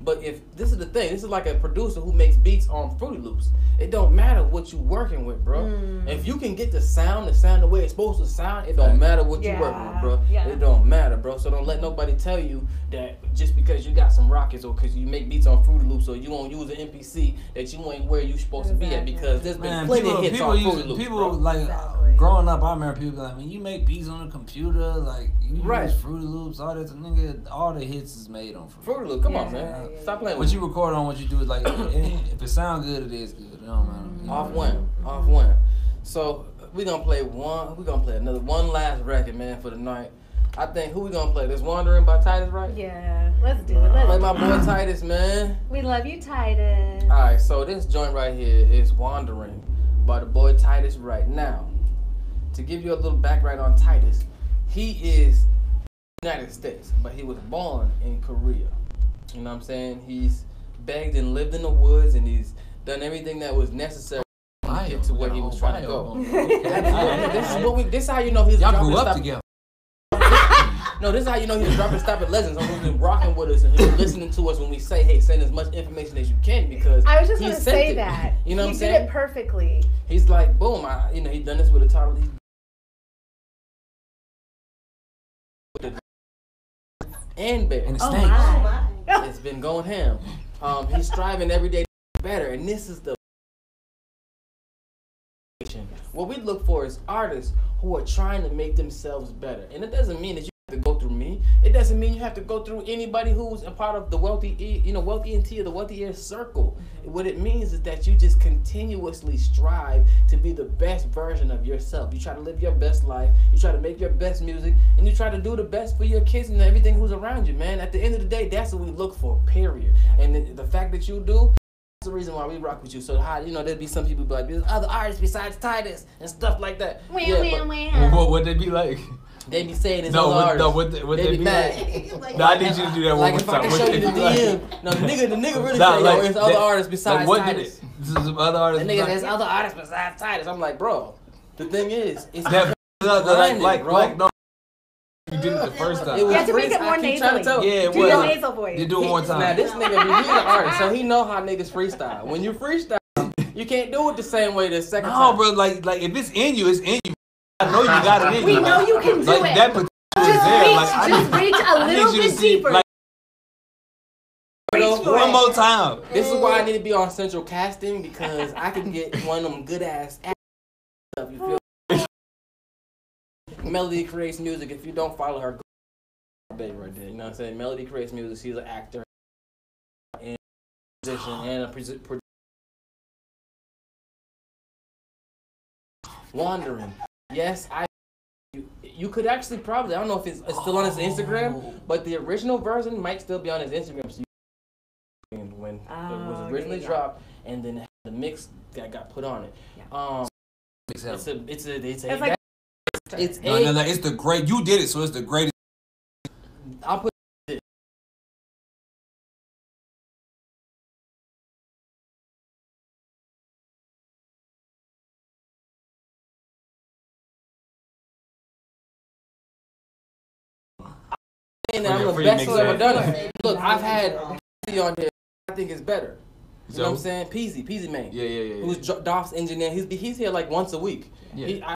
But if this is the thing, this is like a producer who makes beats on Fruity Loops. It don't matter what you working with, bro. If you can get the sound the way it's supposed to sound, it don't matter what you working with, bro. It don't matter, bro. So don't let nobody tell you that just because you got some rockets or because you make beats on Fruity Loops or you won't use an MPC that you ain't where you supposed to be at, because there's been plenty of hits on Fruity Loops, people, bro. like, growing up, I remember people like, man, you make beats on the computer, like, you use Fruity Loops, all that, nigga, all the hits is made on Fruity Loops. Come on, man. Stop playing with what you record on, what you do is like, if it sounds good, it is good. It don't matter. Off one. So we're gonna play another one last record, man, for the night. I think who we gonna play? This Wandering by Titus, right? Yeah, let's do it. Play my boy Titus, man. We love you, Titus. Alright, so this joint right here is Wandering by the boy Titus right now. To give you a little background on Titus, he is United States, but he was born in Korea. You know what I'm saying? He's begged and lived in the woods, and he's done everything that was necessary to get to where he was trying to go. This is how you know he's y'all grew up together. No, this is how you know he's dropping Stop It Legends, and he's been rocking with us, and he's listening to us when we say, hey, send as much information as you can, because I was just going to say that. You know what I'm saying? He did it perfectly. He's like, boom, he done this with a title. And Bear. And It's been going ham. He's striving every day to be better, and this is the what we look for is artists who are trying to make themselves better. And it doesn't mean that you have to go through me. It doesn't mean you have to go through anybody who's a part of the wealthy ENT or the wealthy air circle. What it means is that you just continuously strive to be the best version of yourself. You try to live your best life, you try to make your best music, and you try to do the best for your kids and everything who's around you, man. At the end of the day, that's what we look for, period. And the fact that you do, that's the reason why we rock with you. So how, there'd be some people be like, there's other artists besides Titus and stuff like that. What they be like? They be saying it's other artists. No, what they be mad. No, I need you to do that one more time. Like if I can show you the DM, no, the nigga really say, yo, it's other artists besides Titus. This is other artists. The nigga, there's other artists besides Titus. I'm like, bro, the thing is, it's like no. You did it the first time. You have to make it more nasally. Yeah, do the nasal voice. You do it one time. Now this nigga, he's an artist, so he know how niggas freestyle. When you freestyle, you can't do it the same way the second time. No, bro, like if it's in you, it's in you. I know you got it in you. We know you can do like, it. That potential is there. Just reach a little bit deeper. One more time. This is why I need to be on Central Casting, because I can get one of them good ass stuff. You feel? Melody creates music. If you don't follow her, baby, right there. You know what I'm saying? Melody creates music. She's an actor and musician and a producer. Wandering. Yes, you could actually probably, I don't know if it's still on his Instagram, but the original version might still be on his Instagram. So when it was originally dropped, and then the mix that got put on it. It's the great. You did it, so it's the greatest. I'll put it. I'm the best who's ever done it. Look, I've had on here. I think it's better. You know what I'm saying? Peasy Man. Yeah. Who's Dolph's engineer. He's here like once a week. Yeah.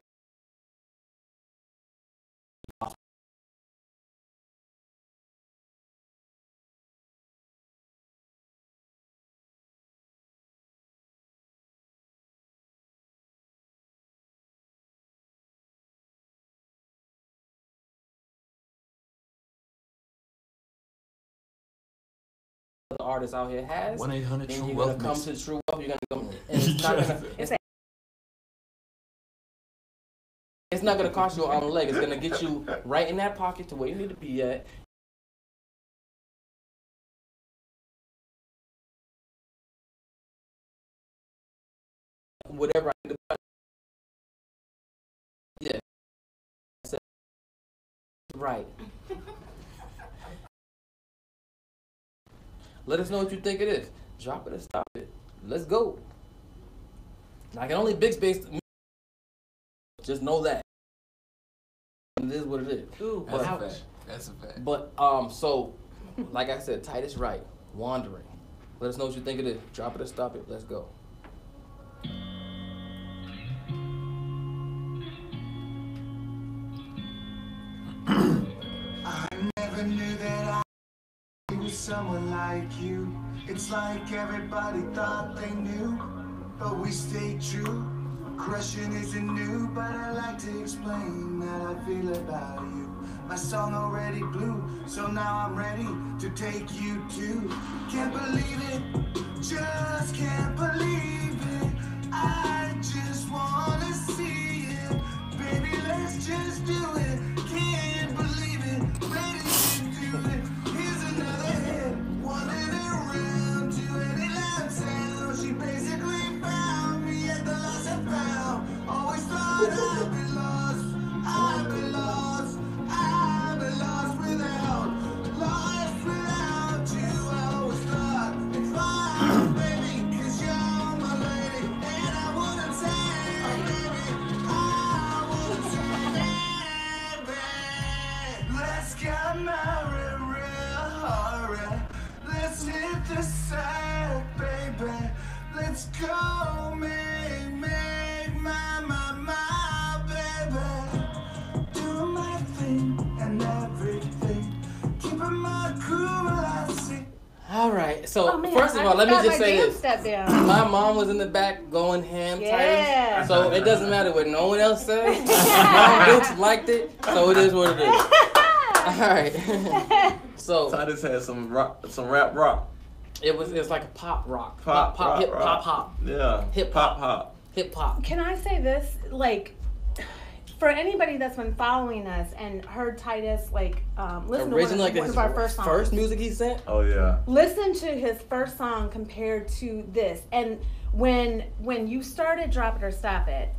The artist out here has. 1-800 Then True you're Wealth gonna come Mix. to True Wealth. You're gonna come. And it's not gonna cost you an arm and leg. It's gonna get you right in that pocket to where you need to be at. Whatever I need to. Yeah. Right. Let us know what you think it is. Drop it or stop it. Let's go. I can only big space. Just know that. It is what it is. Ooh, that's a fact. That's a fact. But so, like I said, Titus Wright, Wandering. Let us know what you think it is. Drop it or stop it. Let's go. I never knew that I was someone like you. It's like everybody thought they knew, but we stayed true. Crushing isn't new, but I like to explain that I feel about you. My song already blew, so now I'm ready to take you to. Can't believe it, just can't believe it. I just wanna see it, baby, let's just do it. Can't believe it, ready to do it. Here's another hit, wanted around to any loud sound. She basically found me at the lost and found. Always thought I'd be lost, I'd be lost, I'd be lost without you. I always thought if I, baby, 'cause you're my lady, and I wouldn't say, baby, I wouldn't say, baby. Let's get married real hard. Let's hit the side, baby. Let's go make my, baby. Doing my thing and everything. Keeping my cool while I sing. All right. So Oh, man, first of I all, let me got just my say dance this. step down. My mom was in the back going ham, Yeah. Titus. So it doesn't matter what no one else says. Mom bitch liked it, so it is what it is. All right. So Titus had some rap rock. it's like a pop rock, Pop hip rock. hop, Yeah. hip hop, hip hop. Can I say this? Like, for anybody that's been following us and heard Titus, like, listen Originally, to one of our first songs. First music he sent. Oh yeah. Listen to his first song compared to this. And when you started Drop It or Stop It,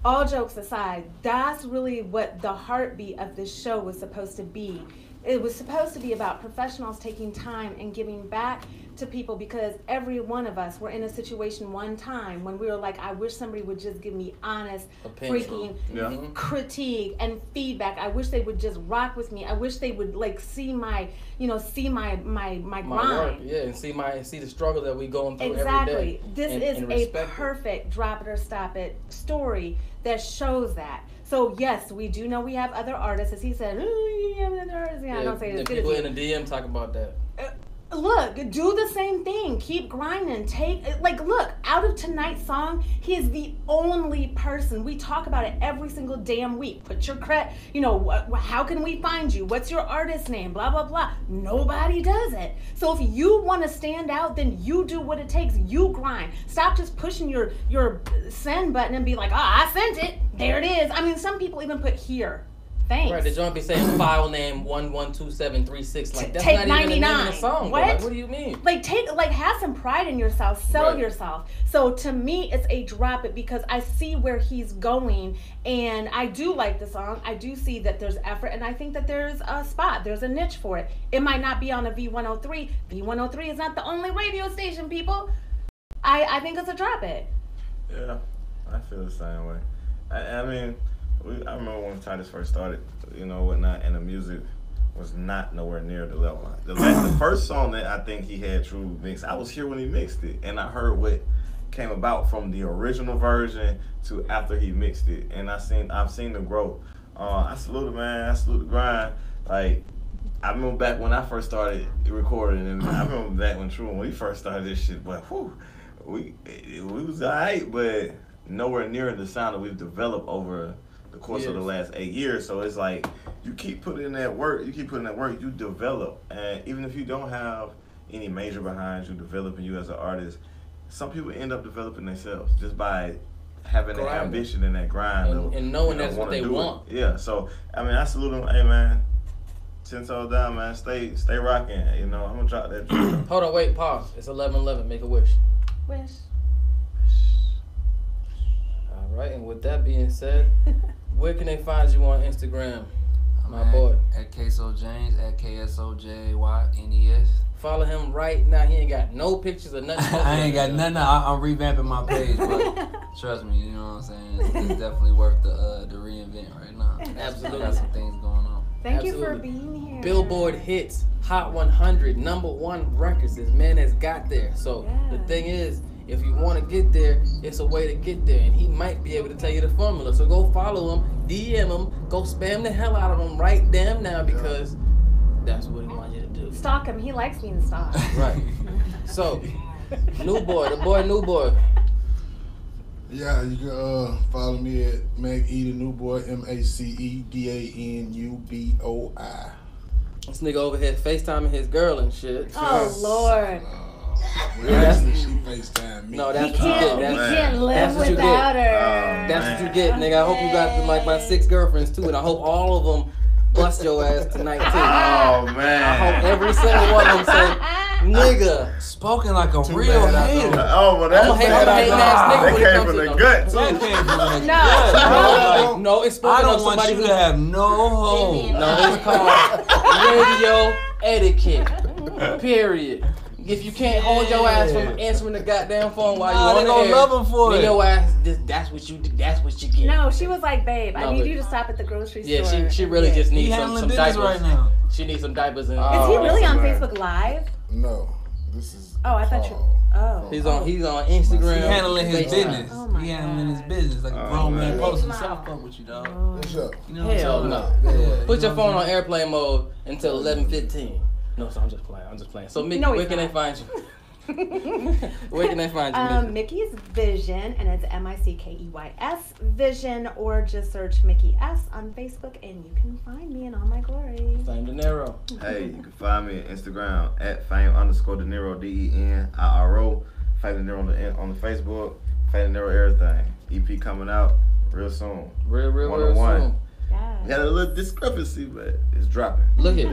all jokes aside, that's really what the heartbeat of this show was supposed to be. It was supposed to be about professionals taking time and giving back to people, because every one of us were in a situation one time when we were like, I wish somebody would just give me honest freaking critique and feedback. I wish they would just rock with me. I wish they would like see my grind. Work, yeah, and see the struggle that we going through Exactly. every day. This is a perfect Drop It or Stop It story that shows that. So yes, we do know we have other artists. As he said, oh, you have other artists. Yeah, I don't say it as good as people you. in the DM talk about that. Look, do the same thing. Keep grinding. Look, out of tonight's song, he is the only person. We talk about it every single damn week. Put your how can we find you? What's your artist name? Blah, blah, blah. Nobody does it. So if you want to stand out, then you do what it takes. You grind. Stop just pushing your send button and be like, I sent it. There it is. I mean, some people even put here. Thanks. Right, the joint be saying file name 112736. Like that's take not 99. even the name of the song. What? Like, what do you mean? Have some pride in yourself. Sell yourself. So to me, it's a drop it because I see where he's going, and I do like the song. I do see that there's effort, and I think that there's a spot. There's a niche for it. It might not be on a V103. V103 is not the only radio station, people. I think it's a drop it. Yeah, I feel the same way. I mean, I remember when Titus first started, whatnot, and the music was not nowhere near the level. The first song that I think he had true mix, I was here when he mixed it, and I heard what came about from the original version to after he mixed it, and I've seen the growth. I salute it, man. I salute the grind. Like, I remember back when I first started recording, and I remember back when we first started this shit, but we was alright, but nowhere near the sound that we've developed over the course of the last 8 years. So it's like, you keep putting in that work, you develop. And even if you don't have any major behind you developing you as an artist, some people end up developing themselves just by having that ambition and that grind. And knowing that's what they want. Yeah, so, I mean, I salute them. Hey, man, 10 toes down, man. Stay rocking. You know, I'm going to drop that. Hold on, wait, pause. It's 11:11. Make a wish. Wish. All right, and with that being said, where can they find you on Instagram, my boy? At Queso Jaynes, at KSOJYNES. Follow him right now. He ain't got no pictures or nothing. I ain't got nothing. I'm revamping my page, but trust me, you know what I'm saying? It's definitely worth the reinvent right now. Absolutely. Got some things going on. Thank you for being here. Billboard hits, Hot 100, #1 records. This man has got there. So the thing is, if you want to get there, it's a way to get there, and he might be able to tell you the formula. So go follow him, DM him, go spam the hell out of him right damn now, because that's what he wants you to do. Stalk him. He likes being stalked. Right. So, New Boy. Yeah, you can follow me at Mac E the New Boy, MACEDANUBOI. This nigga over here FaceTiming his girl and shit. Oh Lord. She FaceTime me. No, that's he what you get. He can't live without her. That's what you get, nigga. I hope you got like my 6 girlfriends too, and I hope all of them bust your ass tonight too. Oh man. I hope every single one of them say, nigga. Spoken like a real hater. Oh, well, that's I'm a hating ass nigga. That came from the gut too. No, it's spoken I don't of want somebody you to have no hope. No, it's called radio etiquette. Period. If you can't hold your ass from answering the goddamn phone while you're on the air, love him for then it. your ass, that's what you get. No, she was like, babe, I need you to stop at the grocery store. Yeah, she really just needs some diapers right now. She needs some diapers. And, Is he really on Facebook Live? No, this is. Oh, I thought you. Oh. He's on Instagram. He handling his business. Oh my He handling his business like a grown man posting himself up with you, dog. What's up? You know what Hell I'm no. talking Put your phone on airplane mode until 11:15. No, so I'm just playing. So, Mickey, where can they find you? Where can they find you, Mickey? Mickey's Vision, and it's MICKEYS Vision, or just search Mickey S on Facebook, and you can find me in all my glory. Fame De Niro. Hey, you can find me on Instagram at Fame_De Niro, DENIRO. Fame De Niro on the Facebook. Fame De Niro everything. EP coming out real soon. Real soon. Yeah. We had a little discrepancy, but it's dropping. Look at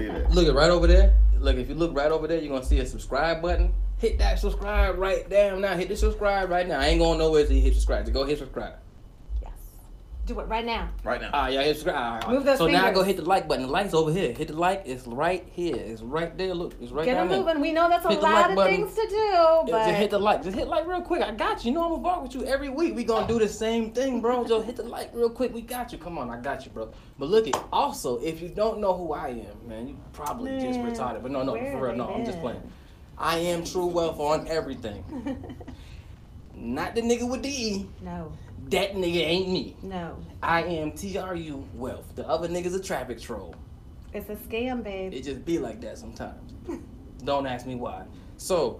right over there. Look, if you look right over there, you're gonna see a subscribe button. Hit that subscribe right damn now. Hit the subscribe right now. I ain't going nowhere till you hit subscribe. Just go hit subscribe. Yes. Do it right now. Right now. Yeah, hit subscribe. Move those so now fingers. go hit the like button. The like's over here. Hit the like. It's right here. It's right there. Look, it's right Get down them there. moving. We know that's a Hit the lot like of button. things to do, but Just hit the like. Just hit like real quick. I got you. You know I'm gonna vibe with you every week. We gonna do the same thing, bro. Just hit the like real quick. We got you. Come on, I got you, bro. But look it. Also, if you don't know who I am, man, you probably just retarded. But no, where for real, no. I'm just playing. I am True Wealth on everything. Not the nigga with the E. No. That nigga ain't me. No. I am TRU Wealth. The other nigga's a traffic troll. It's a scam, babe. It just be like that sometimes. Don't ask me why. So,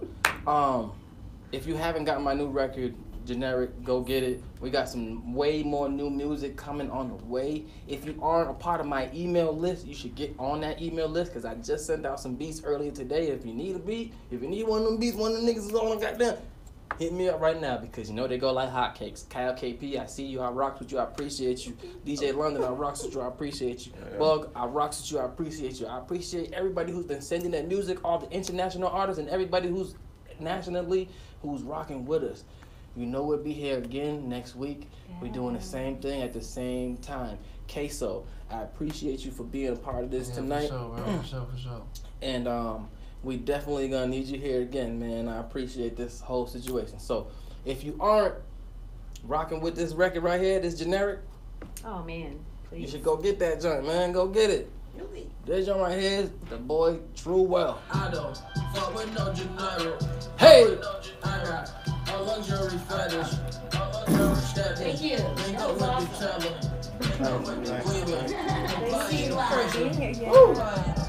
if you haven't got my new record, Generic, go get it. We got some way more new music coming on the way. If you aren't a part of my email list, you should get on that email list, because I just sent out some beats earlier today. If you need a beat, if you need one of them beats, one of them niggas is on the goddamn, hit me up right now, because you know they go like hotcakes. Kyle KP, I see you, I rocks with you, I appreciate you. DJ London, I rocks with you, I appreciate you. Bug, I rocks with you, I appreciate you. I appreciate everybody who's been sending that music, all the international artists, and everybody who's nationally who's rocking with us. You know we'll be here again next week. We're doing the same thing at the same time. Queso, I appreciate you for being a part of this tonight. For sure, bro. For sure. And we definitely gonna need you here again, man. I appreciate this whole situation. So if you aren't rocking with this record right here, this Generic, Oh man, please. you should go get that joint, man. Go get it. This joint right here is the boy True Well. I don't fuck with no generic. Hey! I got a luxury fetish. Thank you. That was awesome. Thank you for being here.